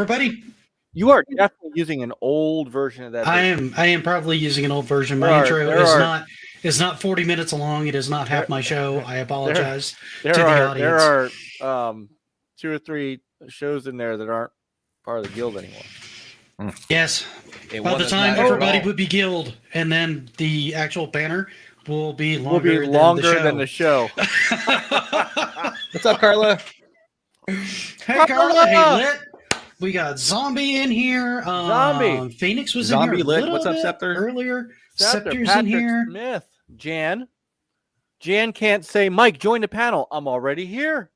everybody. You are definitely using an old version of that. I am probably using an old version. My intro is not 40 minutes long. It is not half my show. I apologize to the audience. There are 2 or 3 shows in there that aren't part of the guild anymore. Yes. By the time everybody would be guild, and then the actual banner will be longer, than the show. What's up, Carla? Hey, Carla. Hey, Lit. We got Zombie in here. Zombie. Phoenix was Zombie in here. Lit. What's up, Scepter? Earlier. Scepter's in here. Smith. Jan can't say, Mike, join the panel. I'm already here.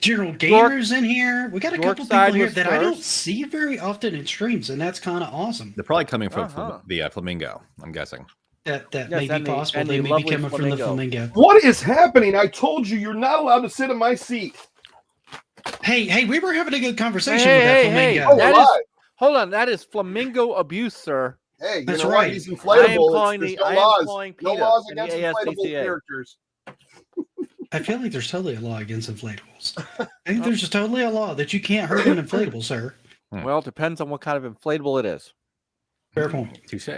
General Gamers in here. We got a couple people here that I don't see very often in streams, and that's kind of awesome. They're probably coming from the Flamingo, I'm guessing. That may be possible. They may be coming from the Flamingo. What is happening? I told you, you're not allowed to sit in my seat. Hey, we were having a good conversation with that Flamingo. Hold on, that is Flamingo abuse, sir. Hey, that's right. He's inflatable. There's no laws against inflatable characters. I feel like there's totally a law against inflatables. I think there's just totally a law that you can't hurt an inflatable, sir. Well, it depends on what kind of inflatable it is. Fair point. Touche.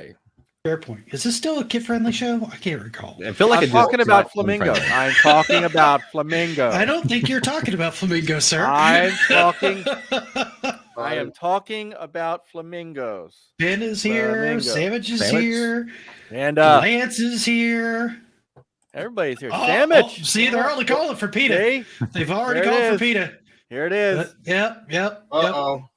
Fair point. Is this still a kid-friendly show? I can't recall. I feel like I'm talking about flamingos. I'm talking about flamingos. I don't think you're talking about flamingos, sir. I am talking about flamingos. Ben is here. Savage is here. And Lance is here. Everybody's here. Sandwich. See, they're already calling for PETA. They've already called for PETA. Here it is. Yep. Uh-oh.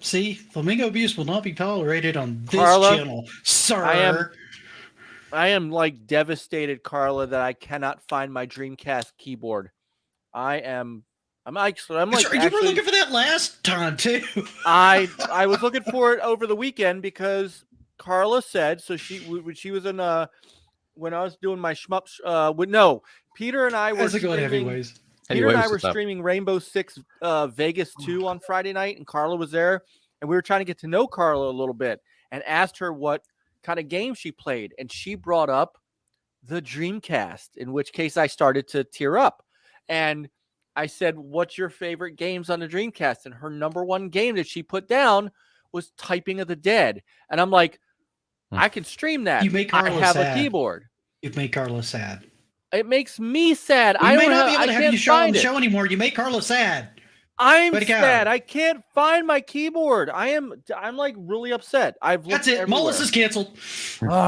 See, flamingo abuse will not be tolerated on this channel, sir. I am like devastated, Carla, that I cannot find my Dreamcast keyboard. I'm like, you were looking for that last time too. I was looking for it over the weekend because Carla said so. She was in when I was doing my SCHMUPS. Peter and I were streaming. Peter and I were streaming Rainbow Six Vegas 2 on Friday night, and Carla was there, and we were trying to get to know Carla a little bit and asked her what kind of game she played, and she brought up the Dreamcast, in which case I started to tear up. And I said, what's your favorite games on the Dreamcast? And her number one game that she put down was Typing of the Dead. And I'm like, I can stream that. You make Carla I have sad. a keyboard. You've made Carla sad. It makes me sad. I may not be able to have you show on the show anymore. You make Carla sad. I'm sad. I can't find my keyboard. I'm like really upset. That's it. Mullis is canceled. Well,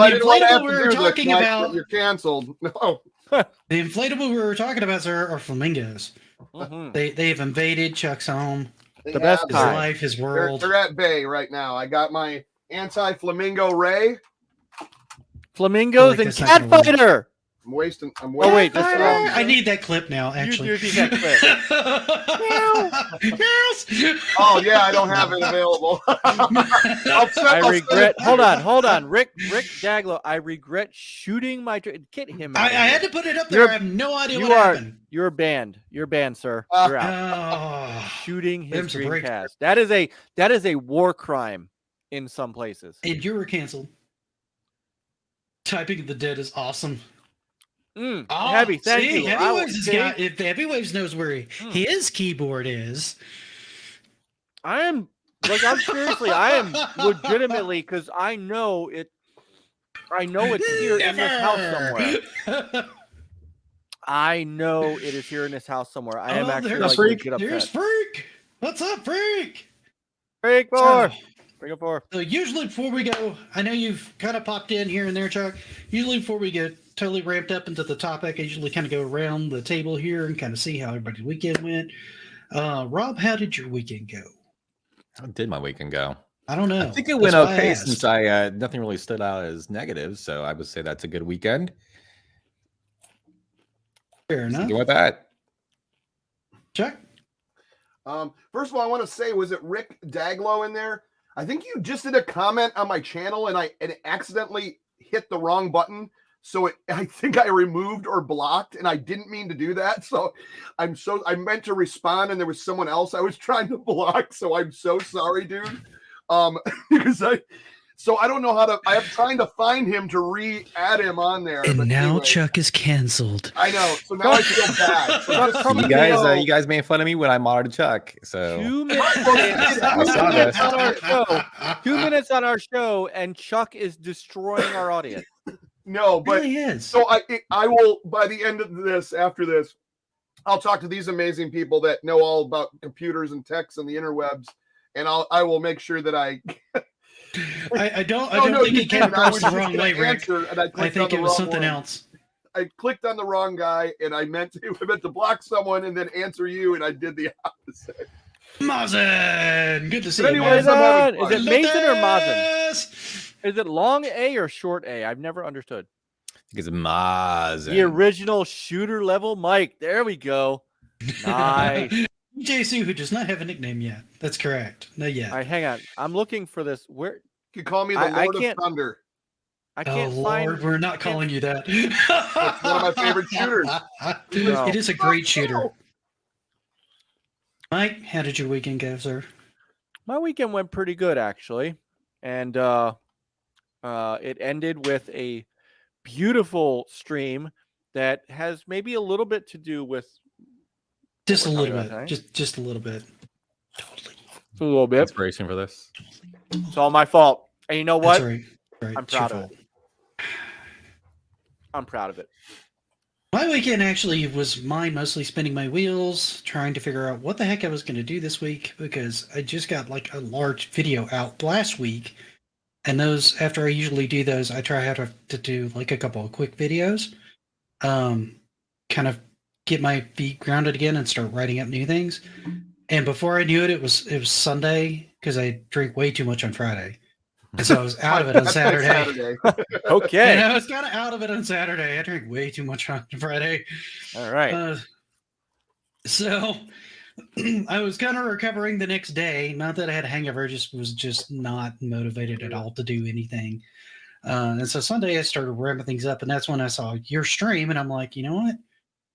I didn't want to have to do this, Mike, but you're canceled. No. The inflatable we were talking about, sir, are flamingos. They've invaded Chuck's home. The best his life, his world. They're at bay right now. I got my anti-flamingo ray. Flamingos and Cat Fighter. I'm wasting. Oh wait, I need that clip now. Actually, you need that clip. Oh yeah, I don't have it available. I regret. Hold on, Rick Daglow. I regret shooting my. Get him out. I had to put it up there. I have no idea what happened. You're banned. You're banned, sir. You're out. Shooting his Dreamcast. That is a war crime in some places. And you were canceled. Typing of the Dead is awesome. Heavy, thank you. If Heavywaves knows where his keyboard is. I am legitimately, because I know it's here in this house somewhere. I know it is here in this house somewhere. I am actually There's Freak. What's up, Freak? Freak 4. Freak 4. So usually before we go, I know you've kind of popped in here and there, Chuck. Usually before we get totally ramped up into the topic, I usually kind of go around the table here and kind of see how everybody's weekend went. Rob, how did your weekend go? How did my weekend go? I don't know. I think it went okay since nothing really stood out as negative, so I would say that's a good weekend. Fair enough. Go with that. Chuck? First of all, I want to say, was it Rick Daglow in there? I think you just did a comment on my channel and I accidentally hit the wrong button. So I think I removed or blocked, and I didn't mean to do that. So I meant to respond, and there was someone else I was trying to block. So I'm so sorry, dude. Because So I don't know how to. I am trying to find him to re-add him on there. And but now anyway, Chuck is canceled. I know. So now I feel bad. So just, you guys made fun of me when I modded Chuck. So 2 minutes. I saw this. on our show. 2 minutes on our show, and Chuck is destroying our audience. No, It but really is. so I will, by the end of this, after this, I'll talk to these amazing people that know all about computers and techs and the interwebs, and I will make sure that I don't think he came across the wrong way, Rick. I think it was something else. I clicked on the wrong guy, and I meant to block someone and then answer you, and I did the opposite. Mazen, good to see you. Anyways, Is it Mason or Mazen? Is it long A or short A? I've never understood. It's Mazen. The original shooter level Mike. There we go. Nice. JC, who does not have a nickname yet. That's correct. Not yet. All right, hang on. I'm looking for this. Where You can call me the Lord of Thunder. I can't Lord, find. we're not calling you that. It's one of my favorite shooters. No. It is a great shooter. Mike, how did your weekend go, sir? My weekend went pretty good, actually, and it ended with a beautiful stream that has maybe a little bit to do with Just a we're little talking bit. about Just a little bit. Totally. a little bit. Inspiration for this. It's all my fault. And you know what? That's right. Right. I'm It's your proud of fault. it. I'm proud of it. My weekend actually was mine mostly spinning my wheels, trying to figure out what the heck I was going to do this week because I just got like a large video out last week. And those, after I usually do those, I try how to do like a couple of quick videos, kind of get my feet grounded again and start writing up new things. And before I knew it, it was Sunday because I drink way too much on Friday. And so I was out of it on Saturday. Okay. And I was kind of out of it on Saturday. I drank way too much on Friday. All right. So I was kind of recovering the next day. Not that I had a hangover, just was just not motivated at all to do anything. And so Sunday I started ramping things up, and that's when I saw your stream, and I'm like, you know what?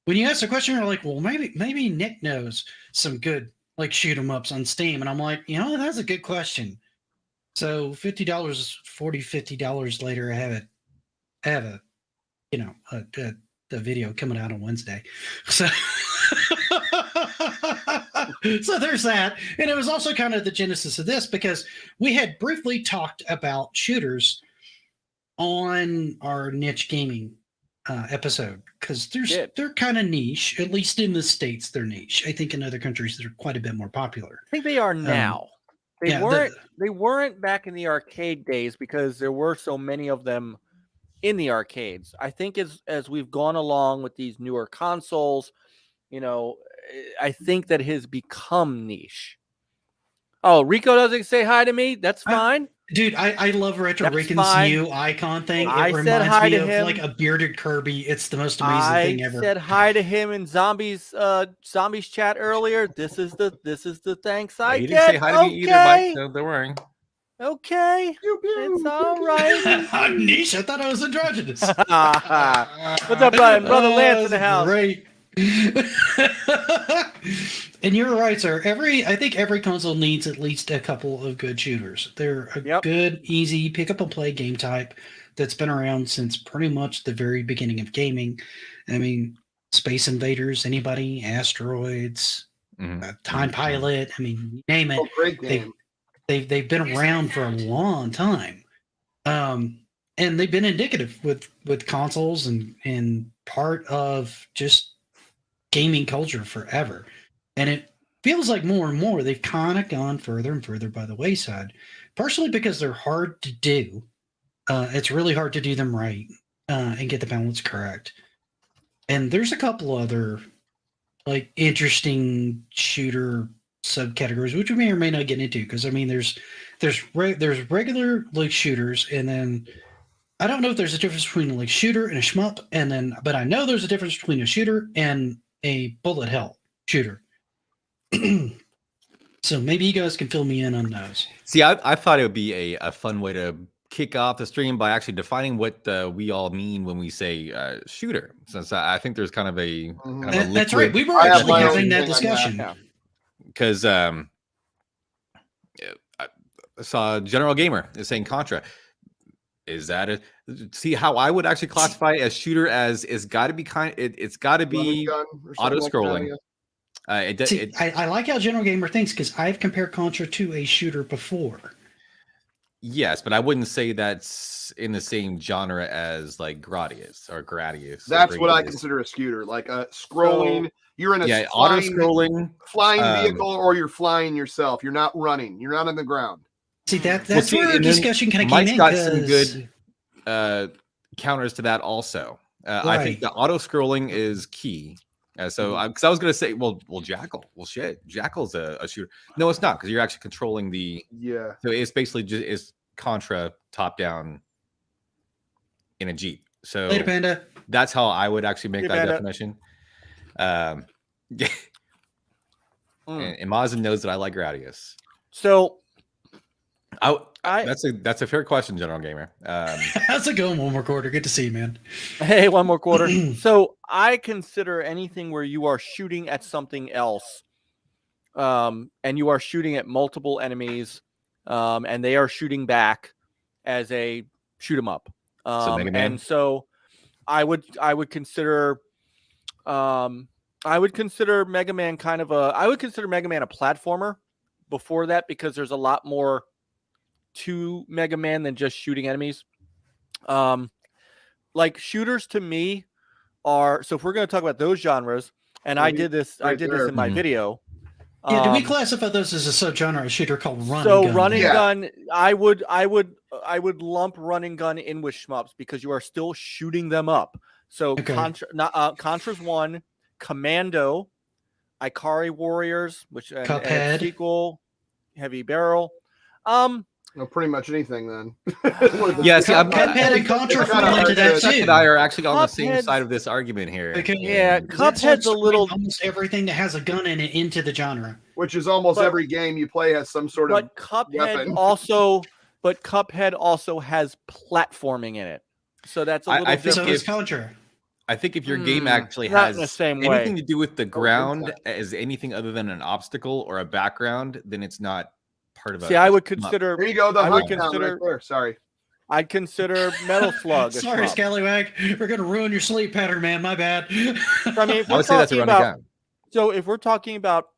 When you asked the question, you're like, well, maybe Nick knows some good like shoot 'em ups on Steam, and I'm like, you know, that's a good question. So $50 later, I have a you know, the video coming out on Wednesday. So, so there's that. And it was also kind of the genesis of this because we had briefly talked about shooters on our niche gaming episode because they're kind of niche, at least in the States, they're niche. I think in other countries they're quite a bit more popular. I think they are now. They weren't back in the arcade days because there were so many of them in the arcades. I think as we've gone along with these newer consoles, you know, I think that has become niche. Oh, Rico doesn't say hi to me. That's fine. Dude, I love Retro Rican's new icon thing. It reminds me of like a bearded Kirby. It's the most amazing thing ever. I said hi to him in Zombies chat earlier. This is the thanks I He get. didn't say hi to me either, Mike. So don't worry. Okay, it's all right. I'm niche. I thought I was androgynous. What's up, Brian? Brother Lance in the house. Great. And you're right, sir. I think every console needs at least a couple of good shooters. They're a good, easy pick up and play game type that's been around since pretty much the very beginning of gaming. I mean, Space Invaders, anybody, Asteroids, Time Pilot. I mean, name it. Oh, great game. They've been around for a long time, and they've been indicative with consoles and part of just gaming culture forever. And it feels like more and more they've kind of gone further and further by the wayside, partially because they're hard to do. It's really hard to do them right and get the balance correct. And there's a couple other like interesting shooter subcategories, which we may or may not get into, because I mean, there's regular like shooters, and then I don't know if there's a difference between like shooter and a shmup, but I know there's a difference between a shooter and a bullet hell shooter. So maybe you guys can fill me in on those. See, I thought it would be a fun way to kick off the stream by actually defining what we all mean when we say shooter, since I think there's kind of a that's right. We were actually having that discussion. Because saw General Gamer is saying Contra. Is that a see how I would actually classify as shooter as it's got to be it's got to be auto scrolling. I like how General Gamer thinks because I've compared Contra to a shooter before. Yes, but I wouldn't say that's in the same genre as like Gradius. That's what I consider a scooter, like a scrolling. You're in a auto scrolling flying vehicle, or you're flying yourself. You're not running. You're not on the ground. See that's where our discussion kind of came in. Mike's got some good counters to that also. I think the auto scrolling is key. So because I was going to say, well, Jackal. Well, shit, Jackal's a shooter. No, it's not because you're actually controlling the. Yeah. So it's basically just Contra top down in a Jeep. So Later, Panda. That's how I would actually make that definition. And Mazen knows that I like Gradius. So that's a fair question, General Gamer. How's it going, one more quarter? Good to see you, man. Hey, one more quarter. So I consider anything where you are shooting at something else, and you are shooting at multiple enemies, and they are shooting back as a shoot 'em up. And so I would consider Mega Man kind of I would consider Mega Man a platformer before that, because there's a lot more to Mega Man than just shooting enemies. Like shooters to me are, so if we're going to talk about those genres, and I did this in my video. Yeah, do we classify those as a subgenre of shooter called run so and gun? Run and gun, I would lump run and gun in with shmups because you are still shooting them up. So Contra's one, Commando, Ikari Warriors, which Cuphead, sequel, Heavy Barrel. No, pretty much anything then. Yes, Cuphead and Contra fall into that too. Chuck and I are actually on the same side of this argument here. Okay. Yeah, Cuphead's a little almost everything that has a gun in it into the genre. Which is almost every game you play has some sort of Cuphead weapon. But Cuphead also has platforming in it. So that's a little different. So is Contra. I think if your game actually not has in the same anything way. to do with the ground as anything other than an obstacle or a background, then it's not part of it. See, I would consider. There you go. I would consider. Right there. Sorry. I'd consider Metal Slug. Sorry, Scallywag. We're going to ruin your sleep pattern, man. My bad. I mean, I would say that's a run and gun. So if we're talking about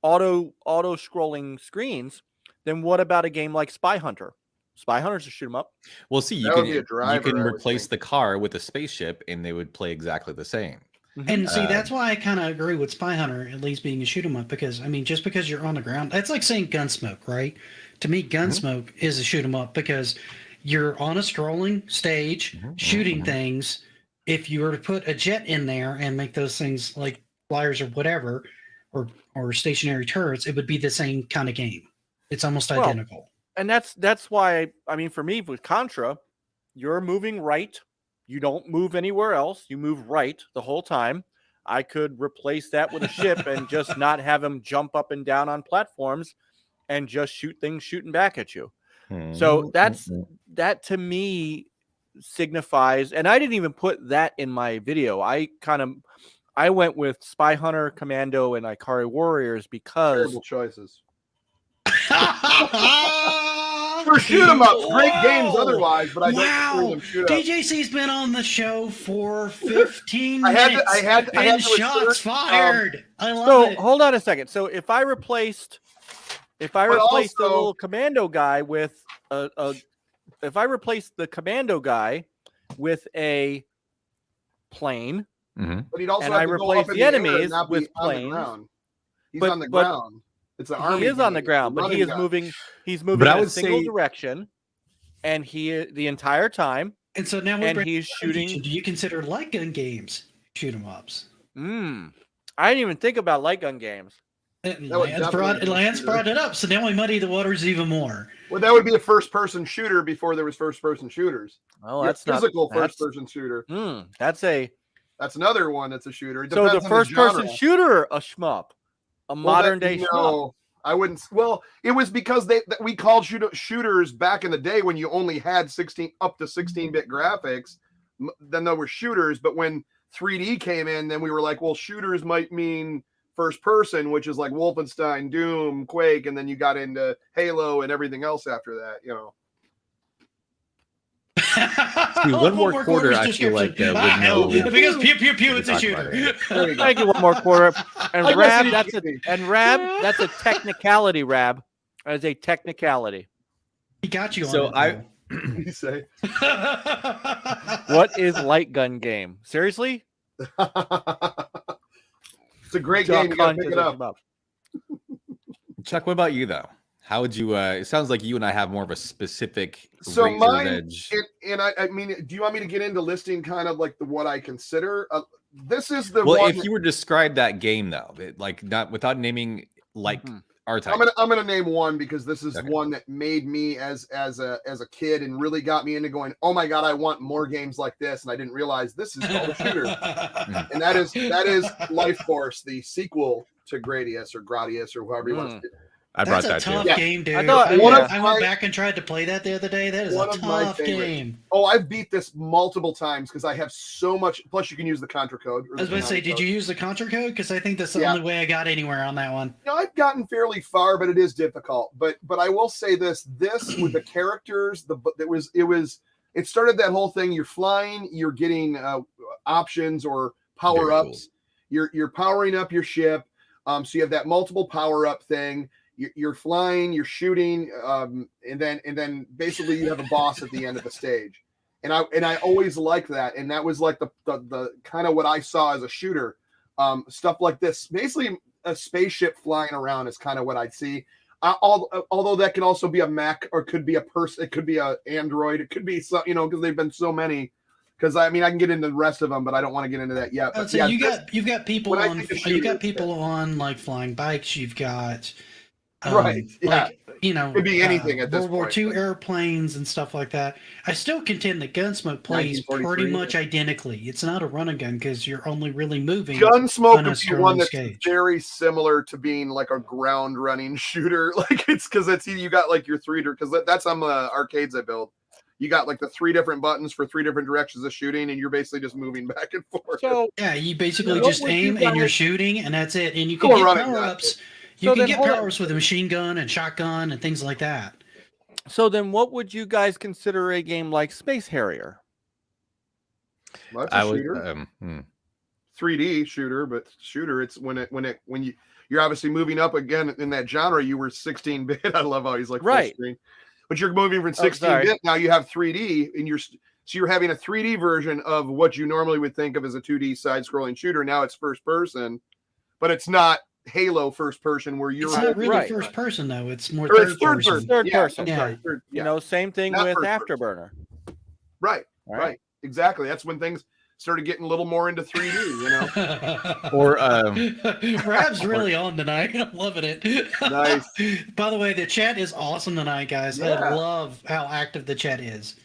auto scrolling screens, then what about a game like Spy Hunter? Spy Hunter's a shoot 'em up. Well, see, you can replace the car with a spaceship, and they would play exactly the same. And see, that's why I kind of agree with Spy Hunter at least being a shoot 'em up, because I mean, just because you're on the ground, that's like saying Gunsmoke, right? To me, Gunsmoke is a shoot 'em up because you're on a scrolling stage shooting things. If you were to put a jet in there and make those things like flyers or whatever, or stationary turrets, it would be the same kind of game. It's almost identical. And that's why, I mean, for me with Contra, you're moving right. You don't move anywhere else. You move right the whole time. I could replace that with a ship and just not have him jump up and down on platforms and just shoot things shooting back at you. So that to me signifies, and I didn't even put that in my video. I went with Spy Hunter, Commando, and Ikari Warriors because terrible choices. For shoot 'em ups, great games otherwise, but I don't them shoot DJC's been on the show for 15 minutes. I had to shots fired. I love it. Hold on a second. So if I replaced the little commando guy with if I replaced the commando guy with a plane, but he'd also and have I to replaced go up the enemies with planes. He's on the ground. It's an army. He is on the ground, but he is moving. He's moving in a single direction, and the entire time. And so now he's shooting. Do you consider light gun games shoot 'em ups? I didn't even think about light gun games. Lance brought it up, so now we muddy the waters even more. Well, that would be a first-person shooter before there was first-person shooters. Oh, that's physical first-person shooter. That's another one that's a shooter. So the first-person shooter, a shmup, modern day shmup. No, I wouldn't. Well, it was because we called shooters back in the day when you only had up to 16-bit graphics. Then there were shooters, but when 3D came in, then we were like, well, shooters might mean first person, which is like Wolfenstein, Doom, Quake, and then you got into Halo and everything else after that, you know. See, one more quarter, I feel like would know. Because pew pew pew, it's a shooter. Thank you. One more quarter, and Rab, that's a technicality. Rab, as a technicality. He got you. So on You say, what is light gun game? Seriously? it's a great game. You gotta pick it up. Chuck, what about you though? How would you? It sounds like you and I have more of a specific. So mine, edge. I mean, do you want me to get into listing kind of like what I consider? This is the well. one. If you were to describe that game though, like not without naming like our type. I'm gonna name one because this is one that made me as a kid and really got me into going, oh my god, I want more games like this, and I didn't realize this is called a shooter, and that is Life Force, the sequel to Gradius or however you want to. I brought That's that a tough game, dude. I went back and tried to play that the other day. That is a tough game. Oh, I've beat this multiple times because I have so much. Plus, you can use the Contra code. I was going to say, did you use the Contra code? Because I think that's the only way I got anywhere on that one. No, I've gotten fairly far, but it is difficult. But I will say this with the characters, it started that whole thing. You're flying, you're getting options or power ups. Cool. You're powering up your ship. So you have that multiple power up thing. You're flying, you're shooting, and then basically you have a boss at the end of the stage, and I always liked that, and that was like the kind of what I saw as a shooter, stuff like this. Basically, a spaceship flying around is kind of what I'd see. Although that can also be a mech, or could be a person, it could be a android, it could be some, because they've been so many. Because I mean, I can get into the rest of them, but I don't want to get into that yet. But so you've got people on like flying bikes. You've got. Right. Yeah. Like, could be anything at this World War point, II airplanes and stuff like that. I still contend that Gunsmoke plays pretty much identically. It's not a run and gun because you're only really moving. Gunsmoke would be one that's stage. Very similar to being like a ground running shooter. Like it's because you got like your three, because that's on the arcades I build. You got like the 3 different buttons for 3 different directions of shooting, and you're basically just moving back and forth. So yeah, you basically just aim and you're shooting, and that's it. And you can get power ups. You can get powers with a machine gun and shotgun and things like that. So then what would you guys consider a game like Space Harrier? Well, that's a shooter. 3D shooter, but shooter, it's when you're obviously moving up again in that genre. You were 16-bit. I love how he's like full screen. But you're moving from 16-bit, now you have 3D, and you're having a 3D version of what you normally would think of as a 2D side-scrolling shooter. Now it's first person, but it's not Halo first person where you're. It's not really first person though. It's more third person. Third person. Yeah. Same thing not with Afterburner. Right. Exactly. That's when things started getting a little more into 3D, Or Rab's really on tonight. I'm loving it. Nice. By the way, the chat is awesome tonight, guys. Yeah. I love how active the chat is.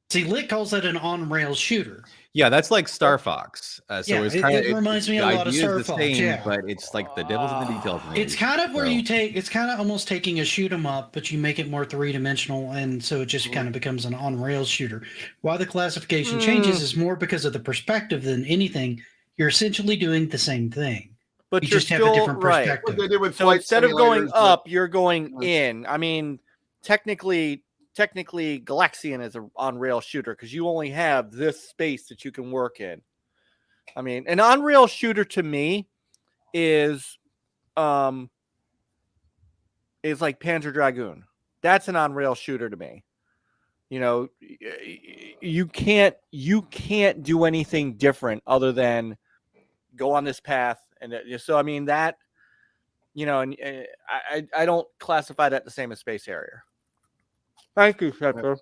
See, Lit calls that an on-rails shooter. Yeah, that's like Star Fox. So it's kind of, it reminds me a lot of Star Fox. But it's like the devil's in the details. It's kind of where it's kind of almost taking a shoot 'em up, but you make it more 3-dimensional, and so it just kind of becomes an on-rails shooter. Why the classification changes is more because of the perspective than anything. You're essentially doing the same thing, but you just have a different perspective. What they did with so instead of going up, you're going in. I mean, technically Galaxian is an on-rail shooter because you only have this space that you can work in. I mean, an on-rail shooter to me is like Panzer Dragoon. That's an on-rail shooter to me. You can't do anything different other than go on this path. And so I mean that, and I don't classify that the same as Space Harrier. Thank you, Pepper.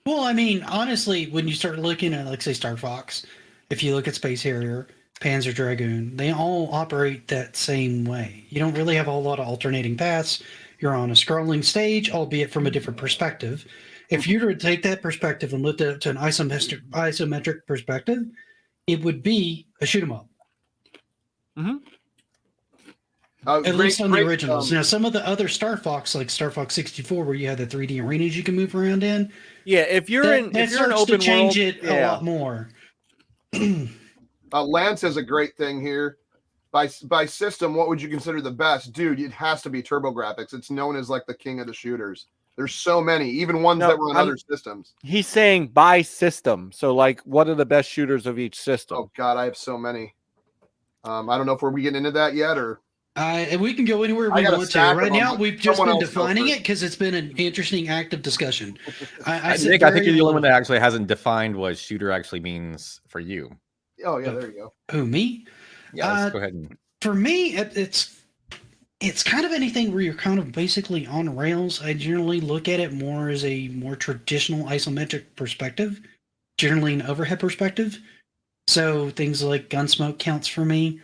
Well, I mean, honestly, when you start looking at, like, say, Star Fox, if you look at Space Harrier, Panzer Dragoon, they all operate that same way. You don't really have a whole lot of alternating paths. You're on a scrolling stage, albeit from a different perspective. If you were to take that perspective and look at it to an isometric perspective, it would be a shoot 'em up. Mm-hmm. At least on the originals. Now, some of the other Star Fox, like Star Fox 64, where you had the 3D arenas you can move around in. Yeah, if you're in open change world, it a lot more. Lance has a great thing here. by system, what would you consider the best? Dude, it has to be TurboGrafx. It's known as like the king of the shooters. There's so many, even ones that were on other systems. He's saying by system. So like, what are the best shooters of each system? Oh God, I have so many. I don't know if we're getting into that yet, or we can go anywhere we want to. Right now, we've just been defining it because it's been an interesting, active discussion. I think you're the only one that actually hasn't defined what shooter actually means for you. Oh yeah, there you go. Who, me? Yeah, let's go ahead. For me, it's kind of anything where you're kind of basically on rails. I generally look at it more as a more traditional isometric perspective, generally an overhead perspective. So things like Gunsmoke counts for me,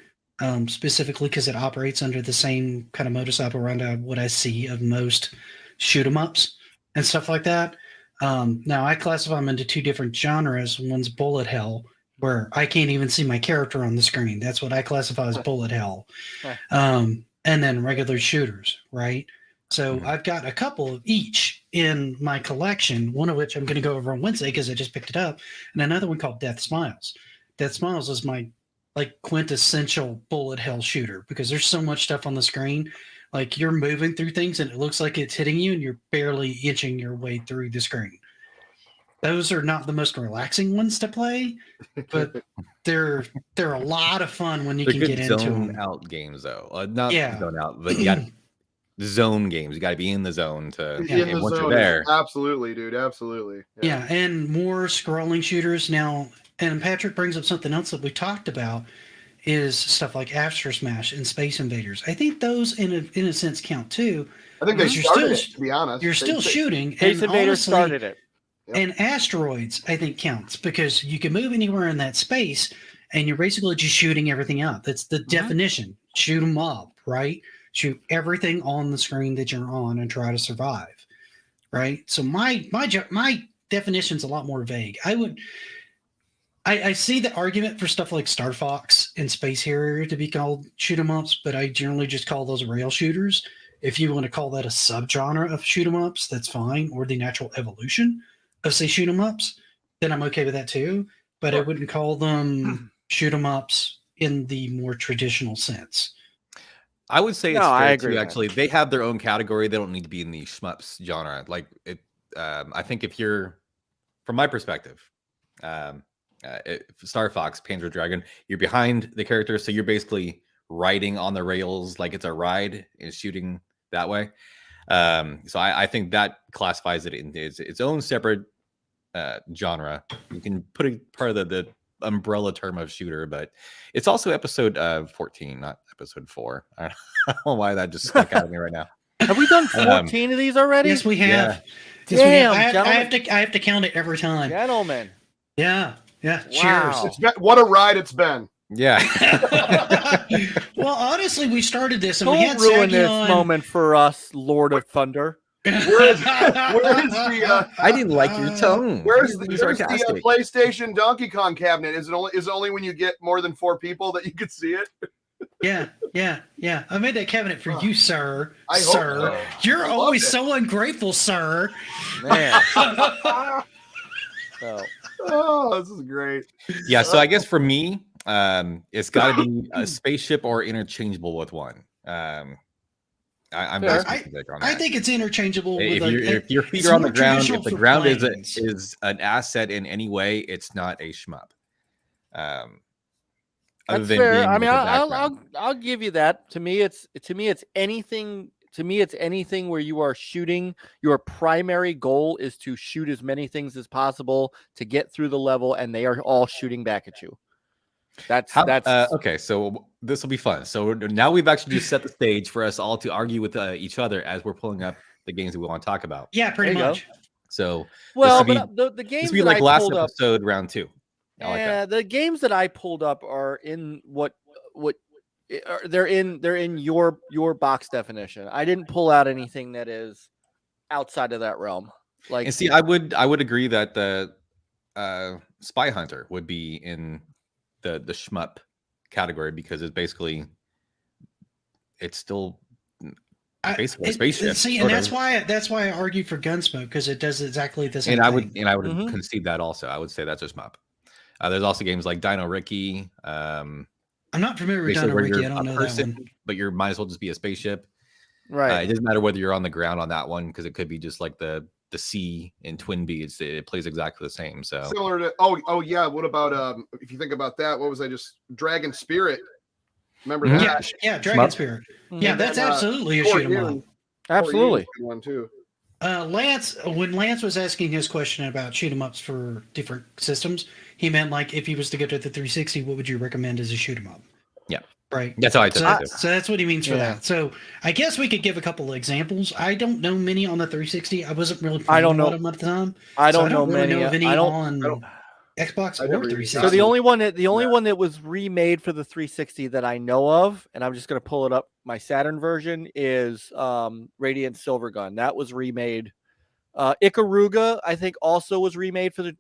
specifically because it operates under the same kind of modus operandi what I see of most shoot 'em ups and stuff like that. Now I classify them into two different genres. One's bullet hell, where I can't even see my character on the screen. That's what I classify as bullet hell. And then regular shooters, right? So I've got a couple of each in my collection, one of which I'm going to go over on Wednesday because I just picked it up, and another one called Death Smiles. Death Smiles is my like quintessential bullet hell shooter because there's so much stuff on the screen. Like you're moving through things and it looks like it's hitting you and you're barely inching your way through the screen. Those are not the most relaxing ones to play, but they're a lot of fun when you can get into them. Out games though, not zone out, but you got zone games. You got to be in the zone to once you're there. Absolutely, dude. Absolutely. Yeah, and more scrolling shooters now. And Patrick brings up something else that we talked about is stuff like Astro Smash and Space Invaders. I think those in a sense count too. I think they started it, to be honest. You're still shooting. Space Invaders started it. And Asteroids, I think, counts because you can move anywhere in that space and you're basically just shooting everything out. That's the definition. Shoot them up, right? Shoot everything on the screen that you're on and try to survive, right? So my definition's a lot more vague. I see the argument for stuff like Star Fox and Space Harrier to be called shoot 'em ups, but I generally just call those rail shooters. If you want to call that a subgenre of shoot 'em ups, that's fine, or the natural evolution of say shoot 'em ups, then I'm okay with that too. But I wouldn't call them shoot 'em ups in the more traditional sense. I would say I agree. Actually, they have their own category. They don't need to be in the shmups genre. Like it, I think if you're, from my perspective, Star Fox, Panzer Dragon, you're behind the character, so you're basically riding on the rails like it's a ride and shooting that way. So I think that classifies it into its own separate genre. You can put it part of the umbrella term of shooter, but it's also episode 14, not episode 4. I don't know why that just stuck out of me right now. Have we done 14 of these already? Yes, we have. Yeah. Damn, I have to count it every time. Gentlemen. Yeah. Wow. Cheers. What a ride it's been. Yeah. Well, honestly, we started this and Don't we had ruin this moment for us, Lord of Thunder. Where is the? I didn't like your tone. Where's the PlayStation Donkey Kong cabinet? Is it only when you get more than 4 people that you could see it? Yeah. I made that cabinet for you, sir. I hope sir, so. you're always so ungrateful, sir. Man. Oh, this is great. Yeah, so I guess for me, it's got to be a spaceship or interchangeable with one. I'm on that. I think it's interchangeable. If your feet are on the ground, if the ground is an asset in any way, it's not a shmup. That's fair. I mean, I'll give you that. To me, it's anything. To me, it's anything where you are shooting. Your primary goal is to shoot as many things as possible to get through the level, and they are all shooting back at you. That's okay. So this will be fun. So now we've actually just set the stage for us all to argue with each other as we're pulling up the games that we want to talk about. Yeah, pretty much. So well, but the games be like last episode, round 2. Yeah, the games that I pulled up are in what they're in your box definition. I didn't pull out anything that is outside of that realm. Like, and see, I would agree that the Spy Hunter would be in the shmup category because it's still basically a spaceship. See, and that's why I argue for Gunsmoke because it does exactly the same. And I would concede that also. I would say that's a shmup. There's also games like Dino Ricky, I'm not familiar with Basically, Dino where Ricky. you're I don't a know that person, one. but you might as well just be a spaceship. Right. It doesn't matter whether you're on the ground on that one because it could be just like the sea in Twin Beats. It plays exactly the same. So Similar to oh yeah. What about if you think about that? What was I just Dragon Spirit? Remember Mhm. that? Yeah, Dragon Shmup. Spirit. Mhm. Yeah, And that's then, absolutely a Fort shoot 'em up. Union- Absolutely. Fort Union one too. Lance, when Lance was asking his question about shoot 'em ups for different systems, he meant like if he was to go to the 360, what would you recommend as a shoot 'em up? Yeah. Right. That's how I took it. So that's what he means for Yeah. that. So I guess we could give a couple of examples. I don't know many on the 360. I wasn't really I playing don't a lot know. of them at the time. I So don't know really many. know of any I don't. on Xbox I or never even 360. So the Yeah. only one that was remade for the 360 that I know of, and I'm just going to pull it up, my Saturn version is Radiant Silvergun. That was remade. Ikaruga, I think, also was remade for the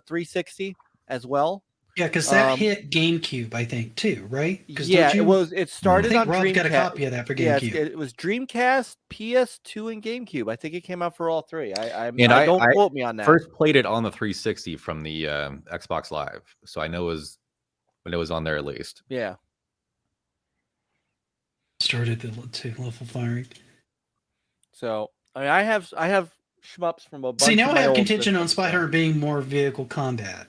360 as well. Yeah, because that hit GameCube, I think, too, right? Yeah, it was. It I started think on Rob's Dreamcast. got a copy of that for Yeah, GameCube. it was Dreamcast, PS2, and GameCube. I think it came out for all three. I don't quote me on that. First played it on the 360 from the Xbox Live, so I know it was when it was on there at least. Yeah. Started the level firing. So I mean, I have shmups from a bunch. See, now of I my have old contention on systems, Spy Hunter being more vehicle combat,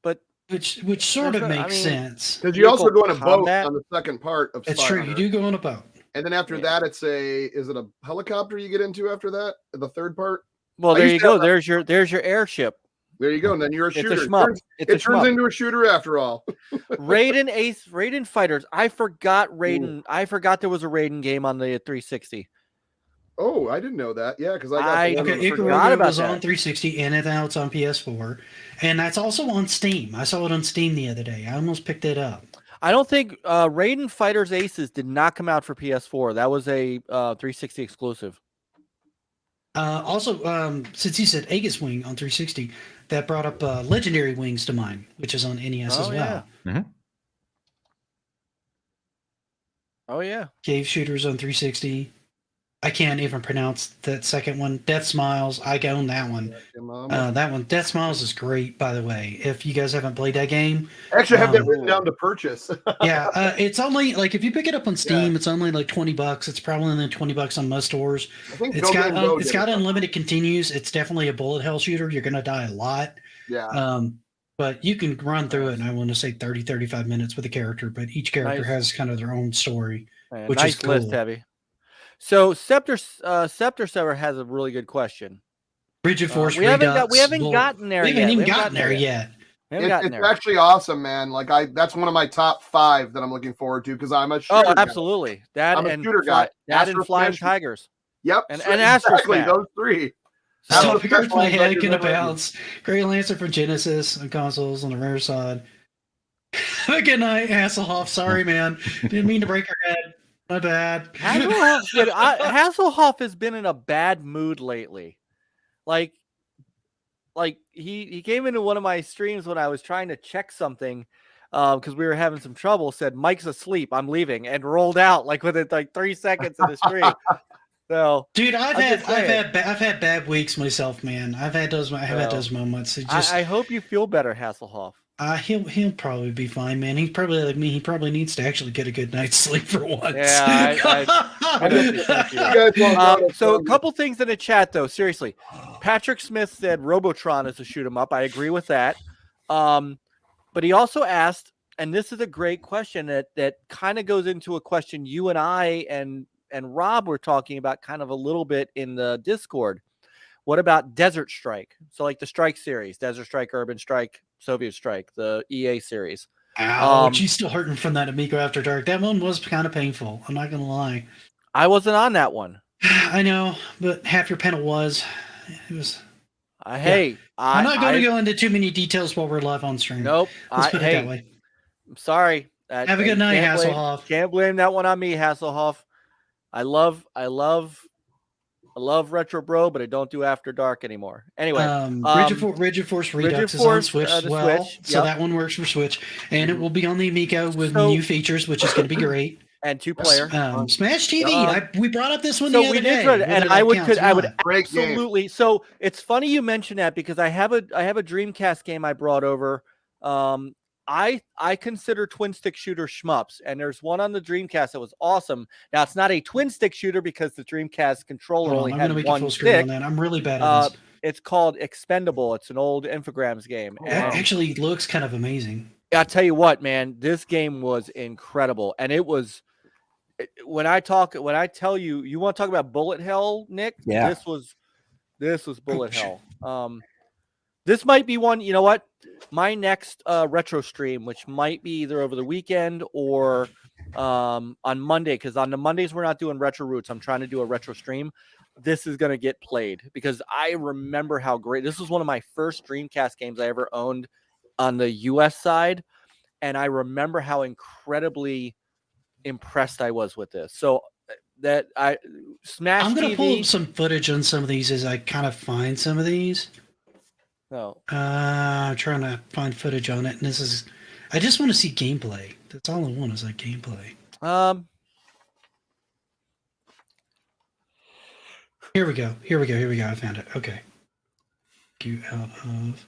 but which sort of There's a- I makes mean, sense. Because you also Vehicle go on a boat combat? on the second part of It's Spy true. Hunter. You do go on a boat. And then after Yeah. that, is it a helicopter you get into after that? The third part? well, I there used you to go. have There's your airship. There you go. And then you're a It's shooter. a shmup. It It's a turns shmup. into a shooter after all. Raiden Fighters. I forgot Raiden. I forgot there was a Raiden game on the 360. Oh, I didn't know that. Yeah, because I got I the one on Okay, the forgot Ikaruga about was on that. 360, and now it's on PS4, and that's also on Steam. I saw it on Steam the other day. I almost picked it up. I don't think Raiden Fighters Aces did not come out for PS4. That was a 360 exclusive. Also, since you said Aegis Wing on 360, that brought up Legendary Wings to mind, which is on NES as well. Oh yeah. Cave Shooters on 360. I can't even pronounce that second one. Death Smiles. I own that one. That one, Death Smiles, is great, by the way. If you guys haven't played that game, I actually have that written down to purchase. yeah, it's only like if you pick it up on Steam, it's only like $20. It's probably only $20 on most stores. I think It's got Go it's did got it. unlimited continues. It's definitely a bullet hell shooter. You're gonna die a lot. Yeah. But you can run through it in, I want to say 30, 35 minutes with a character, but each character Nice. has kind of their own story. Man, Which nice is cool. list, Heavy. So Scepter Sever has a really good question. Rigid Force We haven't Redux. gotten there We yet. haven't even We haven't gotten there yet. We haven't gotten It's there. actually awesome, man. Like that's one of my top 5 that I'm looking forward to because I'm a shooter. Oh, guy. absolutely. That I'm a and shooter guy. That and Astro Flying Smash. Tigers. Yep. And so Astro exactly Smash. those 3. So Astro it hurts Smash, my head Flying gonna Tigers, bounce. Grey Lancer for Genesis on consoles on the rare side. Good night, Hasselhoff. Sorry, man. Didn't mean to break your head. My bad. Hasselhoff has been in a bad mood lately. Like he came into one of my streams when I was trying to check something because we were having some trouble, said Mike's asleep, I'm leaving, and rolled out like within like 3 seconds of the stream. So Dude, I've had bad weeks myself, man. I've had those moments. It just, I hope you feel better, Hasselhoff. He'll probably be fine, man. He's probably like me. He probably needs to actually get a good night's sleep for once. Yeah, I definitely think you. So a couple things in the chat, though. Seriously, Patrick Smith said Robotron is a shoot 'em up. I agree with that. But he also asked, and this is a great question that kind of goes into a question you and I and Rob were talking about kind of a little bit in the Discord. What about Desert Strike? So like the Strike series, Desert Strike, Urban Strike, Soviet Strike, the EA series. Ouch, she's still hurting from that Amico After Dark. That one was kind of painful. I'm not gonna lie. I wasn't on that one. I know, but half your panel was. It was. I'm not going to go into too many details while we're live on stream. Nope. Let's put it that way. I'm sorry. Have a good night, Hasselhoff. Can't blame that one on me, Hasselhoff. I love Retro Bro, but I don't do After Dark anymore. Anyway, Rigid Force Redux is on Switch as well, so that one works for Switch, and it will be on the Amico with new features, which is going to be great. And 2-player Smash TV. We brought up this one the other day, and I would absolutely. Game. So it's funny you mention that because I have a Dreamcast game I brought over. I consider twin stick shooter shmups, and there's one on the Dreamcast that was awesome. Now it's not a twin stick shooter because the Dreamcast controller only had one stick. On that. I'm really bad at this. It's called Expendable. It's an old Infogrames game. It actually looks kind of amazing. I'll tell you what, man, this game was incredible, and it was. When I tell you, you want to talk about bullet hell, Nick? Yeah. This was bullet hell. This might be one. You know what? My next retro stream, which might be either over the weekend or on Monday, because on the Mondays we're not doing RetroRoots. I'm trying to do a retro stream. This is going to get played because I remember how great. This was one of my first Dreamcast games I ever owned on the US side, and I remember how incredibly impressed I was with this. So that Smash I'm going to TV, pull up some footage on some of these as I kind of find some of these. No. I'm trying to find footage on it, and I just want to see gameplay. That's all I want is like gameplay. Here we go. I found it. Okay. You out of.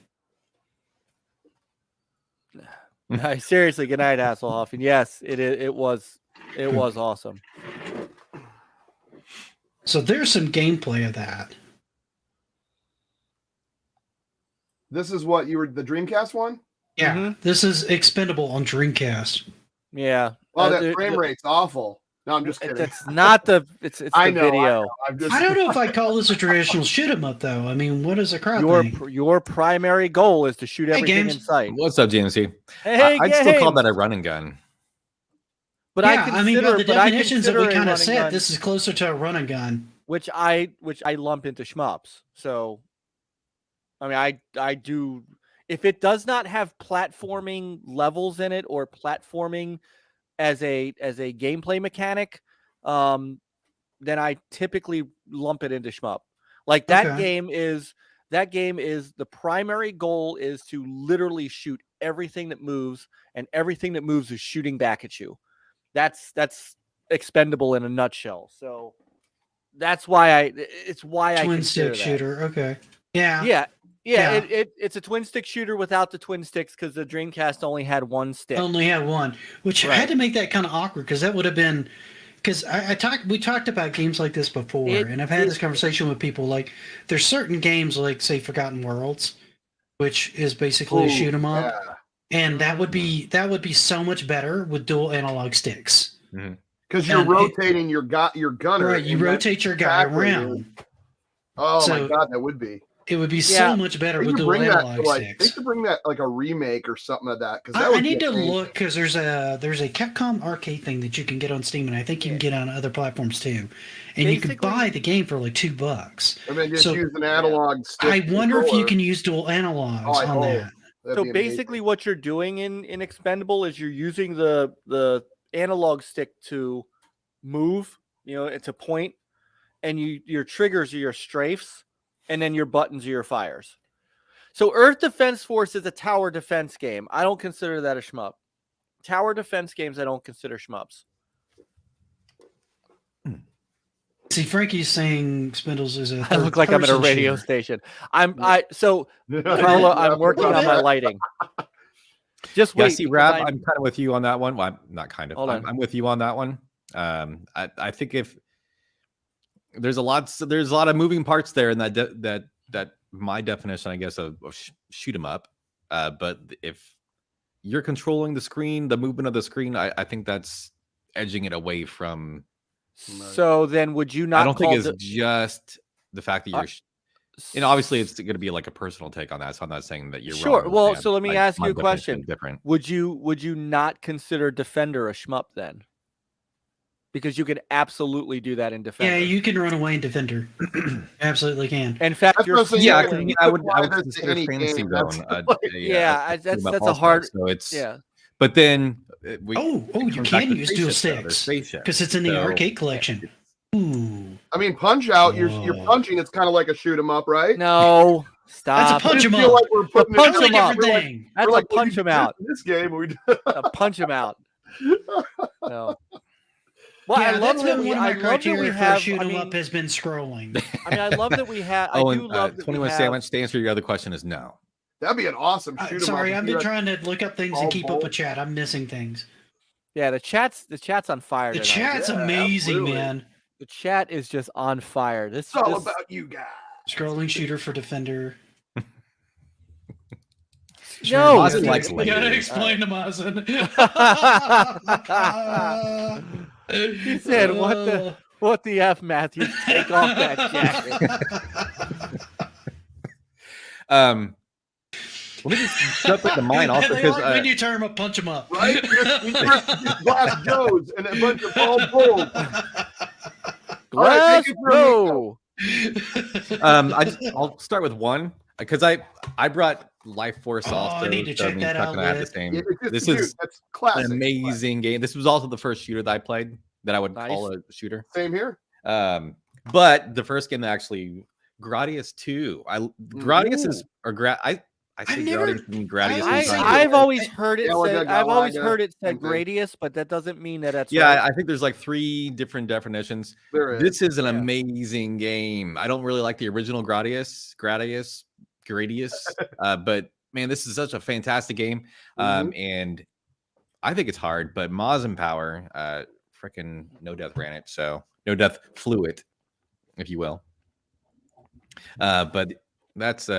No, seriously, good night, Hasselhoff. And yes, it was awesome. So there's some gameplay of that. This is what you were the Dreamcast one? Yeah, This is Expendable on Dreamcast. Yeah. Oh, that frame rate's awful. No, I'm just kidding. It's not the. It's the video. I don't know if I call this a traditional shoot 'em up though. I mean, what is a crowd thing? Your primary goal is to shoot everything in sight. What's up, JMC? Hey, I'd still call that a run and gun. But yeah, I mean, by the definitions that we kind of said, gun, this is closer to a run and gun, which I lump into shmups. So, I mean, I do. If it does not have platforming levels in it or platforming as a gameplay mechanic, then I typically lump it into shmup. Like that game is the primary goal is to literally shoot everything that moves, and everything that moves is shooting back at you. That's Expendable in a nutshell. So that's why it's why I twin stick shooter. Okay. Yeah. It's a twin stick shooter without the twin sticks because the Dreamcast only had one stick. Only had one, which had to make that kind of awkward because that would have been because we talked about games like this before, and I've had this conversation with people. Like, there's certain games like say Forgotten Worlds, which is basically a shoot 'em up, and that would be so much better with dual analog sticks because you're rotating your gunner. Right, you rotate your guy around. Oh my god, that would be. It would be so much better with dual analog sticks. They should bring that like a remake or something of that. I need to look because there's a Capcom arcade thing that you can get on Steam, and I think you can get on other platforms too. And you can buy the game for like $2. And then just use an analog stick. I wonder if you can use dual analogs on that. So basically, what you're doing in Expendable is you're using the analog stick to move. It's a point, and your triggers are your strafes. And then your buttons are your fires. So Earth Defense Force is a tower defense game. I don't consider that a shmup. Tower defense games, I don't consider shmups. See, Frankie's saying Spindles is a. I look like I'm at a radio station. So Carla, I'm working on my lighting. Just wait. See, Rab, I'm kind of with you on that one. Well, I'm not kind of. I'm with you on that one. I think if there's a lot of moving parts there in that my definition, I guess, of shoot 'em up. But if you're controlling the screen, the movement of the screen, I think that's edging it away from. So then, would you not? I don't think it's just the fact that you're. Obviously, it's going to be like a personal take on that. So I'm not saying that you're sure. Wrong, well, so let me ask you a question. Different. Would you not consider Defender a shmup then? Because you could absolutely do that in Defender. Yeah, you can run away in Defender. Absolutely can. In fact, I would consider Fantasy Zone. That's a hard. So it's But then you can use dual sticks because it's in the arcade collection. Ooh. I mean, Punch Out. You're punching. It's kind of like a shoot 'em up, right? No, stop. That's a punch 'em up. Like we're putting punch 'em up. Thing. That's like punch 'em out. This game, we punch 'em out. No. Well, yeah, I love that one of my criteria for shoot 'em up has been scrolling. I mean, I love that we have. I do love that 21 Sandwich. To answer your other question is no. That'd be an awesome shoot 'em Sorry, up. I've been trying to look up things and all keep up bold. with chat. I'm missing things. Yeah, the chat's on fire. The tonight. chat's amazing, absolutely. man. The chat is just on fire. It's all about you guys. Scrolling shooter for defender. No, Mazen likes You gotta legendary. explain to Mazen. He said, "What the f, Matthew? Take off that jacket." Let me just jump into mine also They like because when you turn them up, punch them up. Right? Just Glass Joes and a bunch of all bulls. Glass take it from I'll start with one because I brought Life Force Oh, also. I need to so check mean, that Chuck out, and I have the Whit. same. Yeah, This dude, is that's classic. an amazing game. This was also the first shooter that I played that I would Nice. call a shooter. Same here. But the first game that actually Gradius 2. Gradius is or I say I've never- Gradius and Gradius. I- is I've always heard it. Galaga, Said, I've always Galaga, heard it said same thing. Gradius, but that doesn't mean that that's yeah, right. I think there's like 3 different definitions. There is. This is an Yeah. amazing game. I don't really like the original Gradius, but man, this is such a fantastic game. And I think it's hard, but Mazen Power, freaking No Death ran it, so No Death flew it, if you will. But that's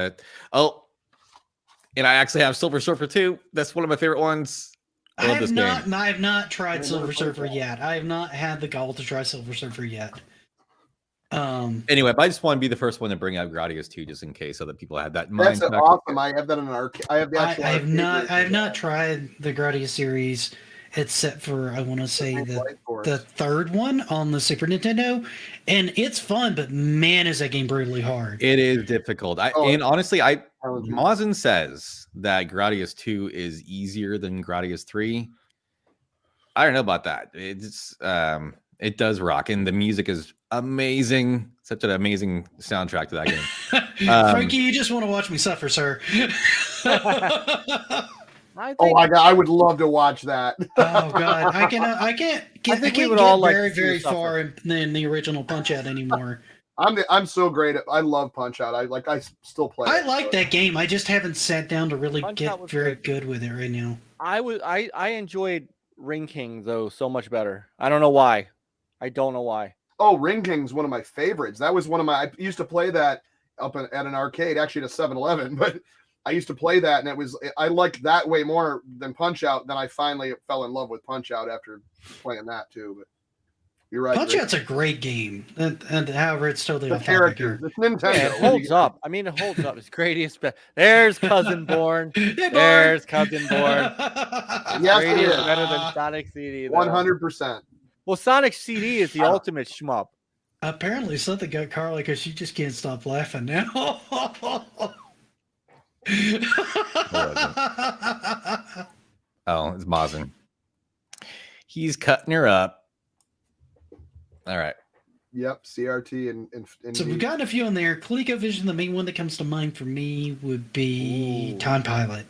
and I actually have Silver Surfer 2. That's one of my favorite ones. I love this game. I have not tried Silver Surfer yet. I have not had the gall to try Silver Surfer yet. Anyway, but I just want to be the first one to bring out Gradius 2 just in case other people had that in mind. That's awesome. I have that in an arcade. I have the I actual. have not tried the Gradius series, except for I want to say the third one on the Super Nintendo, and it's fun. But man, is that game brutally hard. It is difficult. And honestly, Mazen says that Gradius 2 is easier than Gradius 3. I don't know about that. It's it does rock, and the music is amazing. Such an amazing soundtrack to that game. Frankie, you just want to watch me suffer, sir. Oh my god, I would love to watch that. Oh god, I can't would all like very to see you suffer. far in the original Punch Out anymore. I'm so great at. I love Punch Out. I still play. I like that game. I just haven't sat down to really Punch get Out was very good. good with it right now. I enjoyed Ring King though so much better. I don't know why. I don't know why. Oh, Ring King's one of my favorites. That was one of my. I used to play that up at an arcade, actually at a 7-Eleven, but I used to play that, and I liked that way more than Punch Out. Then I finally fell in love with Punch Out after playing that too. But you're right. Punch Rick. Out's a great game, and however, it's totally The off topic characters. here. It's Nintendo. Yeah, it holds up. I mean, it holds up. It's greatest. There's Cousin Born. Hey, Barn. There's Cousin Born. Yes, Greatest it is. better than Sonic CD. though. 100%. Well, Sonic CD is the ultimate shmup. Apparently, something got Carly because she just can't stop laughing now. Oh, it's Mazen. He's cutting her up. All right. Yep, CRT and So we've gotten a few in there. ColecoVision, the main one that comes to mind for me would be Time Pilot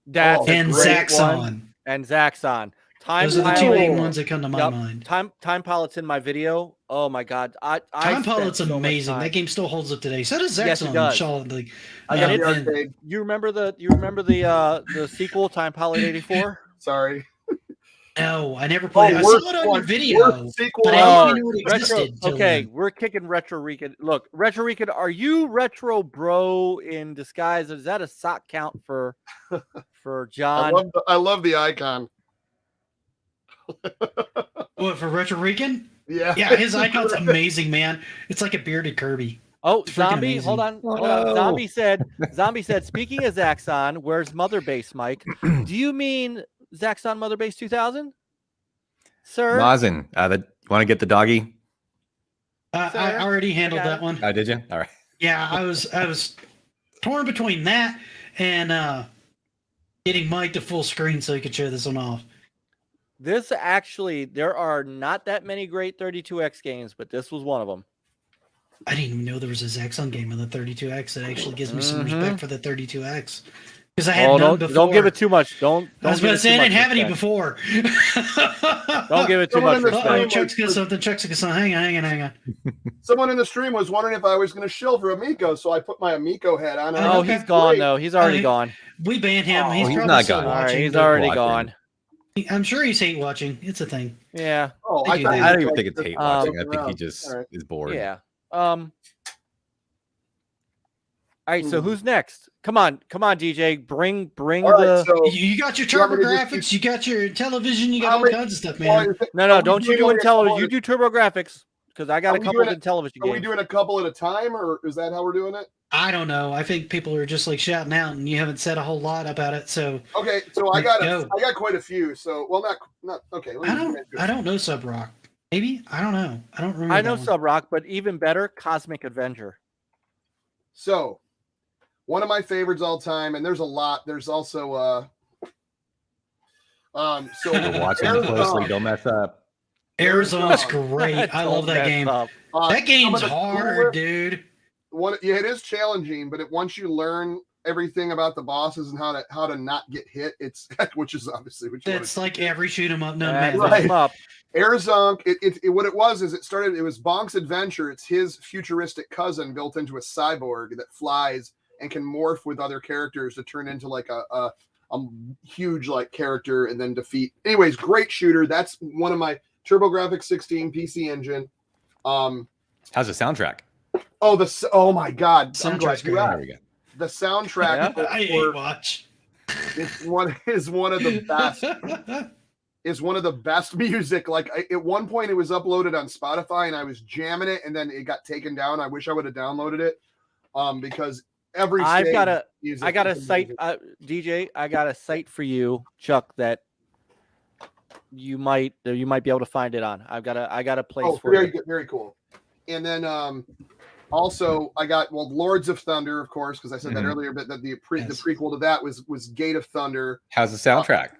That's a and great Zaxxon. one. And Zaxxon. Those are the two main ones that come to my mind. Time Pilot's in my video. Oh my god. Time Pilot's amazing. That game still holds up today. So does Zaxxon. Yes, it does. Solidly. I got the and- arcade. You remember the sequel, Time Pilot 84? Sorry. No, I never played. I saw it on your video, Sequel. but I Oh, didn't even know it existed. till okay, then. we're kicking Retro Rican. Look, Retro Rican, are you Retro Bro in disguise? Is that a sock count for John? I love the icon. What, for Retro Rican? Yeah. Yeah, his icon's amazing, man. It's like a bearded Kirby. Oh, It's freaking Zombie, amazing. hold on. no. Zombie said, speaking of Zaxxon, where's Mother Base, Mike? Do you mean Zaxxon Mother Base 2000? Sir? Mazen, you want to get the doggy? I already handled I got that one. Did you? All right. Yeah, I was torn between that and getting Mike to full screen so he could show this one off. This actually, there are not that many great 32X games, but this was one of them. I didn't even know there was a Zaxxon game on the 32X. That actually gives me some respect for the 32X. Because I had none before. Don't give it too much. Don't I was about to say I didn't have any before. Don't give it too much respect. Chuck's got something. Chuck's got something. Hang on. Someone in the stream was wondering if I was going to shill for Amico, so I put my Amico hat on. Oh, he's gone though. He's already gone. We banned him. Oh, he's he's probably not still gone. All right, watching. he's already gone. I'm sure he's hate watching. It's a thing. Yeah. Oh, I do I I don't even think it's hate watching. I think he around. just All right. is bored. Yeah. All right, so who's next? Come on, DJ. Bring All right, so You got your You want me to TurboGrafx, just you got your television, you got all kinds of stuff, man. No, don't you do in television. You do TurboGrafx because I got a couple of television Are we games. doing a couple at a time, or is that how we're doing it? I don't know. I think people are just like shouting out, and you haven't said a whole lot about it. So Okay, so I got Go. quite a few. So not okay. I don't know Sub Rock. Maybe I don't know. I don't remember. I know that one. Sub Rock, but even better, Cosmic Avenger. So one of my favorites all time, and there's a lot. There's also so We're watching closely. Don't mess up. Arizona's great. I love that game. That game's hard, dude. It is challenging, but once you learn everything about the bosses and how to not get hit, it's which is obviously That's like every shoot 'em up. No That's man. Right. Arizonk, what it was Bonk's adventure. It's his futuristic cousin built into a cyborg that flies and can morph with other characters to turn into like a huge like character and then defeat. Anyways, great shooter. That's one of my TurboGrafx 16 PC engine. How's the soundtrack? Oh my God! Soundtrack's great. There we go. The soundtrack I hate watch. is one of the best. Is one of the best music. Like at one point, it was uploaded on Spotify, and I was jamming it, and then it got taken down. I wish I would have downloaded it, because every I got a music site, DJ. I got a site for you, Chuck, that you might be able to find it on. I got a place for very it. good, very cool. And then also I got Lords of Thunder, of course, because I said that earlier. But the prequel to that was Gate of Thunder. How's the soundtrack?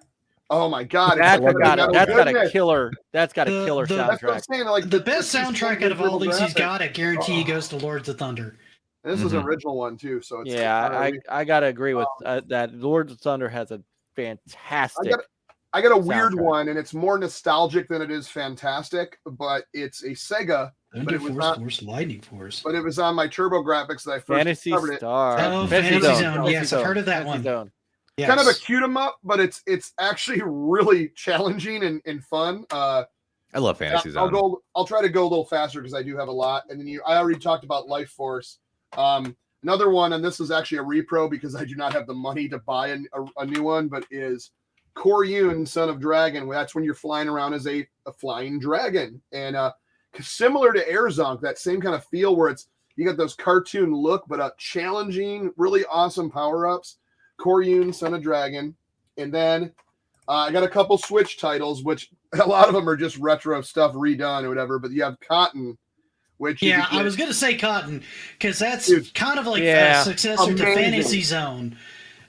Oh my God! That's got a killer. That's got a killer soundtrack. That's what I'm saying. Like The best soundtrack out of all these he's got, I guarantee he goes to Lords of Thunder. And this is an original one too, so it's I gotta agree with that. Lords of Thunder has a fantastic. I got a weird soundtrack. one, and it's more nostalgic than it is fantastic. But it's a Sega. But it was Force, Lightning Force. But it was on my TurboGrafx that I first Fantasy discovered it. Star. Oh, Fantasy Zone. Yes, I've heard of that one. Zone. Yes. Kind of a cute 'em up, but it's actually really challenging and fun. I love Fantasy Zone. I'll try to go a little faster because I do have a lot. And then I already talked about Life Force. Another one, and this is actually a repro because I do not have the money to buy a new one, but is Koryun, Son of Dragon. That's when you're flying around as a flying dragon. And similar to Airzonk, that same kind of feel where you got those cartoon look, but challenging, really awesome power-ups. Koryun, Son of Dragon. And then I got a couple Switch titles, which a lot of them are just retro stuff redone or whatever, but you have Cotton, which I was going to say Cotton, because that's kind of like a successor to Fantasy Zone.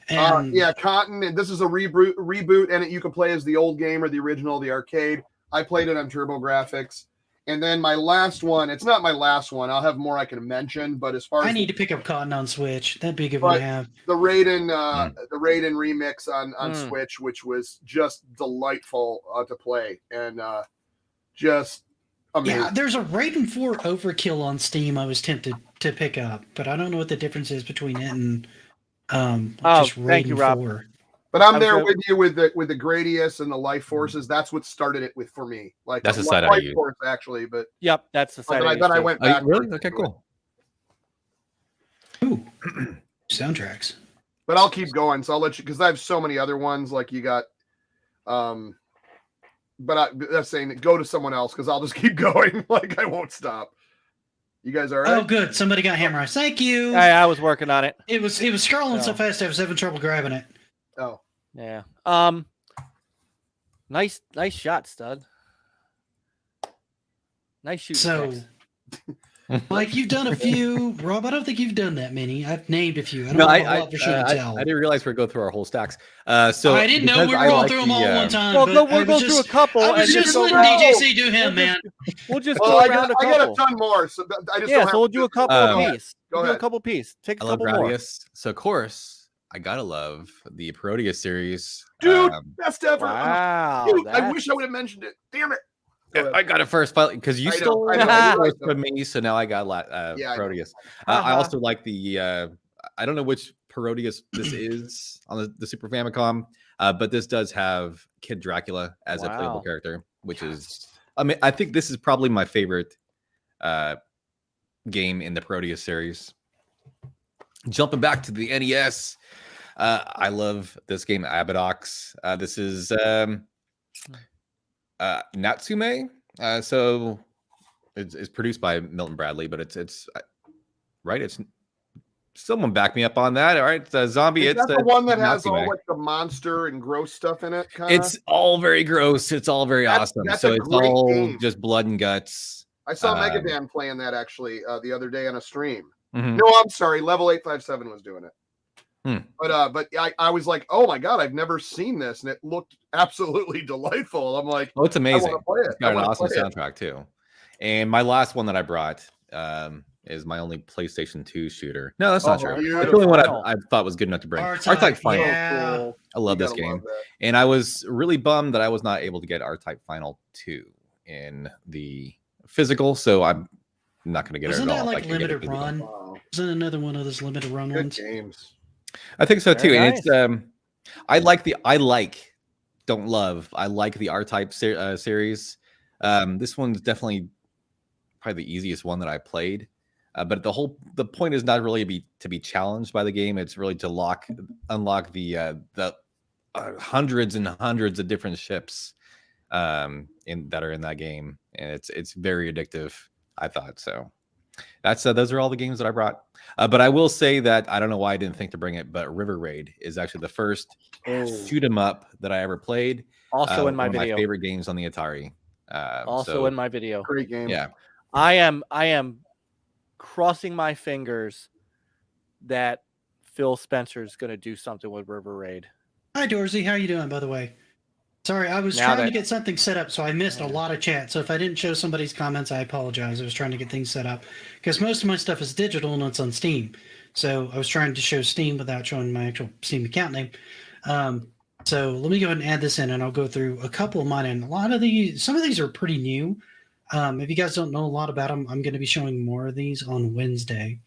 And Cotton, and this is a reboot, and you can play as the old game or the original, the arcade. I played it on TurboGrafx. And then my last one, it's not my last one. I'll have more I can mention, but as far as I need to pick up Cotton on Switch. That'd be a good one to have. The Raiden remix on Switch, which was just delightful to play and just amazing. Yeah, there's a Raiden 4 Overkill on Steam I was tempted to pick up, but I don't know what the difference is between it and just Raiden thank you, Rob. 4. But I'm there with you with the Gradius and the Life Forces. That's what started it for me. Like that's the side Life I use. Force actually, but yep, that's the side. Then I went back. Really? Okay, cool. Ooh, soundtracks. But I'll keep going, so I'll let you because I have so many other ones. Like you got, but that's saying go to someone else because I'll just keep going. Like I won't stop. You guys all right? Oh, good. Somebody got Hammerized. Thank you. I was working on it. It was scrolling so fast I was having trouble grabbing it. Oh. Yeah. Nice shot, stud. Nice shoot. So, Mike, you've done a few. Rob, I don't think you've done that many. I've named a few. I don't know a lot for sure to tell. I didn't realize we were going through our whole stacks. So I didn't know we were going through them all one time. Well, we'll go through a couple. I was just letting DJC do him, man. We'll just go around a couple. I got a ton more. So I just so we'll do a couple piece. Go do ahead. a couple piece. Take a I love couple more. Gradius. So, of course, I gotta love the Proteus series. Dude, best ever. Wow. Dude, I wish I would have mentioned it. Damn it. I got it first because you I know, stole I it know, first from me, so now I got Yeah, I know. Proteus. I also like the I don't know which Proteus this is on the Super Famicom, but this does have Kid Dracula as a playable character, which is, I mean, I think this is probably my favorite game in the Proteus series. Jumping back to the NES, I love this game, Abadox. This is Natsume. So it's produced by Milton Bradley, but it's right. It's someone back me up on that. All right, Zombie. Is it's that the one that has Natsume. all like the monster and gross stuff in it? Kinda? It's all very gross. It's all very awesome. That's so a it's great all game. just blood and guts. I saw Megadan playing that actually the other day on a stream. Mhm. No, I'm sorry. Level 857 was doing it. But I was like, oh my god, I've never seen this, and it looked absolutely delightful. I'm like, oh, it's amazing. I wanna play it. It's got an awesome soundtrack too. And my last one that I brought is my only PlayStation 2 shooter. No, that's not true. That's the only one I thought was good enough to bring. R-Type Final. Yeah. Cool. I love this game. And I was really bummed that I was not able to get R-Type Final 2 in the physical, so I'm not going to get Wasn't it at all. that like I can get it limited physical. run? Wow. Isn't another one of those limited run Good ones? games. I think so too. Very And it's I like the R-Type series. This one's definitely probably the easiest one that I played. But the point is not really to be challenged by the game. It's really to unlock the hundreds and hundreds of different ships that are in that game, and it's very addictive. I thought so. That's those are all the games that I brought. But I will say that I don't know why I didn't think to bring it, but River Raid is actually the first shoot 'em up that I ever played. Also in my one of video. my favorite games on the Atari. Also in my video. Great game. Yeah. I am crossing my fingers that Phil Spencer's going to do something with River Raid. Hi, Dorsey. How you doing, by the way? Sorry, I was trying to get something set up, so I missed a lot of chat. So if I didn't show somebody's comments, I apologize. I was trying to get things set up because most of my stuff is digital and it's on Steam. So I was trying to show Steam without showing my actual Steam account name. So let me go ahead and add this in, and I'll go through a couple of mine. And some of these are pretty new. If you guys don't know a lot about them, I'm going to be showing more of these on Wednesday.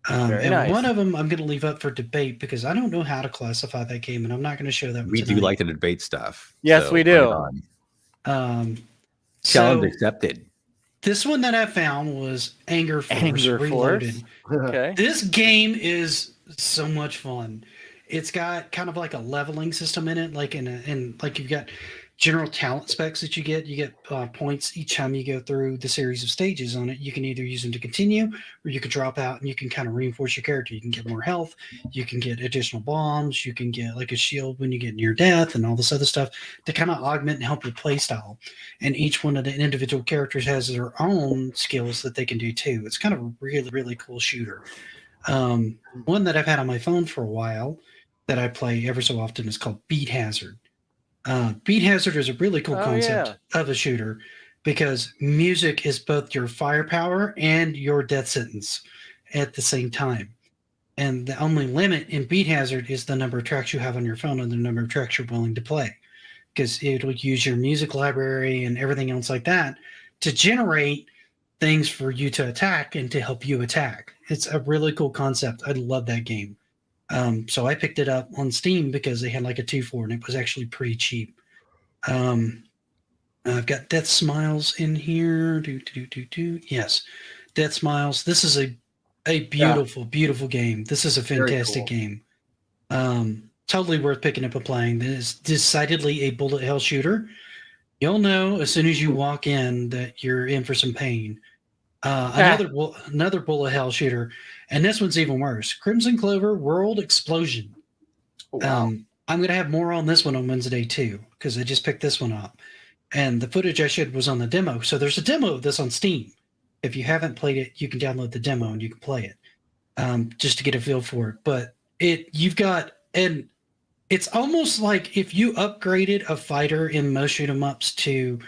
One of them I'm going to leave up for debate because I don't know how to classify that game, and I'm not going to show that. We do like to debate stuff. Yes, so we do. Challenge accepted. This one that I found was Anger Force Reloaded. Okay. This game is so much fun. It's got kind of like a leveling system in it, like like you've got general talent specs that you get points each time you go through the series of stages on it. You can either use them to continue, or you can drop out and you can kind of reinforce your character. You can get more health, you can get additional bombs, you can get like a shield when you get near death, and all this other stuff to kind of augment and help your play style. And each one of the individual characters has their own skills that they can do too. It's kind of a really, really cool shooter. One that I've had on my phone for a while that I play ever so often is called Beat Hazard. Beat Hazard is a really cool concept of a shooter because music is both your firepower and your death sentence at the same time. And the only limit in Beat Hazard is the number of tracks you have on your phone and the number of tracks you're willing to play, because it'll use your music library and everything else like that to generate things for you to attack and to help you attack. It's a really cool concept. I love that game. So I picked it up on Steam because they had like a 2-for, and it was actually pretty cheap. I've got Death Smiles in here. Yes, Death Smiles. This is a beautiful, beautiful game. This is a fantastic game. Totally worth picking up and playing. This is decidedly a bullet hell shooter. You'll know as soon as you walk in that you're in for some pain. Another bullet hell shooter, and this one's even worse. Crimson Clover World Explosion. Oh, wow. I'm going to have more on this one on Wednesday too, because I just picked this one up. And the footage I showed was on the demo. So there's a demo of this on Steam. If you haven't played it, you can download the demo and you can play it just to get a feel for it. But it's almost like if you upgraded a fighter in most shoot 'em ups to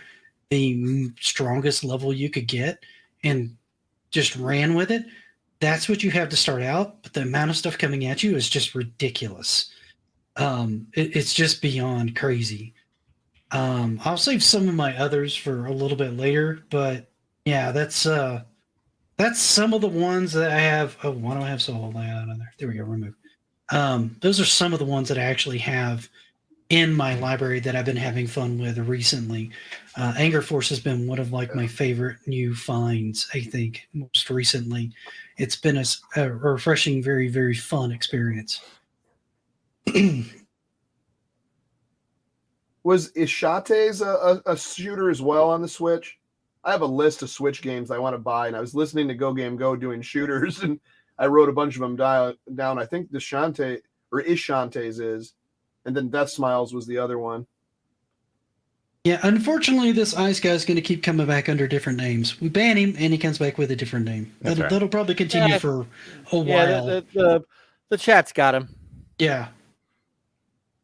the strongest level you could get and just ran with it, that's what you have to start out, but the amount of stuff coming at you is just ridiculous. It's just beyond crazy. I'll save some of my others for a little bit later, but yeah, that's some of the ones that I have. Oh, why do I have solo layout on there? There we go. Remove. Those are some of the ones that I actually have in my library that I've been having fun with recently. Anger Force has been one of like my favorite new finds. I think most recently, it's been a refreshing, very, very fun experience. Was Ishate's a shooter as well on the Switch? I have a list of Switch games I want to buy, and I was listening to Go Game Go doing shooters, and I wrote a bunch of them down. I think Deshante or Ishante's is, and then Death Smiles was the other one. Yeah, unfortunately, this Ice guy's going to keep coming back under different names. We ban him, and he comes back with a different name. That'll probably continue for a while. Yeah, the chat's got him. Yeah.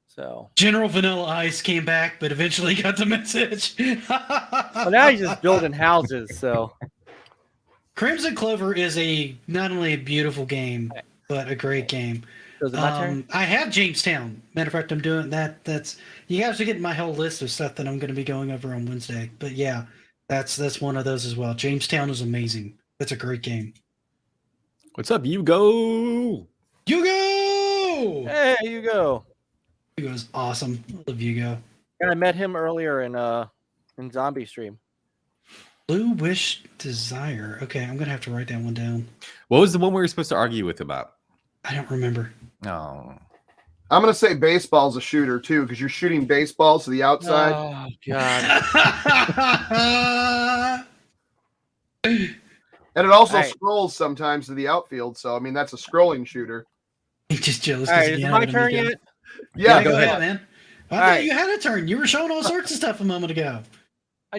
So General Vanilla Ice came back, but eventually got the message. well, now he's just building houses. So Crimson Clover is not only a beautiful game, but a great game. Is it my turn? I have Jamestown. Matter of fact, I'm doing that. That's you guys are getting my whole list of stuff that I'm going to be going over on Wednesday. But yeah, that's one of those as well. Jamestown is amazing. That's a great game. What's up, Hugo? Hugo! Hey, Hugo. Hugo's awesome. I love Hugo. And I met him earlier in Zombie Stream. Blue Wish Desire. Okay, I'm gonna have to write that one down. What was the one we were supposed to argue with about? I don't remember. No. I'm gonna say baseball's a shooter too, because you're shooting baseballs to the outside. Oh God. And it also scrolls sometimes to the outfield. So I mean that's a scrolling shooter. He's just jealous. All right, is it my turn yet? Yeah, go ahead, man. I thought you had a turn. You were showing all sorts of stuff a moment ago. I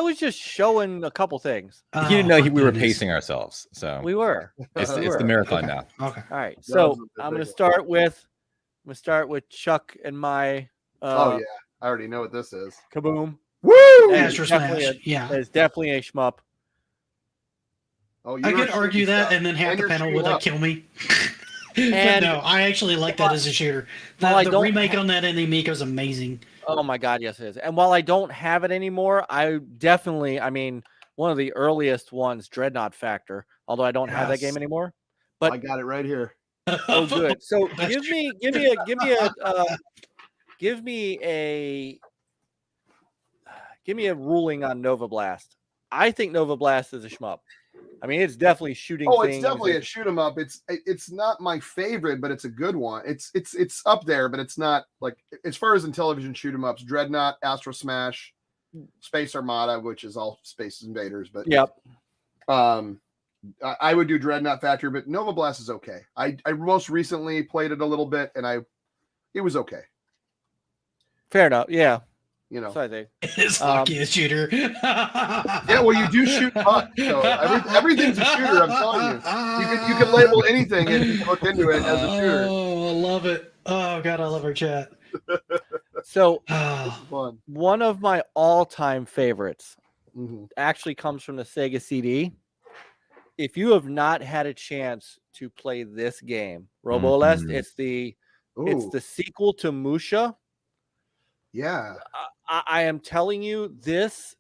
was just showing a couple things. You didn't know we were pacing ourselves, so We were. it's the marathon now. Okay. All right. So I'm gonna start with Chuck and my oh yeah, I already know what this is. Kaboom. Woo! Astro Smash. Yeah. It's definitely a shmup. Oh, I could argue that, and then half And the you're panel shooting would up. kill me. And- but no, I actually like that as a shooter. While I The don't remake on that Amico is amazing. Oh my God, yes it is. And while I don't have it anymore, I mean, one of the earliest ones, Dreadnought Factor, although I don't have that Yes. game anymore. But I got it right here. oh good. So That's give me a ruling on Nova Blast. I think Nova Blast is a shmup. I mean, it's definitely shooting Oh, things. it's definitely a shoot 'em up. It's not my favorite, but it's a good one. It's up there, but it's not like as far as in television shoot 'em ups. Dreadnought, Astro Smash, Space Armada, which is all Space Invaders. But Yep. I would do Dreadnought Factory, but Nova Blast is okay. I most recently played it a little bit, and it was okay. Fair enough. Yeah. You know, So I think. It's hockey a shooter. yeah. Well, you do shoot puck, so everything's a shooter. I'm telling you. You can label anything if you look into it as a shooter. Oh, I love it. Oh God, I love our chat. So Fun. one of my all-time favorites Mhm. actually comes from the Sega CD. If you have not had a chance to play this game, Robolest, it's the sequel to Musha. Yeah. I am telling you this.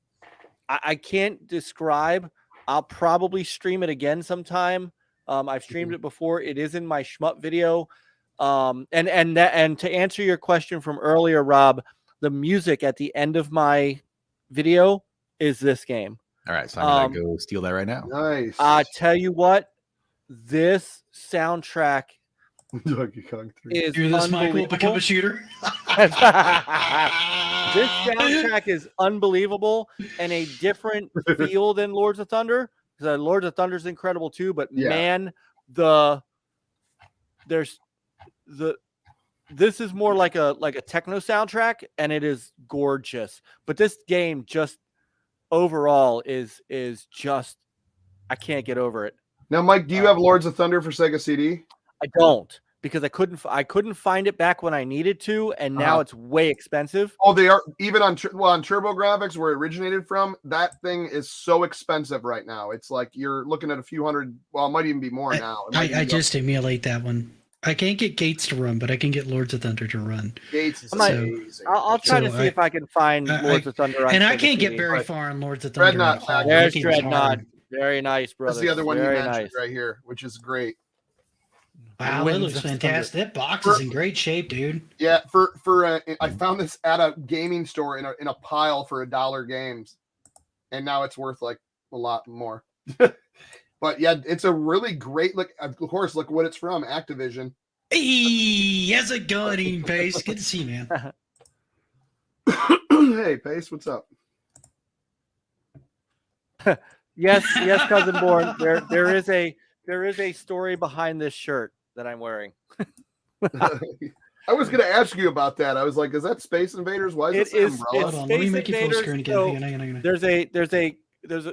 I can't describe. I'll probably stream it again sometime. I've streamed it before. It is in my shmup video. And to answer your question from earlier, Rob, the music at the end of my video is this game. All right, so I'm gonna go steal that right now. Nice. I tell you what, this soundtrack Donkey Kong 3. is Do this, Michael, become unbelievable. a shooter. This soundtrack is unbelievable and a different feel than Lords of Thunder. Because Lords of Thunder is incredible too, but Yeah. man, this is more like a techno soundtrack, and it is gorgeous. But this game just overall is just, I can't get over it. Now, Mike, do you have Lords of Thunder for Sega CD? I don't, because I couldn't find it back when I needed to, and now it's way expensive. Oh, they are even on TurboGrafx, where it originated from. That thing is so expensive right now. It's like you're looking at a few hundred. Well, it might even be more now. I just emulate that one. I can't get Gates to run, but I can get Lords of Thunder to run. Gates is amazing. I'll try to see if I can find Lords of Thunder. And I can't get very far on Lords of Thunder. Dreadnought. There's Dreadnought. Very nice, brother. That's the other one you mentioned nice. right here, which is great. Wow, that looks fantastic. That box is in great shape, dude. Yeah, I found this at a gaming store in a pile for $1 games, and now it's worth like a lot more. But yeah, it's a really great look. Of course, look what it's from, Activision. Hey, how's it going, Pace? Good to see you, man. Hey, Pace, what's up? Yes, cousin Born. There is a story behind this shirt that I'm wearing. I was going to ask you about that. I was like, is that Space Invaders? Why is it umbrella? Hold on, let me make you full screen again. Hang on.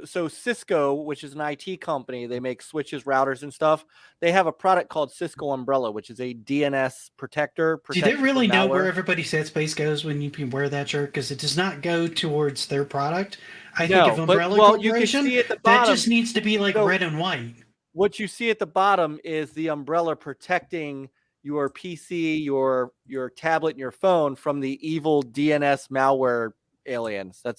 So Cisco, which is an IT company, they make switches, routers, and stuff. They have a product called Cisco Umbrella, which is a DNS protector. Do they really know where everybody's headspace goes when you wear that shirt? Because it does not go towards their product. I think of Umbrella Corporation, you can see at the that bottom, just needs to be like red and white. What you see at the bottom is the umbrella protecting your PC, your tablet, and your phone from the evil DNS malware aliens. I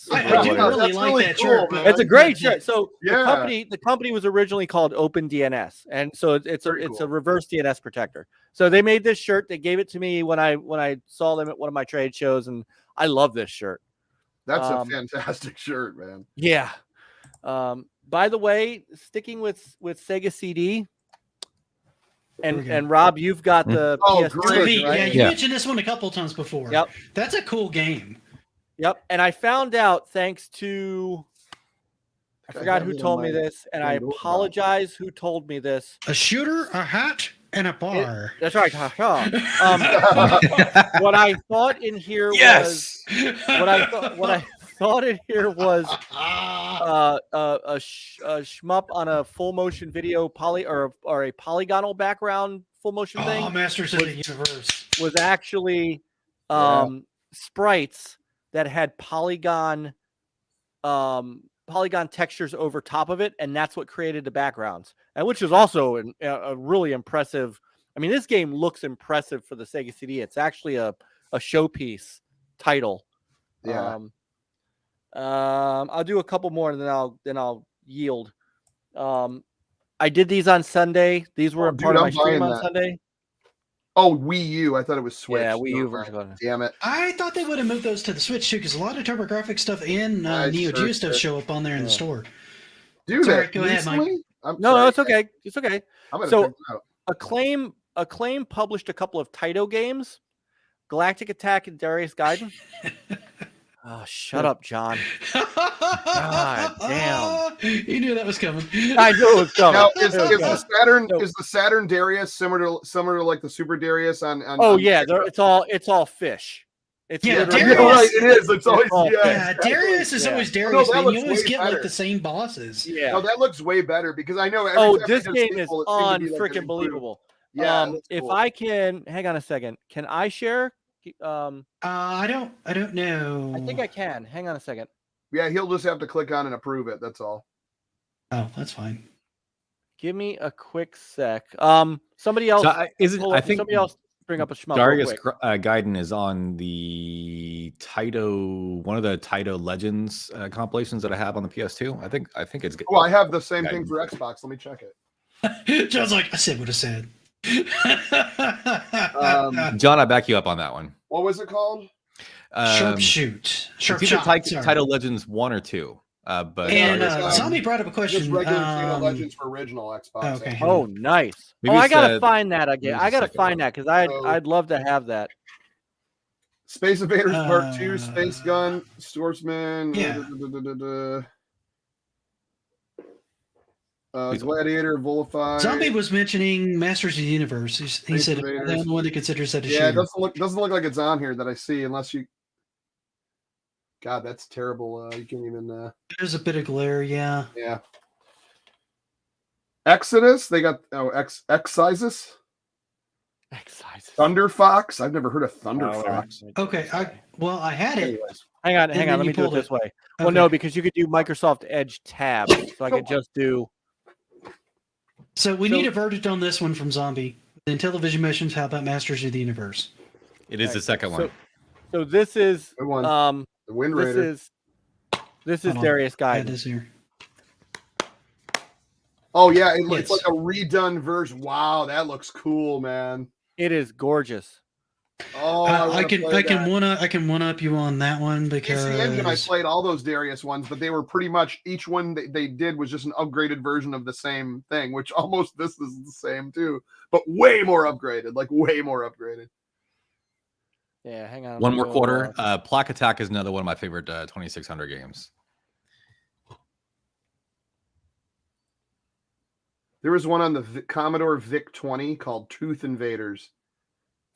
do really like that shirt. It's a great shirt. So the company was originally called OpenDNS, and so it's a reverse DNS protector. So they made this shirt. They gave it to me when I saw them at one of my trade shows, and I love this shirt. That's a fantastic shirt, man. Yeah. By the way, sticking with Sega CD, and Rob, you've got the PS2, great. right? Yeah, you mentioned this one a couple times before. Yep. That's a cool game. Yep. And I found out thanks to I forgot who told me this, and I apologize who told me this. A shooter, a hat, and a bar. That's right. What I thought in here was what I thought in here was a shmup on a full motion video or a polygonal background full motion thing. Oh, Masters of the Universe was actually sprites that had polygon textures over top of it, and that's what created the backgrounds, and which is also a really impressive. I mean, this game looks impressive for the Sega CD. It's actually a showpiece title. Yeah. I'll do a couple more, and then I'll yield. I did these on Sunday. These were a part of my stream on Sunday. Oh, Wii U. I thought it was Switch. Yeah, Wii U version. Damn it. I thought they would have moved those to the Switch too, because a lot of TurboGrafx stuff and Neo Geo stuff show up on there in the store. Dude, sorry, go ahead, Mike. No, it's okay. It's okay. So, Acclaim published a couple of Taito games, Galactic Attack and Darius Gaiden. Oh, shut up, John. God damn. You knew that was coming. I knew it was coming. Now, is the Saturn Darius similar to like the Super Darius on it's all fish. It's Darius, right, it is. It's always Darius is always Darius, man. You always get like the same bosses. Yeah. No, that looks way better because I know this game is freaking believable. Yeah. If I can hang on a second, can I share? I don't know. I think I can. Hang on a second. Yeah, he'll just have to click on and approve it. That's all. Oh, that's fine. Give me a quick sec. Somebody else. I think somebody else bring up a shmup. Darius Gaiden is on the Taito, one of the Taito Legends compilations that I have on the PS2. I think it's good. Well, I have the same thing for Xbox. Let me check it. John's like, I said what I said. John, I back you up on that one. What was it called? Sharpshoot. Taito Legends 1 or 2. But Zombie brought up a question. Just regular Taito Legends for original Xbox. Okay. Oh, nice. I gotta find that again. I gotta find that because I'd love to have that. Space Invaders Part 2, Space Gun, Swordsman. Yeah. Gladiator, Volify. Zombie was mentioning Masters of the Universe. He said the only one that considers that a shooter. Yeah, it doesn't look like it's on here that I see unless you. God, that's terrible. You can't even. There's a bit of glare, yeah. Yeah. Exodus, they got Excisus. Exercises. Thunder Fox. I've never heard of Thunder Oh, Fox. Okay, I had it. Anyways. Hang on. then Let you me do it pulled this it. way. Well, Okay. no, because you could do Microsoft Edge tab, so I could just do. So we need a verdict on this one from Zombie. The Intellivision missions. How about Masters of the Universe? It is the second one. So this is Good one. The Wind this Raider. is Hold on. Darius I had Guidance. this here. Oh yeah, it looks Yes. like a redone version. Wow, that looks cool, man. It is gorgeous. Oh, I can one up you on that one because PC Engine, I played all those Darius ones, but they were pretty much each one they did was just an upgraded version of the same thing, which almost this is the same too, but way more upgraded, like way more upgraded. Yeah, hang on. One more quarter. Plaque Attack is another one of my favorite 2600 games. There was one on the Commodore VIC-20 called Tooth Invaders.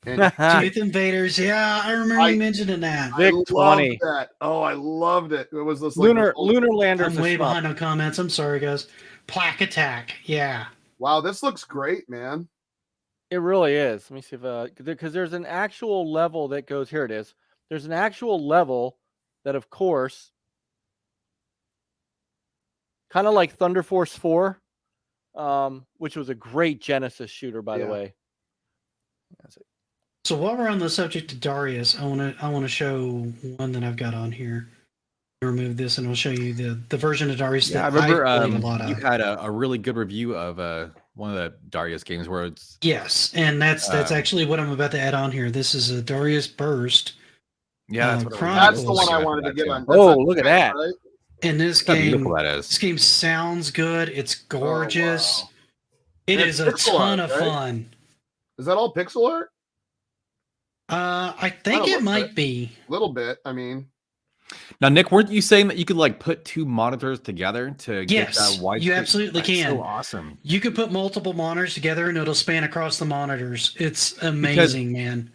And Tooth Invaders. Yeah, I remember you mentioning that. I VIC-20. loved that. Oh, I loved it. It was this Lunar Landers. I'm way behind on comments. I'm sorry, guys. Plaque Attack. Yeah. Wow, this looks great, man. It really is. Let me see if because there's an actual level that goes here. It is. There's an actual level that, of course, kind of like Thunder Force 4, which was a great Genesis shooter, by the way. That's it. So while we're on the subject of Darius, I want to show one that I've got on here. Remove this, and I'll show you the version of Darius that I remember I played a lot of. You had a really good review of one of the Darius games where it's and that's actually what I'm about to add on here. This is a Darius Burst. Yeah, that's the one I wanted to get on. Oh, look at that! Right? And this game, this game sounds good. It's gorgeous. Oh, wow. It is a ton of fun. Is that all pixel art? I think it might be a little bit. I mean, now, Nick, weren't you saying that you could like put two monitors together to get that wide? You absolutely can. So awesome. You could put multiple monitors together, and it'll span across the monitors. It's amazing, man.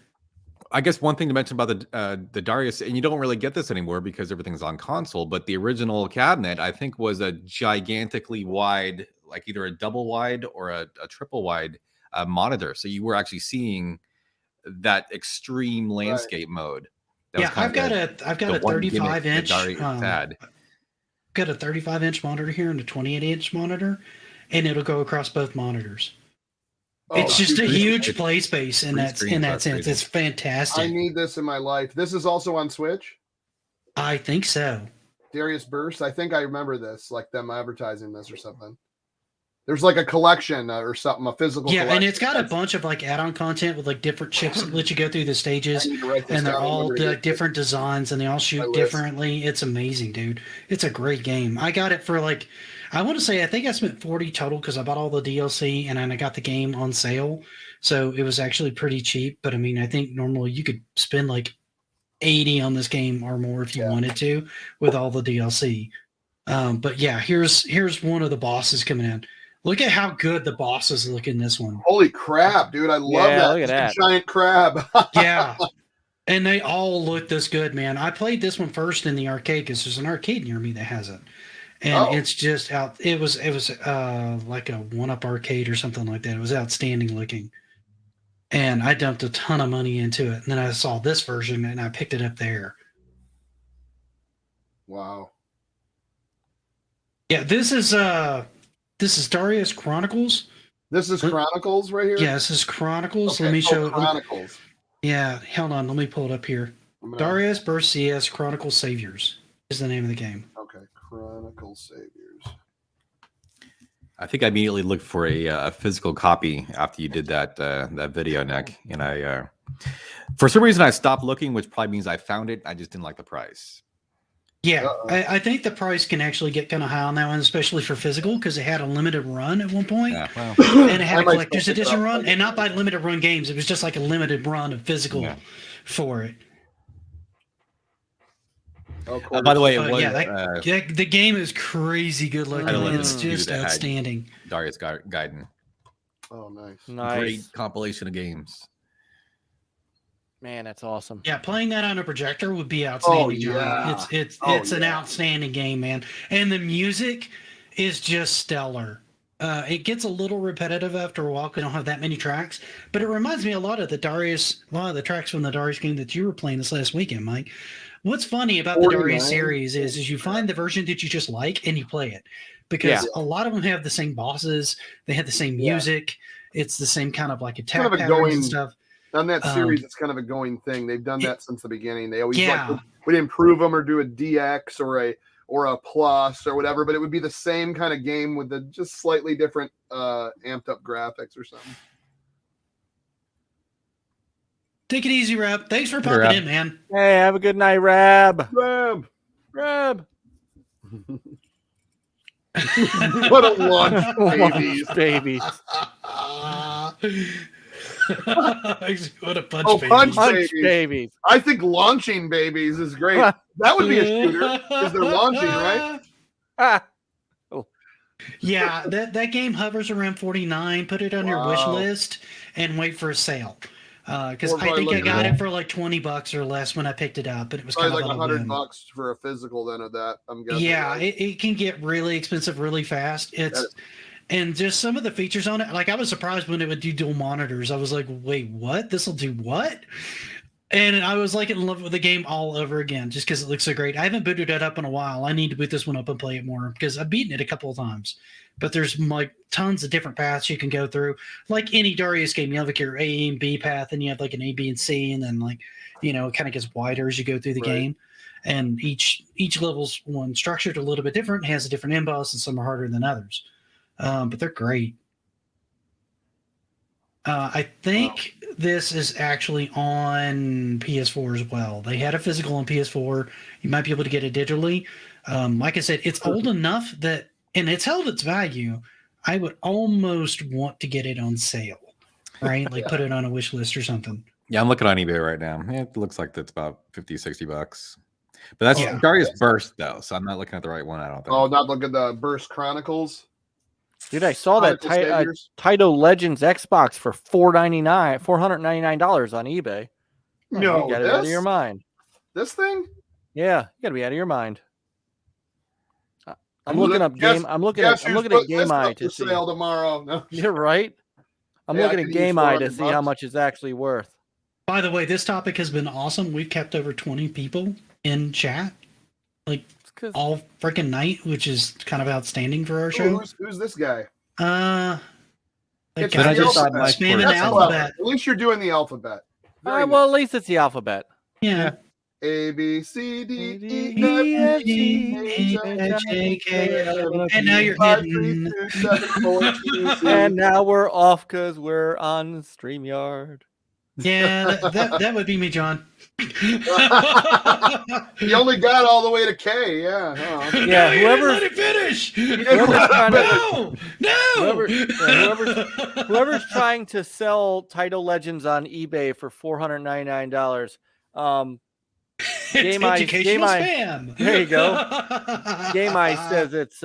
I guess one thing to mention about the Darius, and you don't really get this anymore because everything's on console, but the original cabinet, I think, was a gigantically wide, like either a double wide or a triple wide monitor. So you were actually seeing that extreme landscape mode. I've got a 35-inch. Got a 35-inch monitor here and a 28-inch monitor, and it'll go across both monitors. It's just a huge play space in that sense. Crazy. It's fantastic. I need this in my life. This is also on Switch? I think so. Darius Burst. I think I remember this, like them advertising this or something. There's like a collection or something, a physical collection. And it's got a bunch of like add-on content with like different chips that let you go through the stages, and they're all different designs, and they all shoot differently. It's amazing, dude. It's a great game. I got it for like, I want to say, I think I spent $40 total because I bought all the DLC and then I got the game on sale. So it was actually pretty cheap. But I mean, I think normally you could spend like $80 on this game or more if you wanted to with all the DLC. But yeah, here's one of the bosses coming in. Look at how good the bosses look in this one. Holy crap, dude. I love that. Look at that. Giant crab. Yeah. And they all look this good, man. I played this one first in the arcade because there's an arcade near me that has it. And it's just out. It was like a 1-up arcade or something like that. It was outstanding looking. And I dumped a ton of money into it. And then I saw this version and I picked it up there. Wow. Yeah, this is Darius Chronicles. This is Chronicles right here? Yeah, this is Chronicles. Okay. Let me show it. Chronicles. Yeah, hold on. Let me pull it up here. Darius Burst CS Chronicles Saviors is the name of the game. Okay, Chronicles Saviors. I think I immediately looked for a physical copy after you did that video, Nick. And I, for some reason, I stopped looking, which probably means I found it. I just didn't like the price. Yeah, I think the price can actually get kind of high on that one, especially for physical, because it had a limited run at one point. Yeah, well, and it had a collector's edition run, and not by limited run games. It was just like a limited run of physical for it. By the way, it was, the game is crazy good looking. It's just outstanding. Darius Gaiden. Oh, nice. Great compilation of games. Man, that's awesome. Yeah, playing that on a projector would be outstanding. Oh, yeah. It's an outstanding game, man. And the music is just stellar. It gets a little repetitive after a while because I don't have that many tracks, but it reminds me a lot of the tracks from the Darius game that you were playing this last weekend, Mike. What's funny about the 49. Darius series is you find the version that you just like and you play it, because a lot of them have the same bosses, they have the same music, it's the same kind of like attack kind of patterns and stuff. On that series, it's kind of a going thing. They've done that since the beginning. They always would improve them or do a DX or a plus or whatever, but it would be the same kind of game with the just slightly different amped up graphics or something. Take it easy, Rab. Thanks for popping in, man. Hey, have a good night, Rab. Rab. What a launch, babies. What a punch, babies. I think launching babies is great. That would be a shooter because they're launching, right? Yeah, that game hovers around 49. Put it on your wish list and wait for a sale. Because I think I got it for like $20 or less when I picked it up, but it was probably kind of like $100 for a physical. Then of that, I'm guessing. Yeah, right? it can get really expensive really fast. And just some of the features on it, like I was surprised when it would do dual monitors. I was like, wait, what? This will do what? And I was like in love with the game all over again, just because it looks so great. I haven't booted it up in a while. I need to boot this one up and play it more because I've beaten it a couple of times. But there's like tons of different paths you can go through. Like any Darius game, you have like your A and B path, and you have like an A, B, and C, and then like, it kind of gets wider as you go through the game. And each level's one structured a little bit different, has a different end boss, and some are harder than others. But they're great. I think this is actually on PS4 as well. They had a physical on PS4. You might be able to get it digitally. Like I said, it's old enough that, and it's held its value. I would almost want to get it on sale, right? Like put it on a wish list or something. Yeah, I'm looking on eBay right now. Yeah, it looks like that's about $50-$60. But that's Darius Burst, though, so I'm not looking at the right one, I don't think. Oh, not looking at the Burst Chronicles? Dude, I saw that Taito Legends Xbox for $499 on eBay. No, you got it out of your mind. This thing? Yeah, you got to be out of your mind. I'm looking at Game Eye to see. Sale tomorrow. No. You're right. I'm looking at Game Eye to see how much it's actually worth. By the way, this topic has been awesome. We've kept over 20 people in chat, like all freaking night, which is kind of outstanding for our show. Who's this guy? It's spamming the alphabet. At least you're doing the alphabet. Well, at least it's the alphabet. Yeah. A, B, C, D, E, F, G, H, I, K, L, and now you're hitting. And now we're off because we're on StreamYard. Yeah, that would be me, John. You only got all the way to K, yeah. Yeah, let it finish. Whoever's trying to sell Taito Legends on eBay for $499. Game Eye, spam. There you go. Game Eye says it's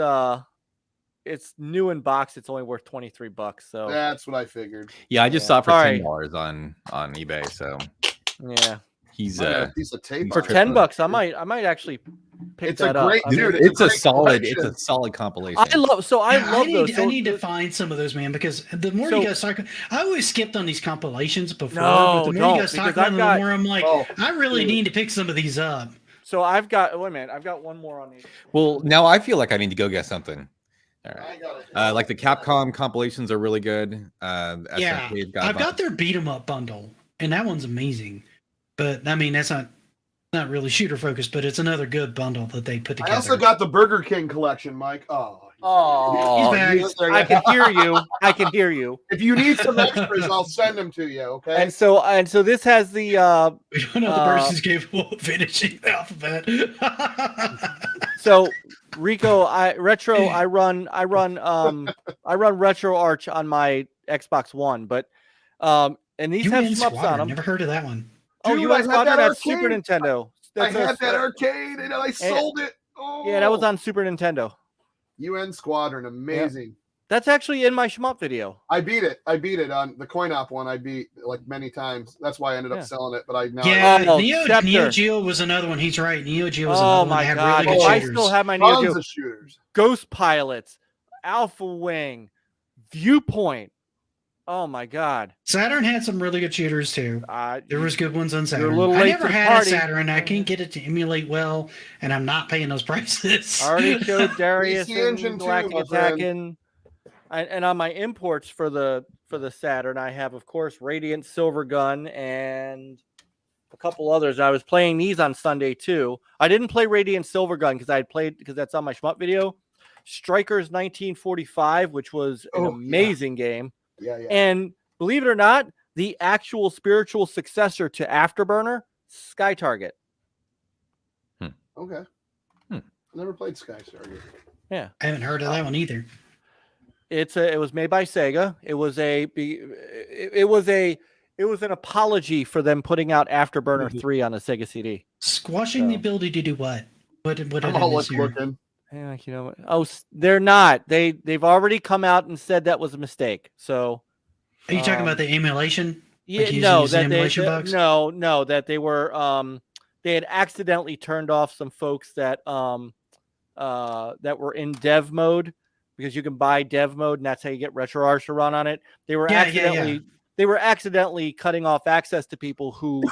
new in box. It's only worth $23. So that's what I figured. Yeah, I just saw it for $10 on eBay. So yeah, he's a piece of tape for $10. I might actually pick that up. Dude, it's a solid compilation. I love those. I need to find some of those, man, because the more you guys talk, I always skipped on these compilations before. But the more you guys talk about them, the more I'm like, I really need to pick some of these up. So I've got I've got one more on these. Well, now I feel like I need to go get something. All right. Like the Capcom compilations are really good. Yeah, I've got their beat 'em up bundle, and that one's amazing. But I mean, that's not really shooter focused, but it's another good bundle that they put together. I also got the Burger King collection, Mike. I can hear you. I can hear you. If you need some extras, I'll send them to you. Okay. And so this has the. We don't know the person's capable of finishing the alphabet. So, Rico, I run RetroArch on my Xbox One, but and these have shmups on them. Never heard of that one. Dude, you guys got that at Super Nintendo. I had that arcade and I sold it. Oh. Yeah, that was on Super Nintendo. UN Squadron, amazing. Yeah. That's actually in my shmup video. I beat it on the coin op one. I beat like many times. That's why I ended up selling it. But I now Neo Geo was another one. He's right. Neo Geo was another one. My God! Really good I still have my Neo Geo. Shooters. Ghost Pilots, Alpha Wing, Viewpoint. Oh my God. Saturn had some really good shooters too. There was good ones on Saturn. a little I late never to the had party. a Saturn. I can't get it to emulate well, and I'm not paying those prices. I already showed Darius PC Engine and too, Galactic my friend. Attacking. And on my imports for the Saturn, I have, of course, Radiant Silver Gun and a couple others. I was playing these on Sunday too. I didn't play Radiant Silver Gun because that's on my shmup video. Strikers 1945, which was an amazing game. Yeah. And believe it or not, the actual spiritual successor to Afterburner, Sky Target. Okay. Never played Sky Target. Yeah, I haven't heard of that one either. it was made by Sega. It was an apology for them putting out Afterburner 3 on a Sega CD. Squashing the ability to do what? What did I'm I all miss here? looking. Yeah, you know what? Oh, they're not. They've already come out and said that was a mistake. So, Are you talking about the emulation? yeah, using no, the emulation box? no, that they were they had accidentally turned off some folks that were in dev mode, because you can buy dev mode and that's how you get RetroRoots to run on it. They were accidentally cutting off access to people who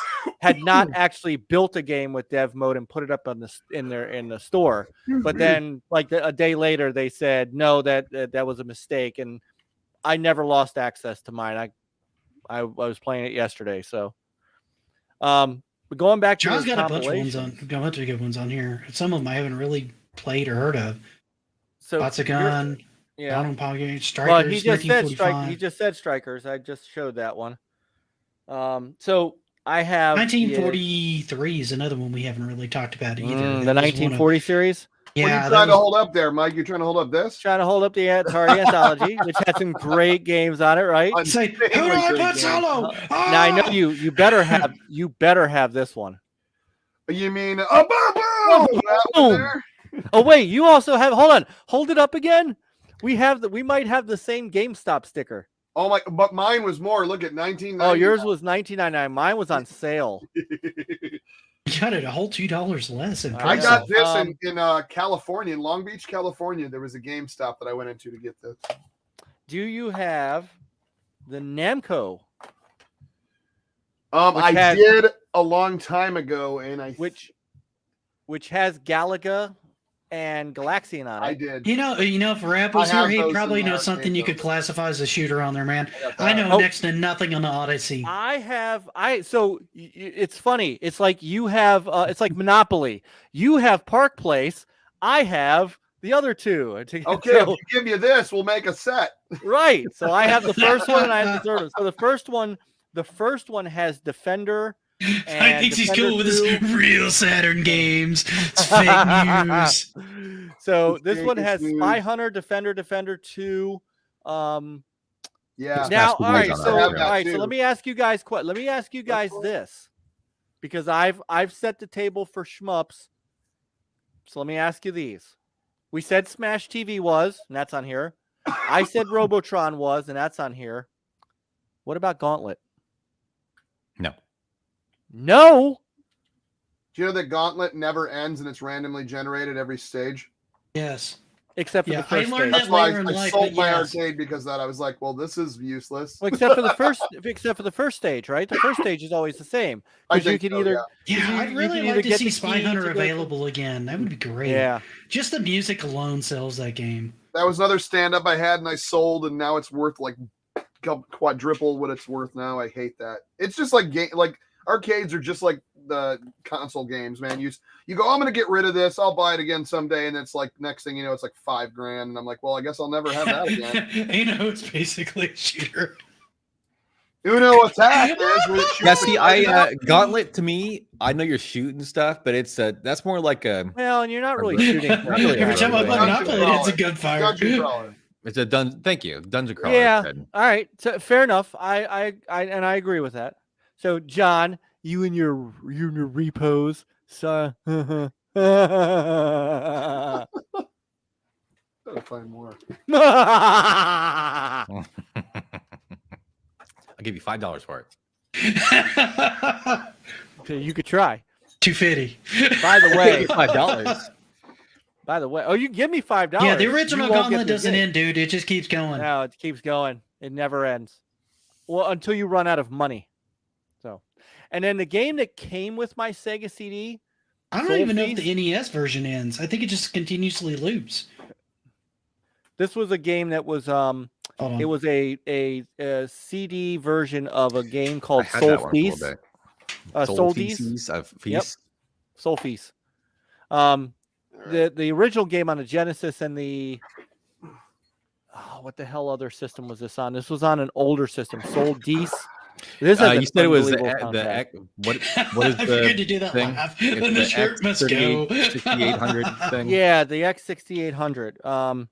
had not actually built a game with dev mode and put it up in the store. But then, like a day later, they said no, that was a mistake, and I never lost access to mine. I was playing it yesterday, so but going back to John's got a bunch of ones compilation- got a bunch of good ones on here. Some of them I haven't really played or heard of. So Batsugan, yeah. Bottom Pocket, Strikers, Well, he just said 1945. He just said Strikers. I just showed that one. So I have 1943 is another one we haven't really talked about either. the That was one of- 1940 series. What are Yeah, you that trying to was- hold up there, Mike? You trying to hold up this? Trying to hold up the Atari Anthology, which had some great games on it, right? It's like, who do I put solo? Now I know you better have this one. You mean boom, boom, that one there? Oh wait, you also have. Hold it up again. We might have the same GameStop sticker. Oh my! But mine was more. Look at 1990. Oh, yours was $19.99. Mine was on sale. You got it a whole $2 less. In I price. got this in California, in Long Beach, California. There was a GameStop that I went into to get this. Do you have the Namco? I did a long time ago, and which has Galaga and Galaxian on it. I did. You know, if Rap was I have here, he'd those probably in know my something you arcade, could classify as a shooter on there, man. got I that. know next to nothing on the Odyssey. It's funny. It's like you have it's like Monopoly. You have Park Place. I have the other two. Okay, if we give you this, we'll make a set. Right. So I have the first one and I have the third one. So the first one has Defender. I think he's Defender cool with 2. his real Saturn games. It's fake news. So It's this fake one has news. Spy Hunter, Defender 2. Yeah. Now, the all right. ways on So, that, all yeah. right. So let me ask you guys. Let me ask you guys this, because I've set the table for shmups. So let me ask you these. We said Smash TV was, and that's on here. I said Robotron was, and that's on here. What about Gauntlet? No. Do you know that Gauntlet never ends and it's randomly generated every stage? Yes. Except for Yeah, the first I learned stage. that That's why later in I life, sold but my yes. arcade because of that. I was like, well, this is useless. Well, except for the first stage, right? The first stage is always the same. I Because you think can so, either Yeah, you I'd can really either like to get see the Spy key Hunter to go to- available again. That would be great. Yeah. Just the music alone sells that game. That was another stand-up I had and I sold, and now it's worth like quadruple what it's worth now. I hate that. It's just like arcades are just like the console games, man. You go, I'm gonna get rid of this. I'll buy it again someday, and it's like next thing you know, it's like $5,000, and I'm like, well, I guess I'll never have that again. It's basically a shooter. Uno attack is when it Yeah, shoots see, the Gauntlet to me, I know you're shooting stuff, but it's that's more like a Well, and you're not really Really? shooting. Not really. Every time I play Dungeon Monopoly, it's a crawler. gunfire. dungeon crawler. it's a thank you, dungeon crawler. Yeah. Ted. All right. So fair enough. I agree with that. So John, you and your repos. So Gotta find more. I'll give you $5 for it. Okay, you could try. $250. By the way, $5. By the way, you give me $5. Yeah, the original Gauntlet doesn't end, dude. It just keeps going. No, it keeps going. It never ends. Well, until you run out of money. So, and then the game that came with my Sega CD. I don't even know if the NES version ends. I think it just continuously loops. This was a game that was it was a CD version of a game called Soul Feast. Soul Feast. Yep. Soul Feast. The original game on the Genesis and the what the hell other system was this on? This was on an older system, Soul Dees. This you said it was what is I the to do that thing? Laugh. And the shirt must go. 6800 thing. Yeah, the X6800.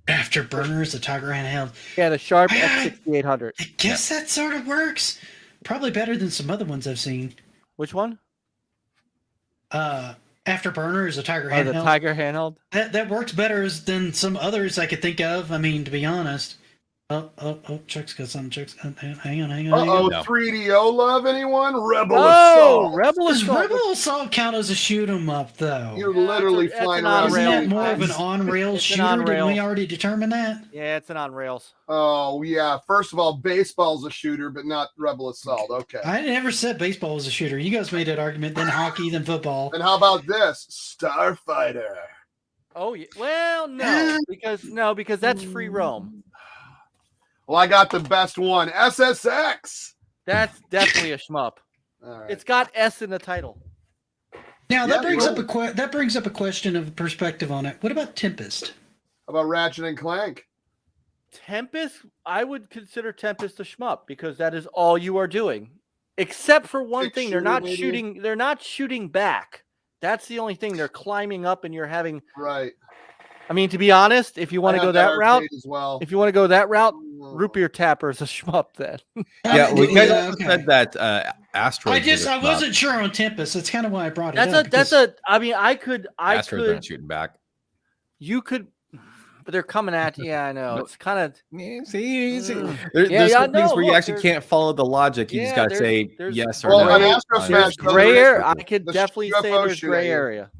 Afterburners, the Tiger handheld. Yeah, the Sharp X6800. I guess that sort of works. Probably better than some other ones I've seen. Which one? Afterburners, the Tiger handheld. The Tiger handheld. That works better than some others I could think of. I mean, to be honest. Oh, Chuck's got something. Chuck's hang on. 3DO love anyone? Rebel Assault. Does Rebel Assault count as a shoot 'em up though? You're literally flying around. Isn't that more of an on-rails shooter? Didn't we already determine that? Yeah, it's an on-rails. Oh yeah. First of all, baseball's a shooter, but not Rebel Assault. Okay. I never said baseball was a shooter. You guys made that argument. Then hockey, then football. And how about this? Starfighter. Oh yeah. Well, no, because that's free roam. Well, I got the best one. SSX. That's definitely a shmup. Right. It's got S in the title. Now that brings up a question of perspective on it. What about Tempest? How about Ratchet and Clank? Tempest, I would consider Tempest a shmup because that is all you are doing, except for one thing. They're not shooting. They're not shooting back. That's the only thing. They're climbing up, and you're having. Right. I mean, to be honest, if you want to go that route, if you want to go that route, Root Beer Tapper is a shmup then. Yeah, we said that Asteroid. I wasn't sure on Tempest. That's kind of why I brought it up. I mean, I could. Asteroid's shooting back. You could, but they're coming at you. Yeah, I know. It's kind of. See. There's some things where you actually can't follow the logic. You just got to say yes or no. There's gray area. I could definitely say there's gray area.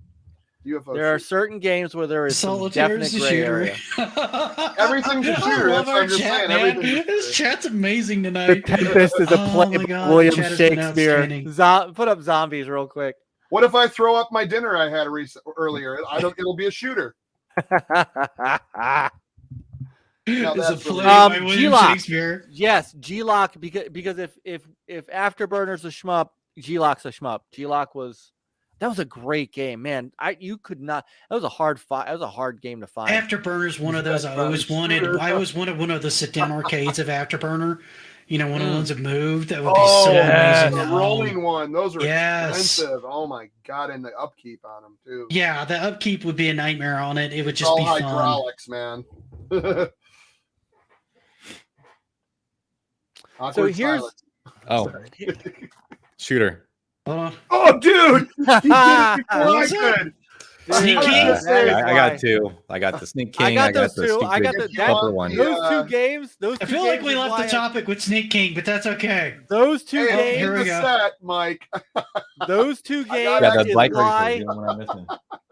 There are certain games where there is some definite gray area. Everything's a shooter. That's what I'm just saying. This chat's amazing tonight. The Tempest is a play of William Shakespeare. Put up zombies real quick. What if I throw up my dinner I had earlier? It'll be a shooter. It's a play by William Shakespeare. Yes, G-Lock, because if Afterburners a shmup, G-Lock's a shmup. G-Lock was. That was a great game, man. You could not. That was a hard fight. That was a hard game to find. Afterburners, one of those I always wanted. I always wanted one of the sit-down arcades of Afterburner. You know, one of the ones that moved. That would be so amazing. The rolling one. Those are expensive. Oh my god, and the upkeep on them too. Yeah, the upkeep would be a nightmare on it. It would just be hydraulics, fun. Man. So here's shooter. Oh, dude! I could. Sneak King. I got two. I got the Sneak King. I got those two. I got the one. Those two games. I feel like we left the topic with Sneak King, but that's okay. Those two games. Here we go. Set, Mike. Those two games.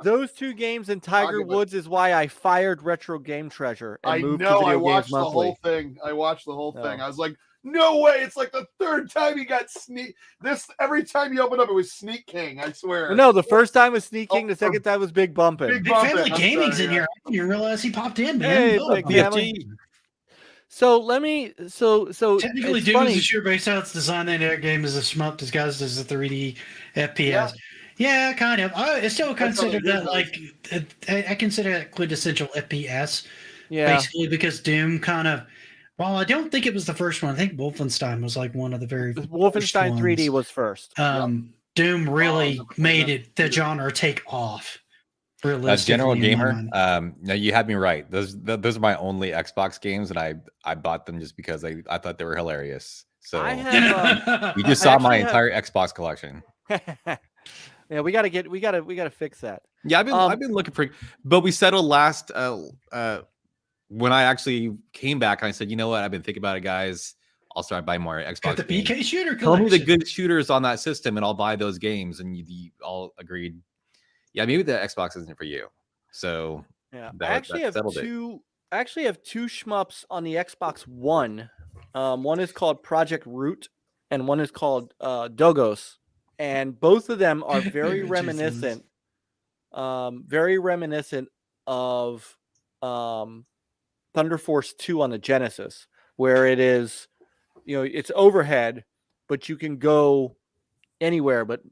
Those two games in Tiger Woods is why I fired Retro Game Treasure and moved to Video Games Monthly. I watched the whole thing. I was like, no way! It's like the third time he got Sneak. Every time you open up, it was Sneak King. I swear. No, the first time was Sneak King. The second time was Big Bumpin'. Big Family Gaming's in here. You realize he popped in, man. Hey, Big Family. So let me. So technically, Doom is a shooter based on its design. The game is a shmup disguised as a 3D FPS. Yeah, kind of. I still consider that I consider that quintessential FPS. Yeah. Basically, because Doom kind of. Well, I don't think it was the first one. I think Wolfenstein was like one of the very Wolfenstein 3D was first. Doom really made the genre take off. General Gamer, no, you had me right. Those are my only Xbox games, and I bought them just because I thought they were hilarious. So I have, you just saw my entire Xbox collection. Yeah, we gotta fix that. Yeah, I've been looking for, but we settled last when I actually came back. I said, you know what? I've been thinking about it, guys. I'll start buying more Xbox. Got the BK shooter collection. Tell me the good shooters on that system, and I'll buy those games. And you all agreed Yeah, maybe the Xbox isn't for you. So Yeah, that, I actually have two. I actually have two shmups on the Xbox One. One is called Project Root, and one is called Dogos, and both of them are very reminiscent. Very reminiscent of Thunder Force 2 on the Genesis, where it is, it's overhead, but you can go anywhere. But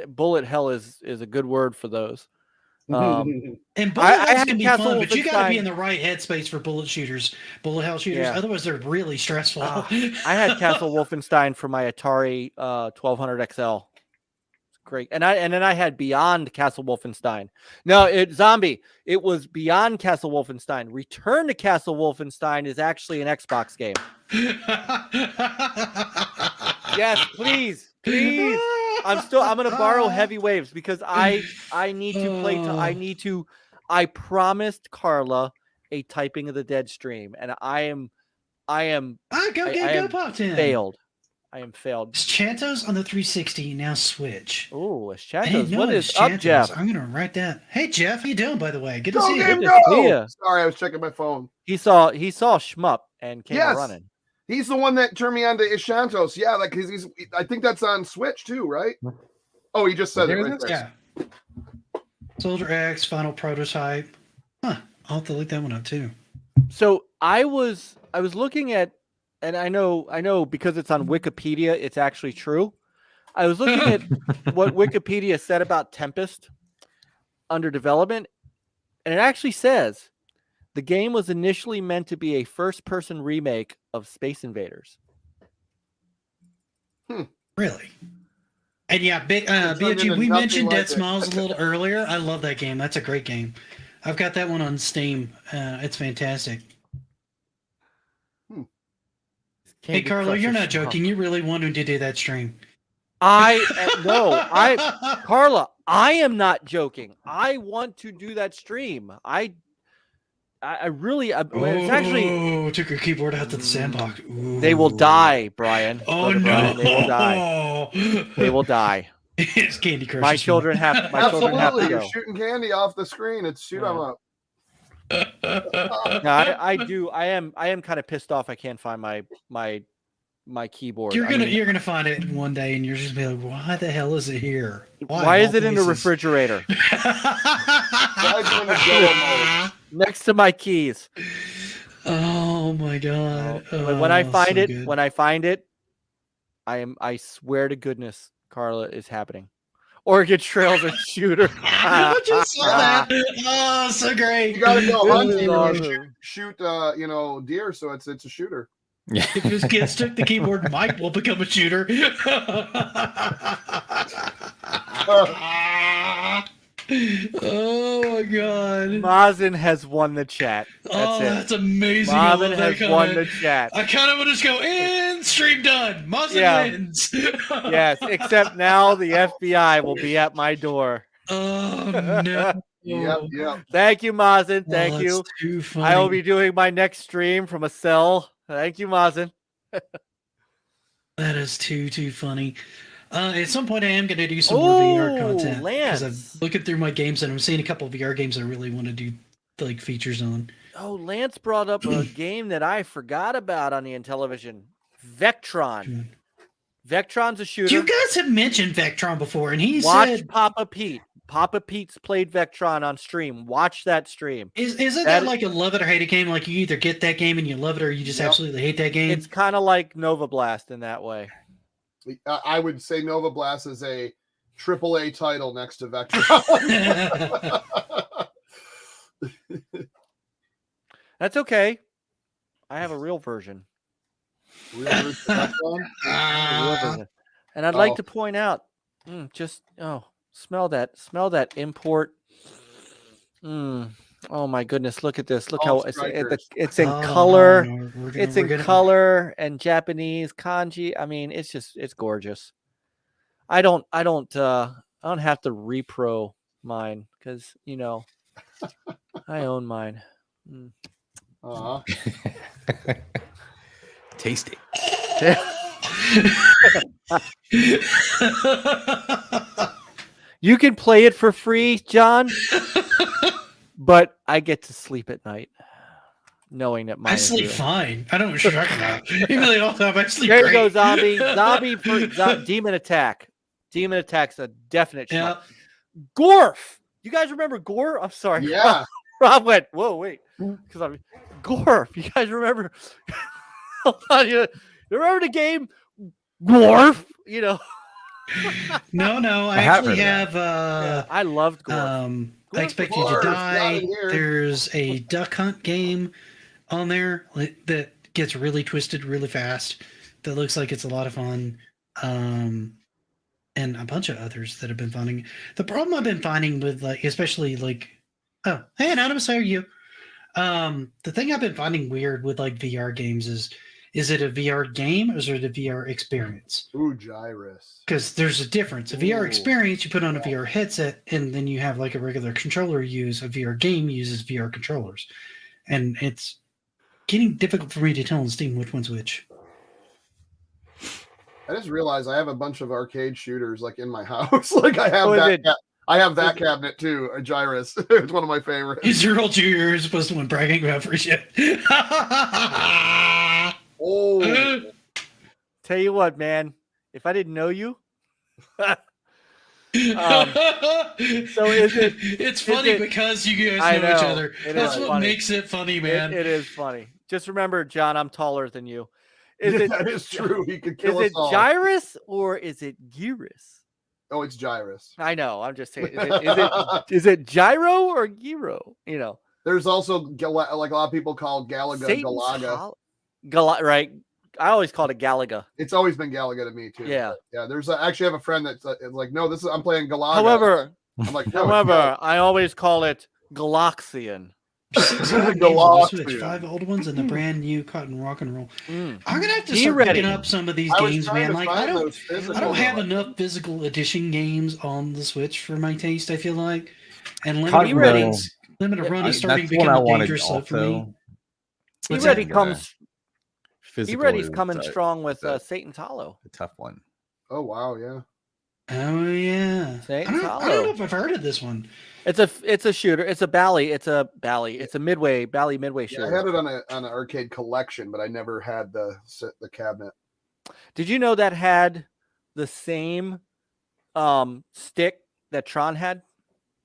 bullet hell is a good word for those. And bullet hells can be fun, but you got to be in the right headspace for bullet hell shooters. Yeah. Otherwise, they're really stressful. I had Castle Wolfenstein for my Atari 1200 XL. It's great, and then I had Beyond Castle Wolfenstein. No, Zombie. It was Beyond Castle Wolfenstein. Return to Castle Wolfenstein is actually an Xbox game. Yes, please. I'm going to borrow Heavy Waves because I need to play. I promised Carla a Typing of the Dead stream, and I am failed. I am failed. SCHMUPS on the 360 now Switch. Oh, SCHMUPS. What is up, Jeff? I'm gonna write that. Hey, Jeff, how you doing? By the way, good to Go see game, you. go! Sorry, I was checking my phone. He saw Shmup and came running. He's the one that turned me on to SCHMUPS. Yeah, like he's. I think that's on Switch too, right? Oh, he just said it right there. Yeah. Soldier X, Final Prototype. Huh. I'll have to look that one up too. So I was looking at, and I know because it's on Wikipedia, it's actually true. I was looking at what Wikipedia said about Tempest under development, and it actually says the game was initially meant to be a first-person remake of Space Invaders. Really? And yeah, BOG, we mentioned Dead Smiles a little earlier. I love that game. That's a great game. I've got that one on Steam. It's fantastic. Hey, Carlo, you're not joking. You really wanted to do that stream. Carla, I am not joking. I want to do that stream. I really, it's actually took your keyboard out to the sandbox. Ooh. They will die, Brian. Oh no, Brian, they will die. They will die. It's Candy Crush. My children have to go. You're shooting candy off the screen. It's shoot 'em up. No, I do. I am kind of pissed off. I can't find my keyboard. You're gonna find it one day, and you're just gonna be like, "Why the hell is it here? Why is it in the refrigerator next to my keys?" Oh my god! When I find it, I swear to goodness, Carla, is happening. Oregon Trail's a shooter. I just saw that. Oh, so great! You gotta go hunting and shoot, deer. So it's a shooter. Yeah. If his kids took the keyboard, Mike will become a shooter. Oh my god! Mazin has won the chat. That's amazing. Mazin has won the chat. I kind of want to just go in. Stream done. Mazin wins. Yes, except now the FBI will be at my door. Oh no. Yep. Thank you, Mazin. Thank you. Too funny. I will be doing my next stream from a cell. Thank you, Mazin. That is too funny. At some point, I am going to do some more VR content because I'm looking through my games and I'm seeing a couple of VR games I really want to do like features on. Oh, Lance brought up a game that I forgot about on the Intellivision, Vectron. Vectron's a shooter. You guys have mentioned Vectron before, and said Papa Pete. Papa Pete's played Vectron on stream. Watch that stream. Isn't that like a love it or hate it game? Like you either get that game and you love it, or you just absolutely hate that game. It's kind of like Nova Blast in that way. I would say Nova Blast is a AAA title next to Vectron. That's okay. I have a real version. Real version. And I'd like to point out, smell that import. Oh my goodness, look at this. Look how it's in color. It's in color and Japanese kanji. I mean, it's gorgeous. I don't have to repro mine because I own mine. Tasty. You can play it for free, John, but I get to sleep at night knowing that mine I is sleep real. fine. I don't know what you're talking about. Even though all the time I sleep There great. you go, zombie. Zombie for demon attack. Demon attack's a definite shot. Yeah. Gorf. You guys remember Gore? I'm sorry. Yeah. Rob went, whoa, wait. Because I'm Gorf. You guys remember? Hold on, you remember the game Gorf? You know. No. I have actually heard of have I loved Gorf. I Expect You to Gorf, got Die. it here. There's a duck hunt game on there that gets really twisted really fast. That looks like it's a lot of fun. And a bunch of others that have been finding. The problem I've been finding with especially oh, hey Anonymous, how are you? The thing I've been finding weird with VR games is it a VR game or is it a VR experience? Ooh, Gyrus. Because there's a difference. A VR Ooh. experience, you put on a VR headset, and then you have a regular controller use. A VR game uses VR controllers, and it's getting difficult for me to tell on Steam which one's which. I just realized I have a bunch of arcade shooters in my house. I have I have that cabinet too, a Gyrus. It's one of my favorites. 0 Jr. is supposed to win bragging about free shit. Oh, Tell you what, man. If I didn't know you, so is it? It's funny because you guys know each other. That's what funny. makes it funny, man. It is funny. Just remember, John, I'm taller than you. that is true. He could kill us Is it all. Gyrus or is it Gyrus? Oh, it's Gyrus. I know. I'm just saying. Is it Gyro or Gyro? You know. There's also like a lot of people call Galaga Galaga. Right. I always called it Galaga. It's always been Galaga to me too. Yeah. Yeah. There's actually have a friend that's like, no, I'm playing Galaga. However, I'm like, no, I always call it Galaxian. Galaxian. 5 old ones and the brand new Cotton Rock and Roll. Mm. I'm gonna have to start picking up some of these games, man. I don't have enough physical edition games on the Switch for my taste. I feel like, and limited run is starting to become a dangerous slip for me. E-Ready comes. Physical E-Ready's coming strong with Satan's Hollow. A tough one. Oh wow, yeah. Oh yeah. I don't know if I've heard of this one. It's a shooter. It's a bally. It's a midway shooter. I had it on an arcade collection, but I never had the cabinet. Did you know that had the same stick that Tron had?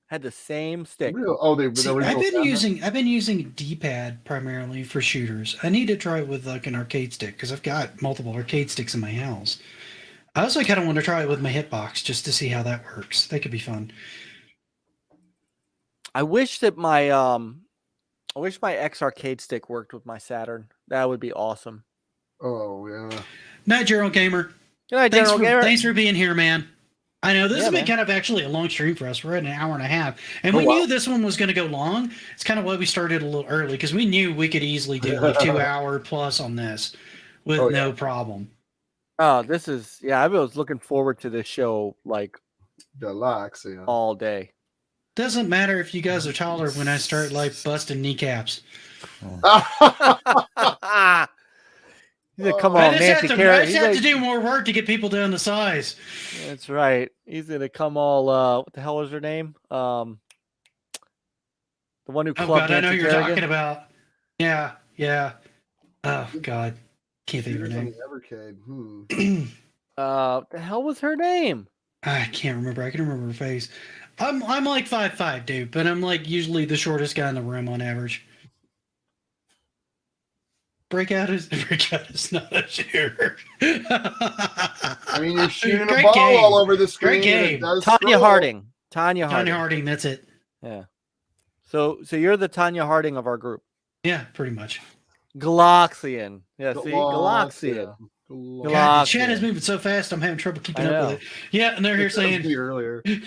Had the same stick. Oh, I've been using D-pad primarily for shooters. I need to try it with an arcade stick because I've got multiple arcade sticks in my house. I also kind of want to try it with my hitbox just to see how that works. That could be fun. I wish that my X arcade stick worked with my Saturn. That would be awesome. Oh yeah. Night, General Gamer. Good night, General Gamer. Thanks for being here, man. I know this has been kind of actually a long stream for us. We're at an hour and a half, and we knew this one was going to go long. It's kind of why we started a little early because we knew we could easily do 2 hour plus on this with no problem. Oh, this is I was looking forward to this show Galaxia all day. Doesn't matter if you guys are taller when I start busting kneecaps. Come on, I just have to do more work to get people down to size. That's right. He's gonna come all. What the hell was her name? The one who clubbed. I know you're talking about. Yeah. Oh God, can't think of her name. What the hell was her name? I can't remember. I can remember her face. I'm like 5'5", dude, but I'm usually the shortest guy in the room on average. Breakout is not a shooter. I mean, you're shooting a ball all over the screen. Great game. Tanya Harding. That's it. Yeah. So you're the Tanya Harding of our group. Yeah, pretty much. Galaxian. Yeah, see? Galaxian. God, the chat is moving so fast, I'm having trouble keeping up with it. Yeah, and they're here saying earlier. This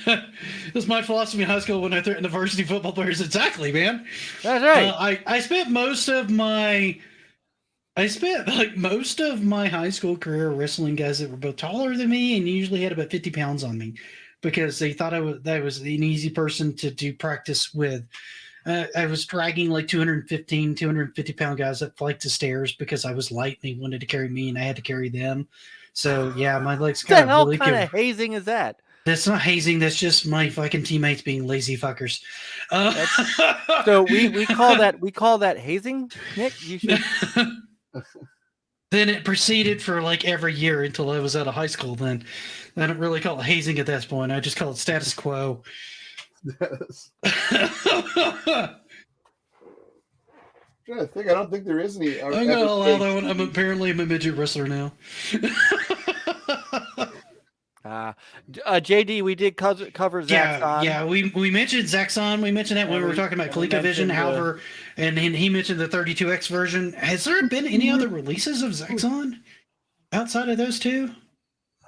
is my philosophy in high school when I threatened the varsity football players. Exactly, man. That's right. I spent most of my high school career wrestling guys that were both taller than me and usually had about 50 pounds on me because they thought that was an easy person to do practice with. I was dragging 250 pound guys up flights of stairs because I was light and they wanted to carry me and I had to carry them. So yeah, my legs what the hell kind of hazing is that? That's not hazing. That's just my fucking teammates being lazy fuckers. So we call that hazing, Nick. You should. Then it proceeded for like every year until I was out of high school. Then I don't really call it hazing at this point. I just call it status quo. Yes. I'm trying to think. I don't think there is any. I'm gonna allow that one. I'm apparently a midget wrestler now. JD, we did cover Zaxxon. Yeah, we mentioned Zaxxon. We mentioned that when we were talking about ColecoVision. However, and he mentioned the 32X version. Has there been any other releases of Zaxxon outside of those two?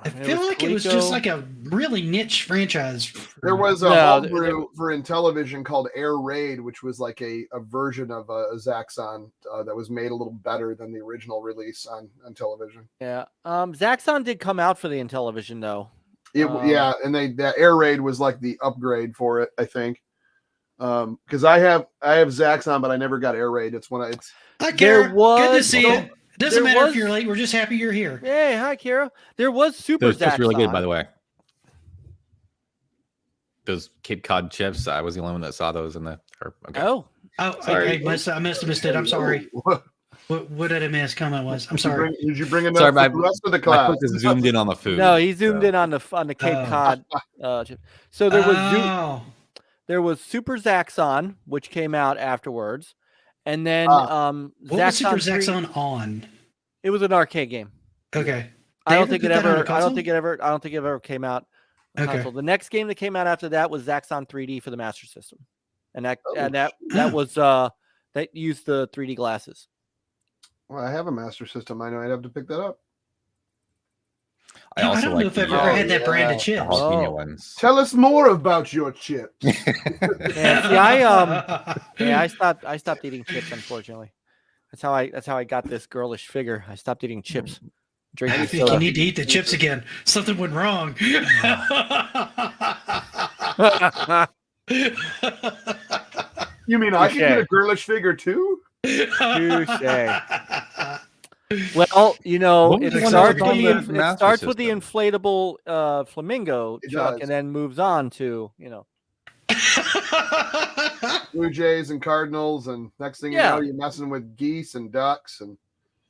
I feel like it was just like a really niche franchise. There was a homebrew for Intellivision called Air Raid, which was like a version of a Zaxxon that was made a little better than the original release on television. Yeah. Zaxxon did come out for the Intellivision though. Yeah, and that Air Raid was like the upgrade for it, I think. Because I have Zaxxon, but I never got Air Raid. It's when it's. Hi, Kara. Good to see you. Doesn't matter if you're late. We're just happy you're here. Hey, hi, Kara. There was Super Zaxxon. That's really good, by the way. Those Cape Cod chips. I was the only one that saw those in the. Okay. Oh, I must have missed it. I'm sorry. What did I miss? Comment was. I'm sorry. Did you bring enough for the rest of the class? I just zoomed in on the food. No, he zoomed in on the Cape Cod chip. So there was Super Zaxxon, which came out afterwards. And then what was Super Zaxxon on? It was an arcade game. Okay. I don't think it ever came out on console. The next game that came out after that was Zaxxon 3D for the Master System. And that was that used the 3D glasses. Well, I have a Master System. I know I'd have to pick that up. I also don't know if I've ever had that brand of chips. Ones. Tell us more about your chips. I stopped eating chips, unfortunately. That's how I got this girlish figure. I stopped eating chips. I think you need to eat the chips again. Something went wrong. You mean I can get a girlish figure too? Touché. Well, it starts with the inflatable flamingo, Chuck, and then moves on to, Blue Jays and Cardinals, and next thing you know, you're messing with geese and ducks, and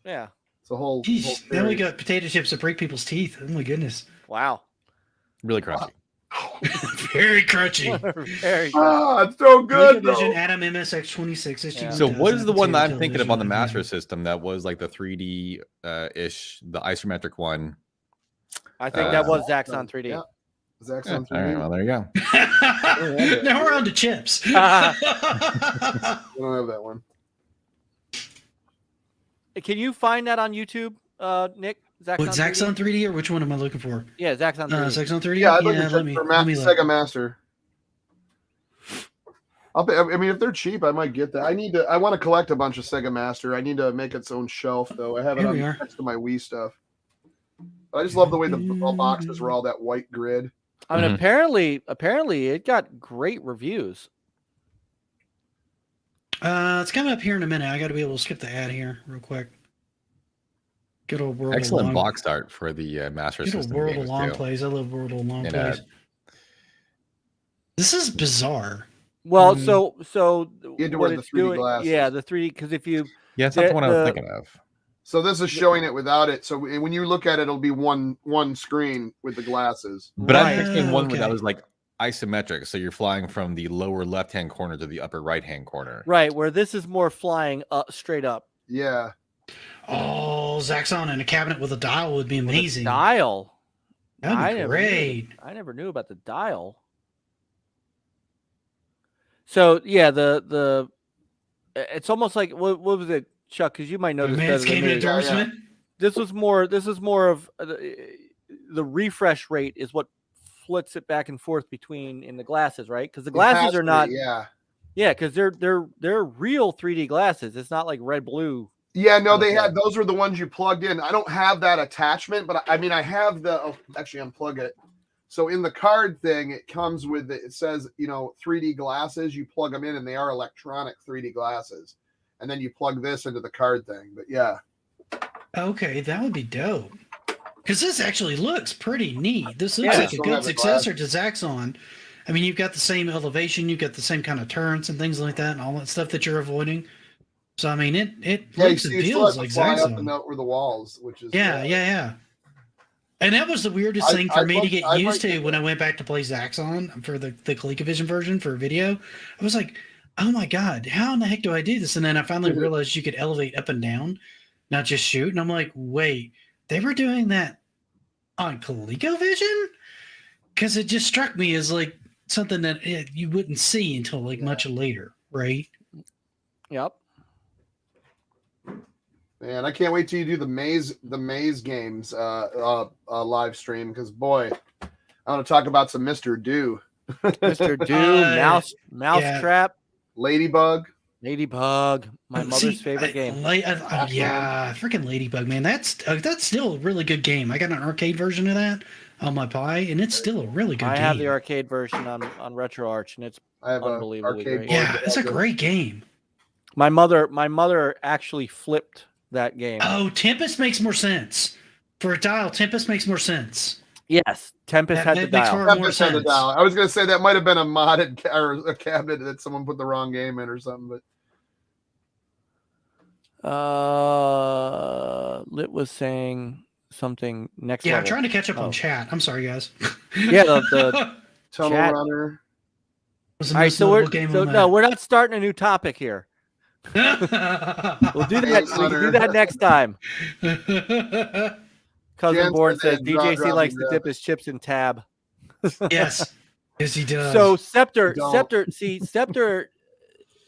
it's a whole. Then we got potato chips that break people's teeth. Oh my goodness! Wow, really crunchy. Very crunchy. Very crunchy. It's so good. Vision Atom MSX26. So what is the one that I'm thinking of on the Master System that was like the 3D ish, the isometric one? I think that was Zaxxon 3D. Yeah. Zaxxon 3D. All right, well there you go. Now we're on to chips. I don't have that one. Can you find that on YouTube, Nick? Zaxxon 3D or which one am I looking for? Yeah, Zaxxon 3D. Zaxxon 3D? Yeah, I'd like to check for Sega Master. I mean, if they're cheap, I might get that. I want to collect a bunch of Sega Master. I need to make its own shelf, though. I have it next to my Wii stuff. But I just love the way the boxes were all that white grid. I mean, apparently it got great reviews. It's coming up here in a minute. I got to be able to skip the ad here real quick. Good old World Excellent of Long. box art for the Master Good System. old World of Long plays. I love World of Long plays. This is bizarre. Well, so you had to wear the 3D glasses. Yeah, the 3D, because if you that's not the one I was thinking of. So this is showing it without it. So when you look at it, it'll be one screen with the glasses. But I'm picturing one where that was like isometric, so you're flying from the lower left-hand corner to the upper right-hand corner. Right, where this is more flying up straight up. Yeah. Oh, Zaxxon in a cabinet with a dial would be amazing. Dial. That'd be great. I never knew about the dial. So yeah, the it's almost like what was it, Chuck? Because you might know this better than me. Endorsement. This is more of the refresh rate is what flips it back and forth between in the glasses, right? Because the glasses are not. Because they're real 3D glasses. It's not like red blue. Yeah, no, those were the ones you plugged in. I don't have that attachment, but I mean, I have actually unplug it. So in the card thing, it comes with it says, 3D glasses. You plug them in, and they are electronic 3D glasses. And then you plug this into the card thing. But yeah. Okay, that would be dope. Because this actually looks pretty neat. This looks like a good successor to Zaxxon. I mean, you've got the same elevation, you've got the same kind of turrets and things like that, and all that stuff that you're avoiding. So I mean, it looks and feels like Zaxxon. Up and over the walls, which is yeah. And that was the weirdest thing for me to get used to when I went back to play Zaxxon for the ColecoVision version for video. I was like, oh my god, how in the heck do I do this? And then I finally realized you could elevate up and down, not just shoot. And I'm like, wait, they were doing that on ColecoVision? Because it just struck me as like something that you wouldn't see until like much later, right? Yep. Man, I can't wait till you do the maze games live stream, because boy, I want to talk about some Mr. Do. Mr. Do, Mousetrap, Ladybug, my mother's favorite game. Freaking Ladybug, man. That's still a really good game. I got an arcade version of that on my Pi, and it's still a really good game. I have the arcade version on RetroArch, and it's unbelievably great. Yeah, it's a great game. My mother actually flipped that game. Oh, Tempest makes more sense. For a dial, Tempest makes more sense. Yes, Tempest had the dial. Tempest had the dial. I was going to say that might have been a modded or a cabinet that someone put the wrong game in or something, but Lit was saying something next level. I'm trying to catch up on chat. I'm sorry, guys. Yeah, the Tunnel chat. Runner. All right, so we're not starting a new topic here. We'll do that. We'll do that next time. Cousin Born says DJC likes to dip his chips in tab. Yes, he does. So Scepter.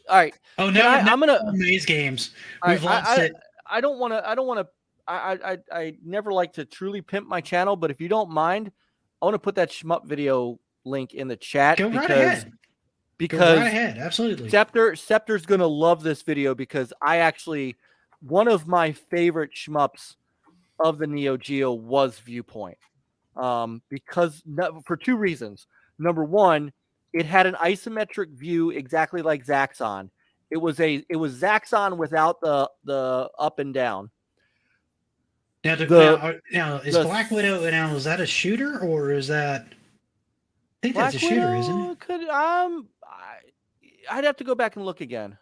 All right. Oh no, I'm gonna maze games. We've lost it. I don't want to. I never like to truly pimp my channel, but if you don't mind, I want to put that shmup video link in the chat. Go right ahead. Because go right ahead, absolutely. Scepter's gonna love this video, because one of my favorite shmups of the Neo Geo was Viewpoint. Because for two reasons. Number one, it had an isometric view exactly like Zaxxon. It was Zaxxon without the up and down. Now, is Black Widow now, is that a shooter or is that? I think that's a shooter, isn't it? I'd have to go back and look again.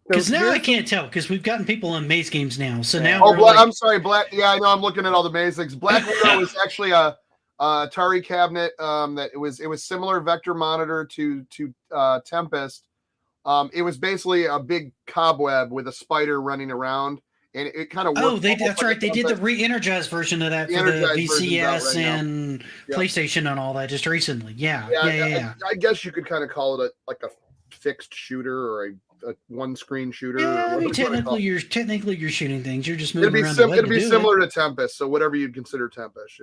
Because now I can't tell, because we've gotten people on maze games now. So now I'm sorry, Black. Yeah, I know. I'm looking at all the maze things. Black Widow is actually a Atari cabinet that it was similar vector monitor to Tempest. It was basically a big cobweb with a spider running around, and it kind of worked. That's right. They did the re-energized version of that for the VCS and PlayStation and all that just recently. Yeah. I guess you could kind of call it a fixed shooter or a one-screen shooter. Yeah, I mean, technically you're shooting things. You're just moving around. It'd be similar to Tempest, so whatever you'd consider Tempest,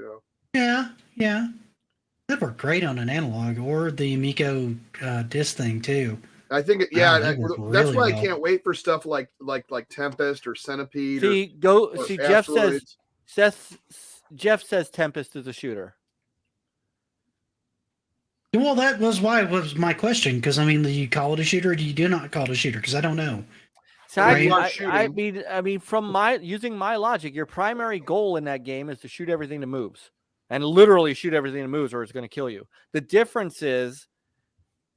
Yeah. That worked great on an analog or the Amico disc thing too. I think that's why I can't wait for stuff like Tempest or Centipede. Jeff says Tempest is a shooter. Well, that was why it was my question, because I mean, do you call it a shooter or do you not call it a shooter? Because I don't know. So I mean, from using my logic, your primary goal in that game is to shoot everything that moves, and literally shoot everything that moves, or it's going to kill you. The difference is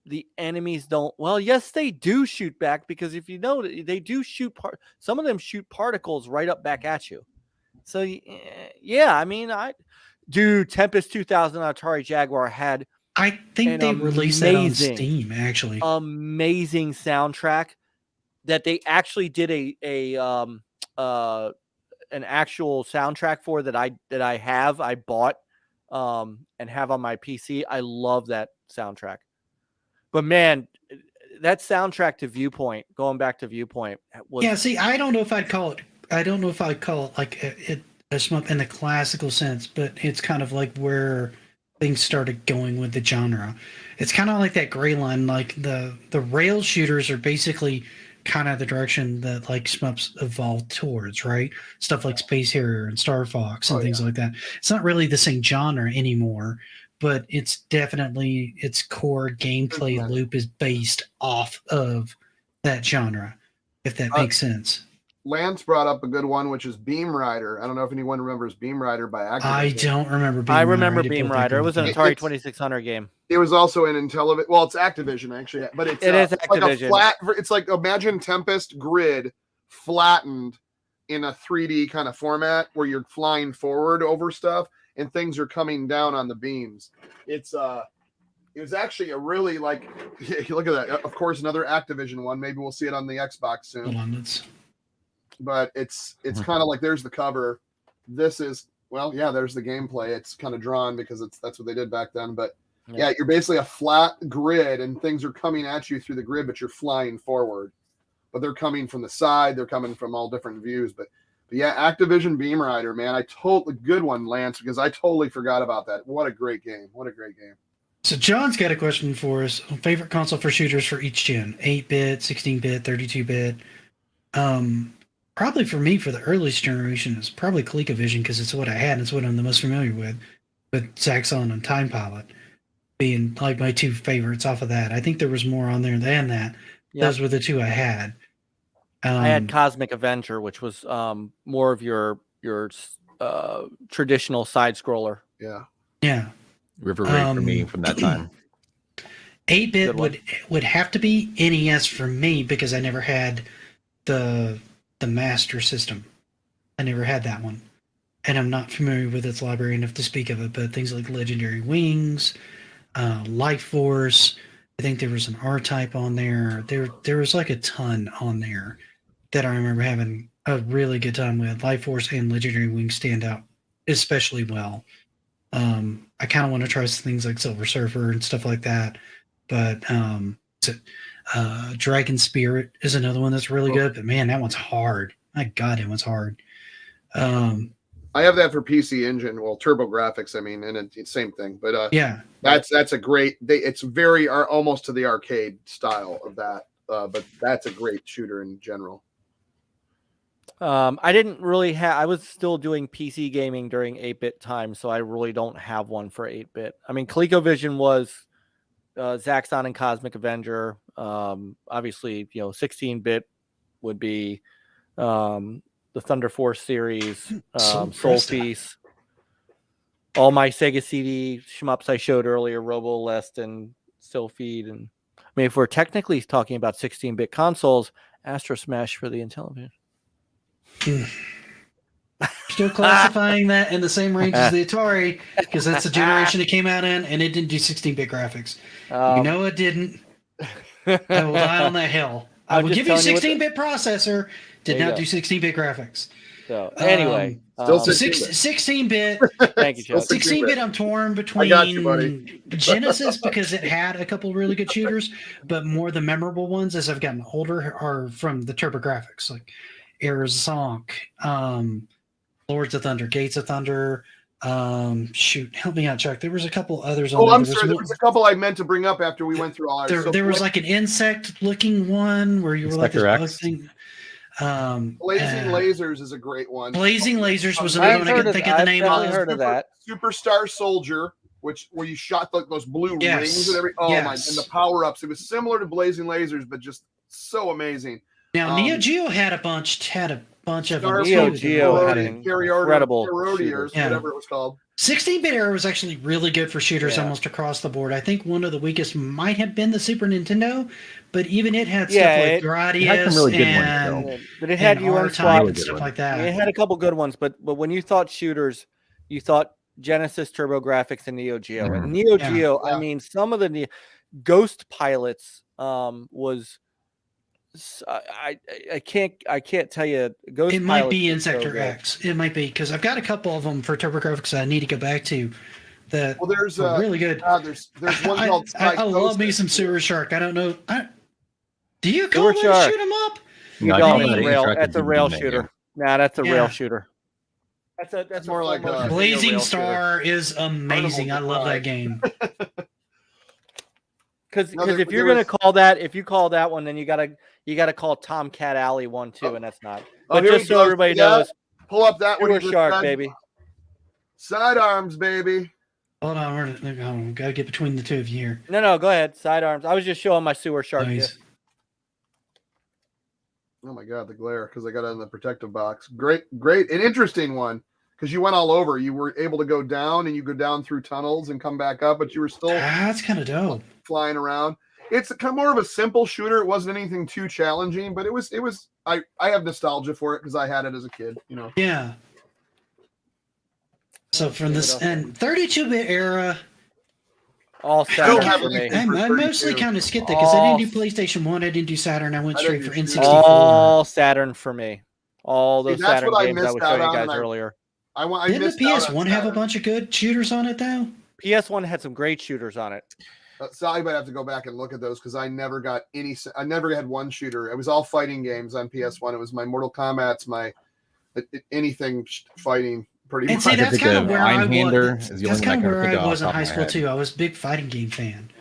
the enemies don't. Well, yes, they do shoot back, because if you know, they do shoot. Some of them shoot particles right up back at you. So yeah, I mean, Tempest 2000 Atari Jaguar had. I think they released that on Steam, actually. Amazing soundtrack that they actually did an actual soundtrack for that I bought and have on my PC. I love that soundtrack. But man, that soundtrack to Viewpoint, going back to Viewpoint, was I don't know if I'd call it like a shmup in the classical sense, but it's kind of like where things started going with the genre. It's kind of like that gray line, like the rail shooters are basically kind of the direction that like shmups evolved towards, right? Stuff like Space Harrier and Star Fox and things like that. It's not really the same genre anymore, but it's definitely its core gameplay loop is based off of that genre, if that makes sense. Lance brought up a good one, which is Beam Rider. I don't know if anyone remembers Beam Rider by Activision. I don't remember Beam Rider. I remember Beam Rider. It was an Atari 2600 game. It was also an Intellivision. Well, it's Activision actually, but it's Activision. Like it's like imagine Tempest grid flattened in a 3D kind of format where you're flying forward over stuff and things are coming down on the beams. It was actually a really like look at that. Of course, another Activision one. Maybe we'll see it on the Xbox soon. Hold on, But it's kind of like there's the cover. This is there's the gameplay. It's kind of drawn because that's what they did back then. But yeah, you're basically a flat grid and things are coming at you through the grid, but you're flying forward. But they're coming from the side. They're coming from all different views. But yeah, Activision Beam Rider, man, good one, Lance, because I totally forgot about that. What a great game! What a great game. So John's got a question for us. Favorite console for shooters for each gen: 8-bit, 16-bit, 32-bit. Probably for me, for the earliest generation, is probably ColecoVision because it's what I had and it's what I'm the most familiar with Zaxxon and Time Pilot being like my two favorites off of that. I think there was more on there than that. Yep. Those were the two I had. I had Cosmic Avenger, which was more of your traditional side scroller. Yeah. River Raid for me from that time. 8-bit would have to be NES for me because I never had the Master System. I never had that one, and I'm not familiar with its library enough to speak of it. But things like Legendary Wings, Life Force. I think there was an R-Type on there. There was like a ton on there that I remember having a really good time with. Life Force and Legendary Wings stand out especially well. I kind of want to try some things like Silver Surfer and stuff like that, but Dragon Spirit is another one that's really good, but man, that one's hard. My God, it one's hard. I have that for PC Engine, well, TurboGrafx, I mean, and it's same thing, but yeah, that's a great. It's very almost to the arcade style of that, but that's a great shooter in general. I didn't really have. I was still doing PC gaming during 8-bit time, so I really don't have one for 8-bit. I mean, ColecoVision was Zaxxon and Cosmic Avenger. Obviously, 16-bit would be the Thunder Force series, Soul Feast. All my Sega CD shmups I showed earlier, Robolest and Stillfeed. And I mean, if we're technically talking about 16-bit consoles, Astro Smash for the Intellivision. Still classifying that in the same range as the Atari because that's the generation it came out in, and it didn't do 16-bit graphics. It didn't. I will die on that hill. I will give you 16-bit processor. Did not do 16-bit graphics. So anyway, still 16-bit. Thank you, Joe. 16-bit. I'm torn between Genesis because it had a couple really good shooters, but more the memorable ones as I've gotten older are from the TurboGrafx, like Era's Zonk, Lords of Thunder, Gates of Thunder. Shoot, help me out, Chuck. There was a couple others. I'm sorry. There was a couple I meant to bring up after we went through all ours. There was like an insect-looking one where you were like this bug thing. Blazing Lasers is a great one. Blazing Lasers was another one I couldn't think of the name of. I've heard of that. Superstar Soldier, where you shot those blue rings and everything. My! And the power-ups. It was similar to Blazing Lasers, but just so amazing. Now Neo Geo had a bunch of them. Neo Geo had an incredible whatever it was called. 16-bit era was actually really good for shooters almost across the board. I think one of the weakest might have been the Super Nintendo, but even it had stuff like Gradius but it had UN Squad and stuff like that. It had a couple good ones, but when you thought shooters, you thought Genesis, TurboGrafx, and Neo Geo. And Neo Geo, I mean, some of the Ghost Pilots was. I can't tell you. Ghost it might be Insector X. It might be because I've got a couple of them for TurboGrafx I need to go back to. That there's really good. There's one called. I love me some Sewer Shark. I don't know. Do you call it shoot 'em up? No, that's a rail shooter. Nah, that's a rail shooter. That's more like Blazing Star is amazing. I love that game. Because if you're gonna call that one, then you gotta call Tomcat Alley one too, and that's not. But just so everybody knows, pull up that one. Shark, baby. Sidearms, baby. Hold on, gotta get between the two of you here. No, go ahead. Sidearms. I was just showing my Sewer Shark. Nice. Oh my God, the glare, because I got it in the protective box. Great, an interesting one, because you went all over. You were able to go down, and you go down through tunnels and come back up, but you were still That's kind of dope. Flying around. It's kind of more of a simple shooter. It wasn't anything too challenging, but it was. I have nostalgia for it because I had it as a kid. Yeah. So from this and 32-bit era, all Saturn for me. I mostly kind of skipped it because I didn't do PlayStation 1, I didn't do Saturn, I went straight for N64. All Saturn for me. All those Saturn games I was showing you guys earlier. Didn't the PS1 have a bunch of good shooters on it though? PS1 had some great shooters on it. So I might have to go back and look at those because I never got any. I never had one shooter. It was all fighting games on PS1. It was my Mortal Kombat's, my anything fighting. Pretty much. See, that's kind of where I was. That's kind of where I was in high school too. I was a big fighting game fan.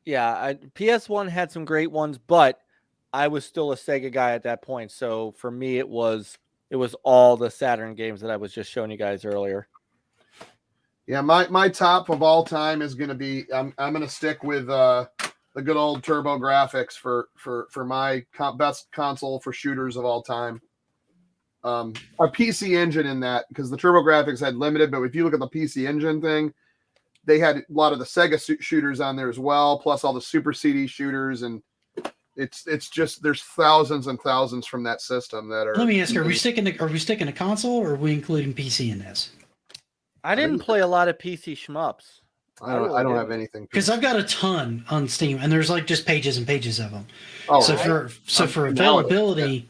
Yeah, PS1 had some great ones, but I was still a Sega guy at that point. So for me, it was all the Saturn games that I was just showing you guys earlier. Yeah, my top of all time is going to be. I'm going to stick with the good old Turbo Graphics for my best console for shooters of all time. A PC Engine in that, because the Turbo Graphics had limited, but if you look at the PC Engine thing, they had a lot of the Sega shooters on there as well, plus all the Super CD shooters, and it's just there's thousands and thousands from that system that are. Let me ask you: Are we sticking to console, or are we including PC in this? I didn't play a lot of PC shmups. I don't have anything because I've got a ton on Steam, and there's like just pages and pages of them. Oh, so right? for availability.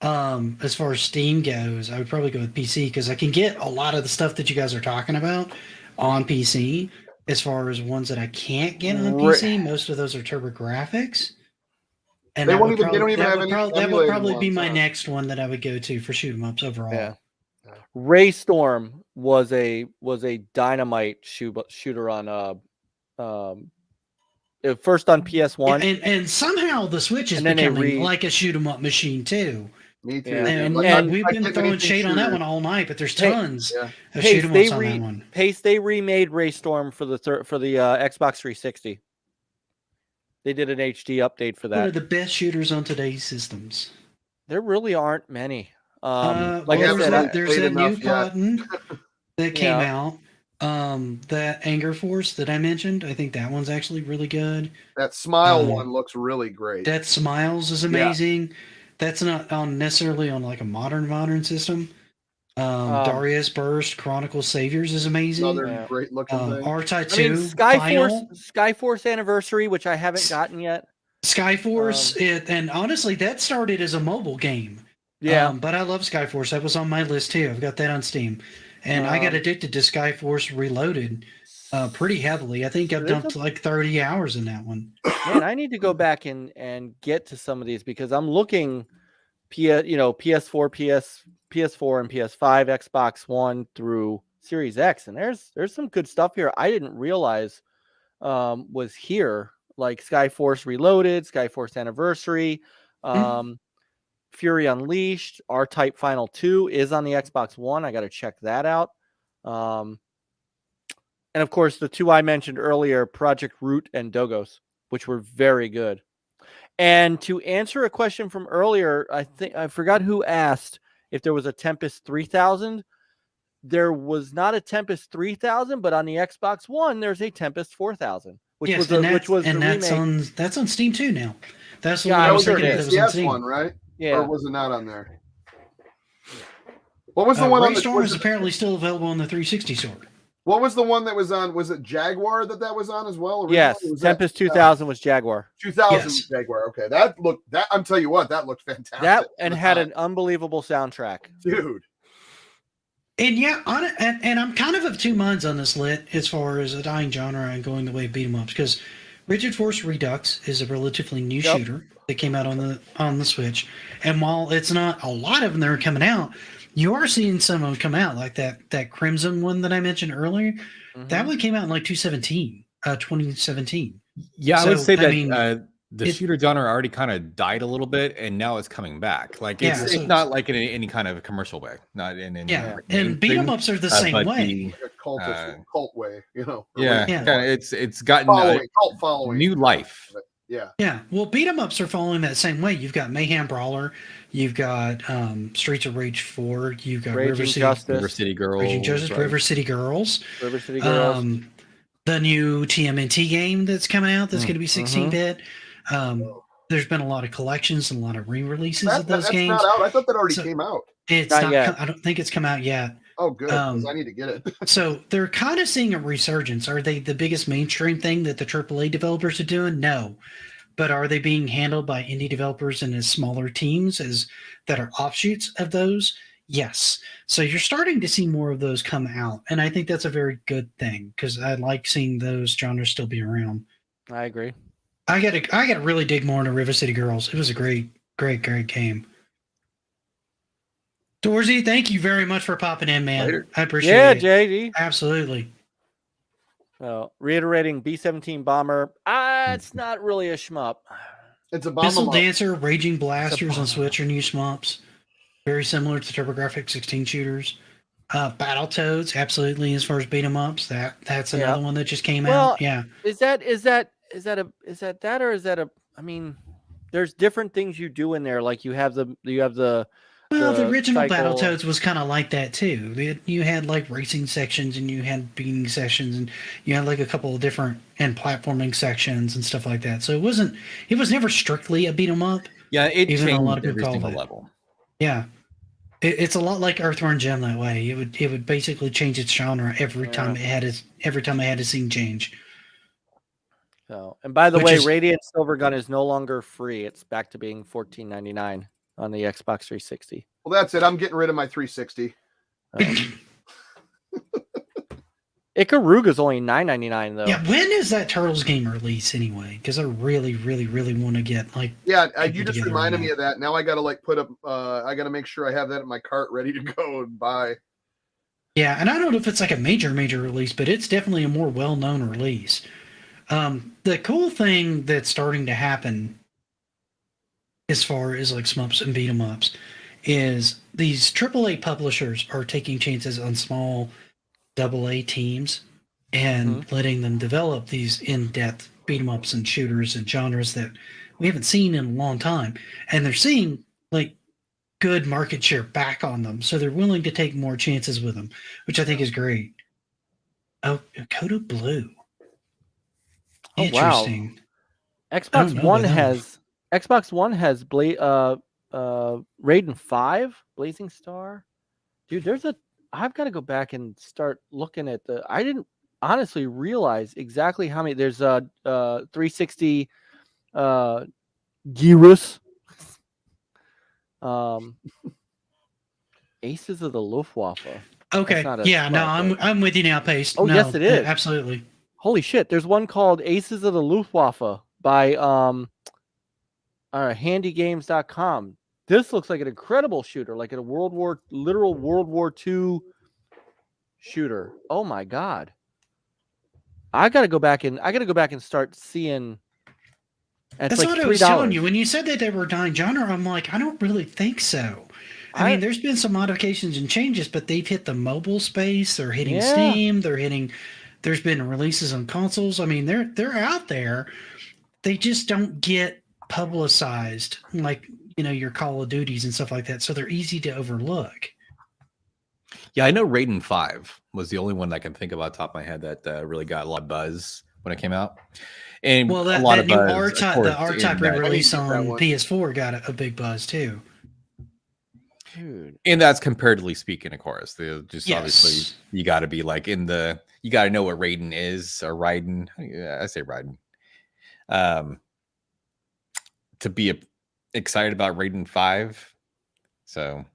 As far as Steam goes, I would probably go with PC because I can get a lot of the stuff that you guys are talking about on PC. As far as ones that I can't get on PC, most of those are Turbo Graphics. And they don't even have any. That would probably be my next one that I would go to for shoot 'em ups overall. Yeah. Raystorm was a dynamite shooter on first on PS1, and somehow the Switch is becoming like a shoot 'em up machine too. Me too. And we've been throwing shade on that one all night, but there's tons of shoot 'em ups on that one. They remade Raystorm for the Xbox 360. They did an HD update for that. One of the best shooters on today's systems. There really aren't many. There's that new button that came out. That Anger Force that I mentioned, I think that one's actually really good. That Smile one looks really great. That Smiles is amazing. Yeah. That's not necessarily on like a modern system. Darius Burst Chronicle Saviors is amazing. Another great looking thing. R-Type 2. Skyforce Anniversary, which I haven't gotten yet. Skyforce, and honestly, that started as a mobile game. Yeah. But I love Skyforce. That was on my list too. I've got that on Steam. And I got addicted to Skyforce Reloaded pretty heavily. I think I've dumped like 30 hours in that one. Man, I need to go back and get to some of these because I'm looking PS4, PS4 and PS5, Xbox One through Series X, and there's some good stuff here I didn't realize was here, like Skyforce Reloaded, Skyforce Anniversary, Fury Unleashed, R-Type Final 2 is on the Xbox One. I got to check that out. And of course, the two I mentioned earlier, Project Root and Dogos, which were very good. And to answer a question from earlier, I think I forgot who asked if there was a Tempest 3000. There was not a Tempest 3000, but on the Xbox One, there's a Tempest 4000, that's on Steam too now. That's the one I was thinking of. That was on Steam. One, right? Yeah. Or was it not on there? What was the one on the Raystorm is apparently still available on the 360 store. What was the one that was on? Was it Jaguar that was on as well? Yes, Tempest 2000 was Jaguar. 2000 was Jaguar. Okay, I'm telling you what, that looked fantastic. That and had an unbelievable soundtrack, dude. And yeah, and I'm kind of two minds on this lit as far as a dying genre and going the way of beat 'em ups, because Rigid Force Redux is a relatively new shooter that came out on the Switch, and while it's not a lot of them that are coming out, you are seeing some of them come out, like that Crimson one that I mentioned earlier. Mm-hmm. That one came out in like 2017. Yeah, I would say that the shooter genre already kind of died a little bit, and now it's coming back. Like it's not like in any kind of a commercial way. Not in any and beat 'em ups are the same way. Cult way, Yeah, kind of. It's gotten cult following, new life. Yeah. Yeah. Well, beat 'em ups are following that same way. You've got Mayhem Brawler, you've got Streets of Rage 4, you've got Raging Justice. River City Girls. Raging Justice, right? River City Girls. River City Girls. The new TMNT game that's coming out that's going to be 16-bit. There's been a lot of collections and a lot of re-releases of those games. That's not out. I thought that already came out. It's not yet. I don't think it's come out yet. Oh, good. Because I need to get it. So they're kind of seeing a resurgence. Are they the biggest mainstream thing that the AAA developers are doing? No. But are they being handled by indie developers and as smaller teams as that are offshoots of those? Yes. So you're starting to see more of those come out. And I think that's a very good thing because I like seeing those genres still be around. I agree. I got to really dig more into River City Girls. It was a great game. Dorsey, thank you very much for popping in, man. Later. I appreciate it. Yeah, JD. Absolutely. Reiterating B-17 Bomber. It's not really a shmup. It's a bomber. Missile Dancer, Raging Blasters on Switch are new shmups. Very similar to TurboGrafx 16 shooters. Battletoads, absolutely. As far as beat 'em ups, that's another one that just came out. Yeah. Is that that or is that a? I mean, there's different things you do in there. Like you have the Well, the original cycle. Battletoads was kind of like that too. You had like racing sections and you had beating sections and you had like a couple of different and platforming sections and stuff like that. So it was never strictly a beat 'em up. Yeah, it even changed a lot of every people single called it. level. Yeah. It's a lot like Earthworm Jim that way. It would basically change its genre every time it had a scene change. So, and by the way, Radiant Silvergun is no longer free. It's back to being $14.99 on the Xbox 360. Well, that's it. I'm getting rid of my 360. Ikaruga's only $9.99 though. Yeah, when is that Turtles game release anyway? Because I really, really, really want to get like. Yeah, you just reminded me of that. Now I got to like put up. I got to make sure I have that in my cart ready to go and buy. Yeah, and I don't know if it's like a major release, but it's definitely a more well-known release. The cool thing that's starting to happen as far as like SCHMUPS and beat 'em ups is these AAA publishers are taking chances on small AA teams and letting them develop these in-depth beat 'em ups and shooters and genres that we haven't seen in a long time. And they're seeing like good market share back on them. So they're willing to take more chances with them, which I think is great. Oh, Coda Blue. Interesting. Wow. Xbox One has Raiden 5 Blazing Star. Dude, I've got to go back and start looking at I didn't honestly realize exactly how many. There's a 360 Gyros. Aces of the Luftwaffe. Okay. Yeah, no, I'm with you now, Pace. Oh, no, yes, it is. Absolutely. Holy shit. There's one called Aces of the Luftwaffe by handygames.com. This looks like an incredible shooter, like a literal World War II shooter. Oh my God. I gotta go back and start seeing. That's like what I was telling you. When you said that they were dying genre, I'm like, I don't really think so. I mean, there's been some modifications and changes, but they've hit the mobile space. They're hitting Steam. There's been releases on consoles. I mean, they're out there. They just don't get publicized like, your Call of Duties and stuff like that. So they're easy to overlook. Yeah, I know Raiden 5 was the only one I can think of off the top of my head that really got a lot of buzz when it came out. And that new R-Type re-release on PS4 got a big buzz too. Dude. And that's comparatively speaking, of course. Obviously you got to be like you got to know what Raiden is or Raiden. I say Raiden. To be excited about Raiden 5. So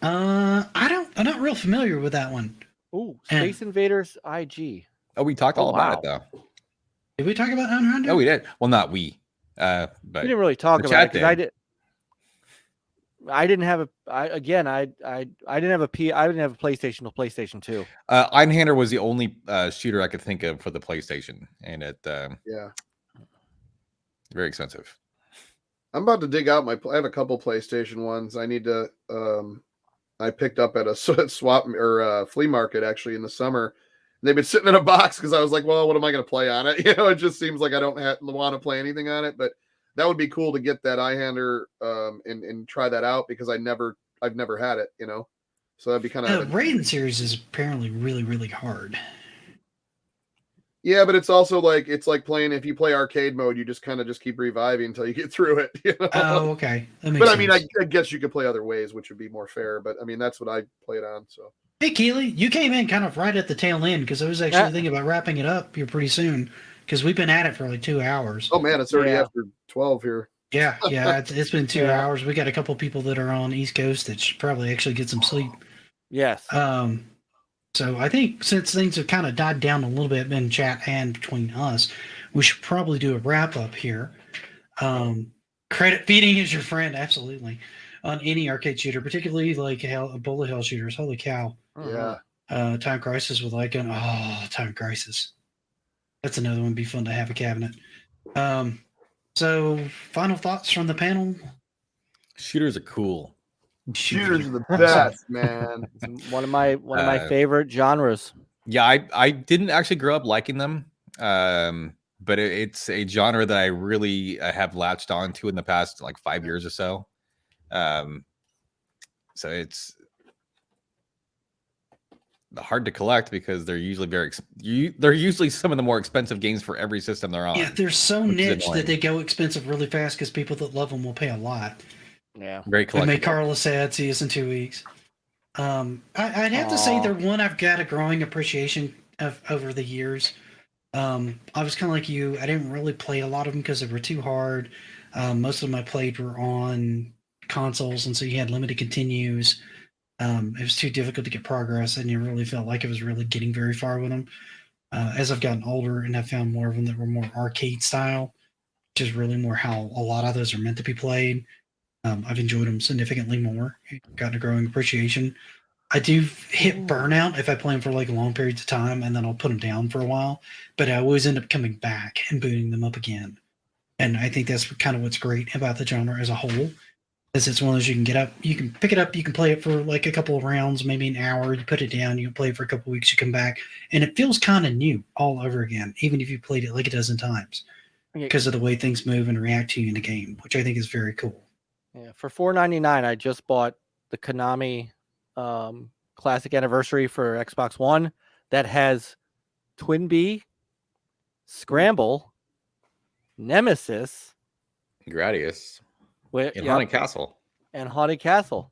I'm not real familiar with that one. Oh, Space Invaders IG. Oh, we talked all about it though. Did we talk about Unhounded? Oh, we did. Well, not we. But we didn't really talk about it because I didn't have I didn't have a PlayStation till PlayStation 2. Einhander was the only shooter I could think of for the PlayStation, and it very expensive. I'm about to dig out I have a couple PlayStation ones. I need to I picked up at a swap or flea market actually in the summer, They've been sitting in a box because I was like, well, what am I going to play on it? It just seems like I don't want to play anything on it. But that would be cool to get that iHander and try that out because I've never had it, So that'd be kind of the Raiden series is apparently really, really hard. Yeah, but it's also like playing, if you play arcade mode, you just kind of keep reviving until you get through it. Oh, okay. But I mean, I guess you could play other ways, which would be more fair. But I mean, that's what I played on. So hey, Keely, you came in kind of right at the tail end because I was actually thinking about wrapping it up here pretty soon because we've been at it for like 2 hours. Oh man, it's already after 12 here. Yeah, it's been 2 hours. We got a couple people that are on East Coast that should probably actually get some sleep. Yes. So I think since things have kind of died down a little bit in chat and between us, we should probably do a wrap up here. Credit feeding is your friend, absolutely, on any arcade shooter, particularly like bullet hell shooters. Holy cow! Yeah. Time Crisis with Lycan. Oh, Time Crisis. That's another one. Be fun to have a cabinet. So final thoughts from the panel. Shooters are cool. Shooters are the best, man. It's one of my favorite genres. Yeah, I didn't actually grow up liking them, but it's a genre that I really have latched on to in the past like 5 years or so. So it's hard to collect because they're usually they're usually some of the more expensive games for every system they're on. Yeah, they're so niche that they go expensive really fast because people that love them will pay a lot. Yeah, very collectible. And make Carla sad. See us in 2 weeks. I'd have to say they're one I've got a growing appreciation of over the years. I was kind of like you. I didn't really play a lot of them because they were too hard. Most of them I played were on consoles, and so you had limited continues. It was too difficult to get progress, and you really felt like it was really getting very far with them. As I've gotten older and I've found more of them that were more arcade style, which is really more how a lot of those are meant to be played. I've enjoyed them significantly more, gotten a growing appreciation. I do hit burnout if I play them for like long periods of time, and then I'll put them down for a while, but I always end up coming back and booting them up again. And I think that's kind of what's great about the genre as a whole, is it's one of those you can get up, you can pick it up, you can play it for like a couple of rounds, maybe an hour, you put it down, you can play it for a couple of weeks, you come back, and it feels kind of new all over again, even if you played it like a dozen times, because of the way things move and react to you in the game, which I think is very cool. Yeah, for $4.99, I just bought the Konami Classic Anniversary for Xbox One that has Twin Bee, Scramble, Nemesis, Gradius, and Haunted Castle. And Haunted Castle.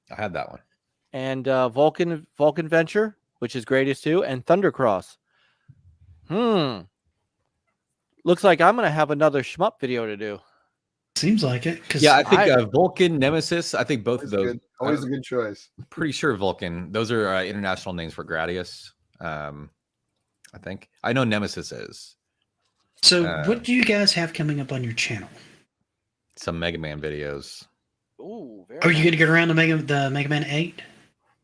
I had that one. And Vulcan Venture, which is Gradius 2, and Thundercross. Looks like I'm going to have another shmup video to do. Seems like it. Yeah, I think Vulcan, Nemesis, I think both of those. Good. Always a good choice. I'm pretty sure Vulcan. Those are international names for Gradius. I think. I know Nemesis is. So what do you guys have coming up on your channel? Some Mega Man videos. Ooh, Are you going to get around to the Mega Man 8?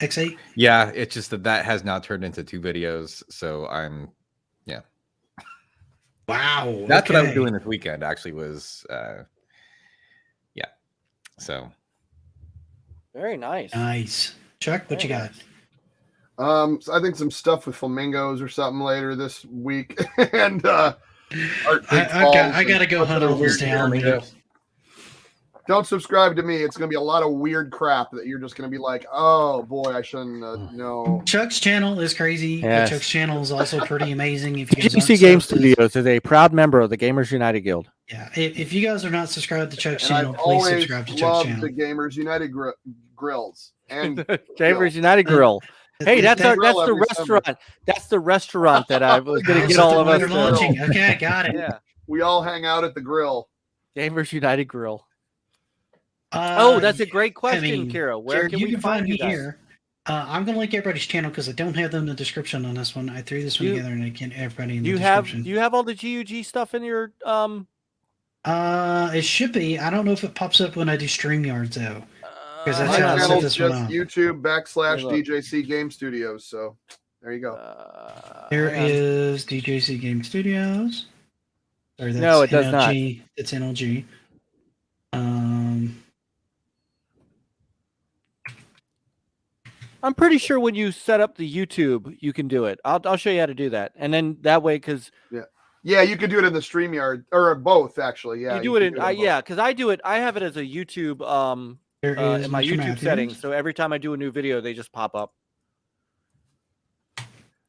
X8? Yeah, it's just that has now turned into 2 videos. So yeah. Wow. That's what I was doing this weekend, actually, was so very nice. Nice. Chuck, what you got? So I think some stuff with flamingos or something later this week. And I got to go hunt all this down. Don't subscribe to me. It's going to be a lot of weird crap that you're just going to be like, oh boy, I shouldn't know. Chuck's channel is crazy. Yes. Chuck's channel is also pretty amazing. If you guys GC Game Studios is a proud member of the Gamers United Guild. Yeah, if you guys are not subscribed to Chuck's channel, please subscribe to Chuck's channel. The Gamers United grills and Gamers United Grill. Hey, that's the restaurant. Summer. That's the restaurant that I was going to get all of us launching. Okay, got it. Yeah, we all hang out at the grill. Gamers United Grill. That's a great question, Kira. Where can we find you here? I'm going to link everybody's channel because I don't have them in the description on this one. I threw this one together and I can't everybody in the description. Do you have all the GUG stuff in your It should be. I don't know if it pops up when I do StreamYards though. Because that's how I set this one up. YouTube /DJC Game Studios. So there you go. There is DJC Game Studios. Or that's no, it does NLG. not. It's NLG. I'm pretty sure when you set up the YouTube, you can do it. I'll show you how to do that, and then that way, because yeah, you can do it in the StreamYard or both actually. Yeah, you do it in both. yeah, because I do it. I have it as a YouTube in my Mr. YouTube Matthews. settings. So every time I do a new video, they just pop up.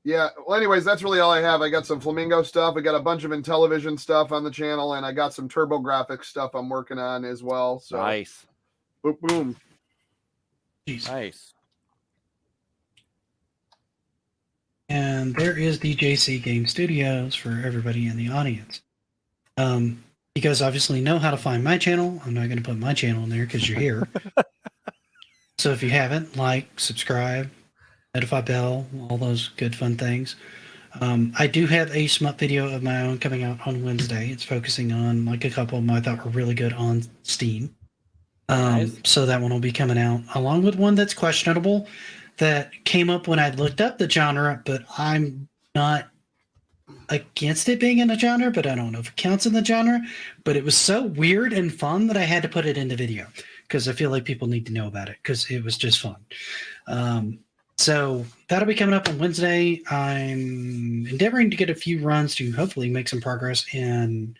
Yeah. Well, anyways, that's really all I have. I got some Flamingo stuff. I got a bunch of Intellivision stuff on the channel, and I got some TurboGrafx stuff I'm working on as well. So Nice. Boom, boom. Jeez. Nice. And there is the JC Game Studios for everybody in the audience. You guys obviously know how to find my channel. I'm not going to put my channel in there because you're here. So if you haven't, like, subscribe, notify bell, all those good fun things. I do have a SCHMUP video of my own coming out on Wednesday. It's focusing on like a couple of them I thought were really good on Steam. Nice. So that one will be coming out along with one that's questionable that came up when I looked up the genre, but I'm not against it being in a genre, but I don't know if it counts in the genre. But it was so weird and fun that I had to put it into video because I feel like people need to know about it because it was just fun. So that'll be coming up on Wednesday. I'm endeavoring to get a few runs to hopefully make some progress in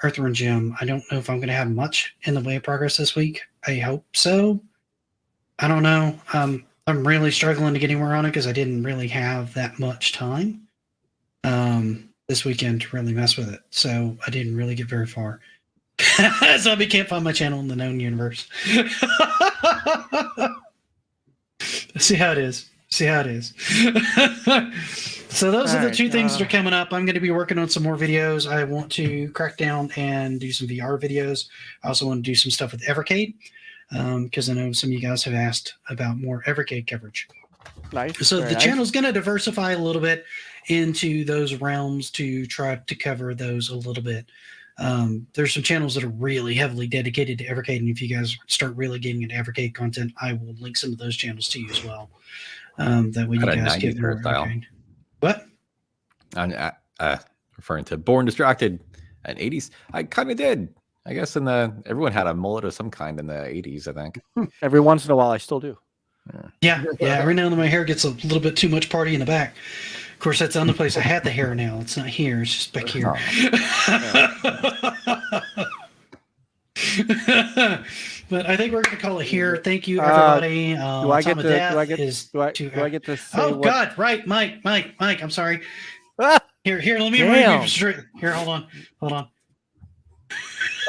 Earthworm Jim. I don't know if I'm going to have much in the way of progress this week. I hope so. I don't know. I'm really struggling to get anywhere on it because I didn't really have that much time this weekend to really mess with it. So I didn't really get very far. Zombie can't find my channel in the known universe. See how it is. See how it is. So those are the two things that are coming up. I'm going to be working on some more videos. I want to crack down and do some VR videos. I also want to do some stuff with Evercade because I know some of you guys have asked about more Evercade coverage. Nice. So Very the channel's going to diversify a little bit into those realms to try to cover those a little bit. There's some channels that are really heavily dedicated to Evercade, and if you guys start really getting into Evercade content, I will link some of those channels to you as well. That way you guys get more Evercade. What? I'm referring to Born Distracted and 80s. I kind of did. I guess everyone had a mullet of some kind in the 80s, I think. Every once in a while, I still do. Yeah. Every now and then my hair gets a little bit too much party in the back. Of course, that's the only place I had the hair now. It's not here. It's just back here. But I think we're going to call it here. Thank you, everybody. Do I get to say Oh, God. Right. Mike, I'm sorry. Here, let me Damn. straight. Here, hold on.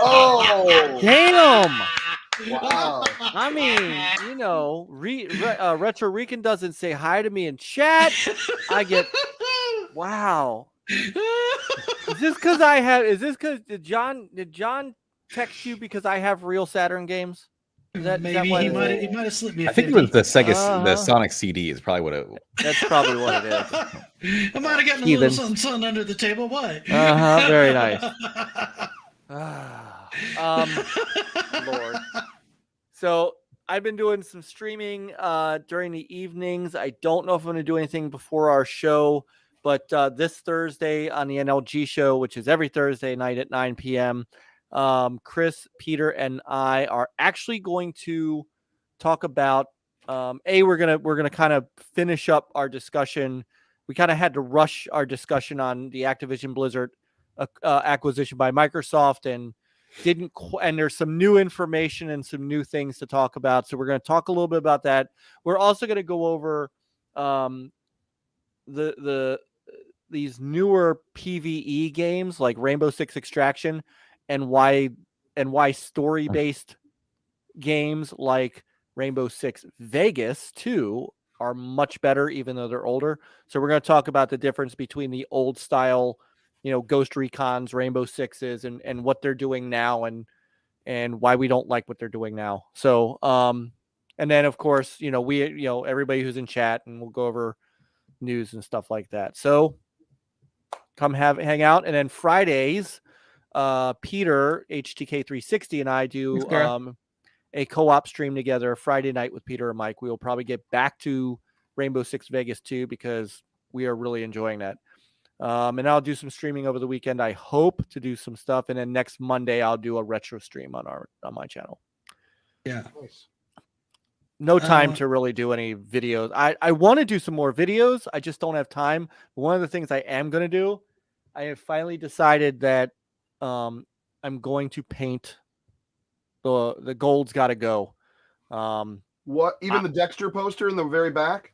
Oh, Damn. wow. I mean, you know, Retro Rican doesn't say hi to me in chat. I get, wow. Is this because did John text you because I have real Saturn games? Maybe he might have slipped me a I think it 50. was the Sega, the Sonic CD is probably what it was. That's probably what it is. I might have gotten a little something under the table. What? Very nice. Lord. So I've been doing some streaming during the evenings. I don't know if I'm going to do anything before our show, but this Thursday on the NLG show, which is every Thursday night at 9 p.m., Chris, Peter, and I are actually going to talk about we're gonna kind of finish up our discussion. We kind of had to rush our discussion on the Activision Blizzard acquisition by Microsoft, and and there's some new information and some new things to talk about. So we're going to talk a little bit about that. We're also going to go over these newer PvE games like Rainbow Six Extraction and why story-based games like Rainbow Six Vegas 2 are much better, even though they're older. So we're going to talk about the difference between the old style, Ghost Recon's, Rainbow Sixes, and what they're doing now, and why we don't like what they're doing now. So, and then of course, everybody who's in chat, and we'll go over news and stuff like that. So come hang out. And then Fridays, Peter, HTK360, and I do a co-op stream together Friday night with Peter and Mike. We will probably get back to Rainbow Six Vegas 2 because we are really enjoying that. And I'll do some streaming over the weekend. I hope to do some stuff. And then next Monday, I'll do a retro stream on my channel. Yeah. Nice. no time to really do any videos. I want to do some more videos. I just don't have time. But one of the things I am going to do, I have finally decided that I'm going to paint the gold's got to go. What? Even the Dexter poster in the very back?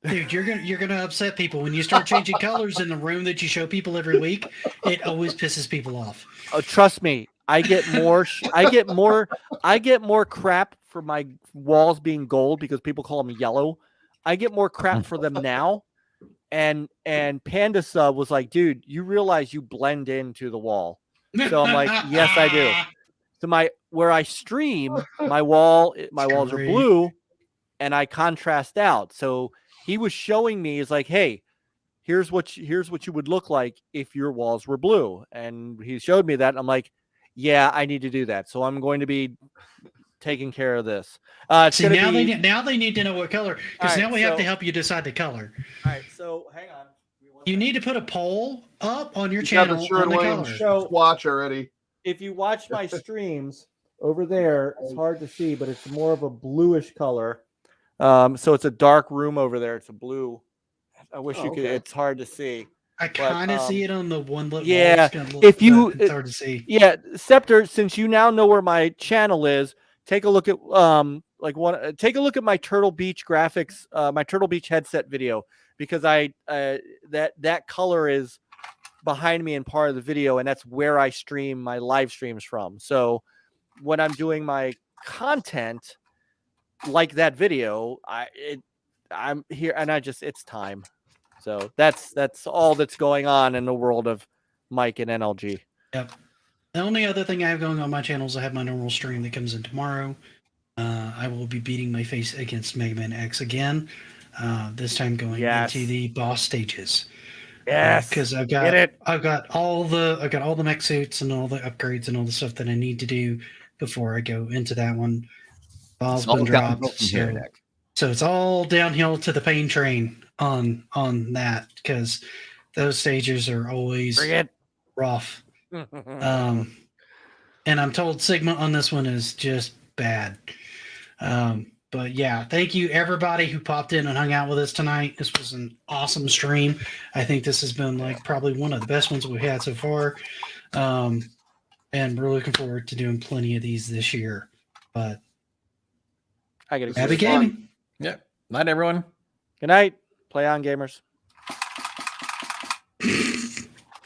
Dude, you're gonna upset people when you start changing colors in the room that you show people every week. It always pisses people off. Oh, trust me, I get more. I get more crap for my walls being gold because people call them yellow. I get more crap for them now. And Panda Sub was like, dude, you realize you blend into the wall. So I'm like, yes, I do. So where I stream, my walls are blue, and I contrast out. So he was showing me, is like, hey, here's what you would look like if your walls were blue. And he showed me that. And I'm like, yeah, I need to do that. So I'm going to be taking care of this. See, now they need to know what color, because now we have to help you decide the color. All right, so hang on. You need to put a poll up on your channel on the color. So watch already. If you watch my streams over there, it's hard to see, but it's more of a bluish color. So it's a dark room over there. It's a blue. I wish you could. It's hard to see. I kind of see it on the one. Yeah, it's hard to see. Yeah, Scepter. Since you now know where my channel is, take a look at take a look at my Turtle Beach graphics, my Turtle Beach headset video, because that color is behind me in part of the video, and that's where I stream my live streams from. So when I'm doing my content like that video, I'm here, and it's time. So that's all that's going on in the world of Mike and NLG. Yep. The only other thing I have going on my channel is I have my normal stream that comes in tomorrow. I will be beating my face against Mega Man X again. This time going into the boss stages. Yes, because I've got all the mech suits and all the upgrades and all the stuff that I need to do before I go into that one. Ball's been dropped, so it's all downhill to the pain train on that, because those stages are always rough. And I'm told Sigma on this one is just bad. But yeah, thank you everybody who popped in and hung out with us tonight. This was an awesome stream. I think this has been probably one of the best ones we've had so far. And we're looking forward to doing plenty of these this year. But I gotta happy gaming. Yeah. Night, everyone. Good night. Play on, gamers.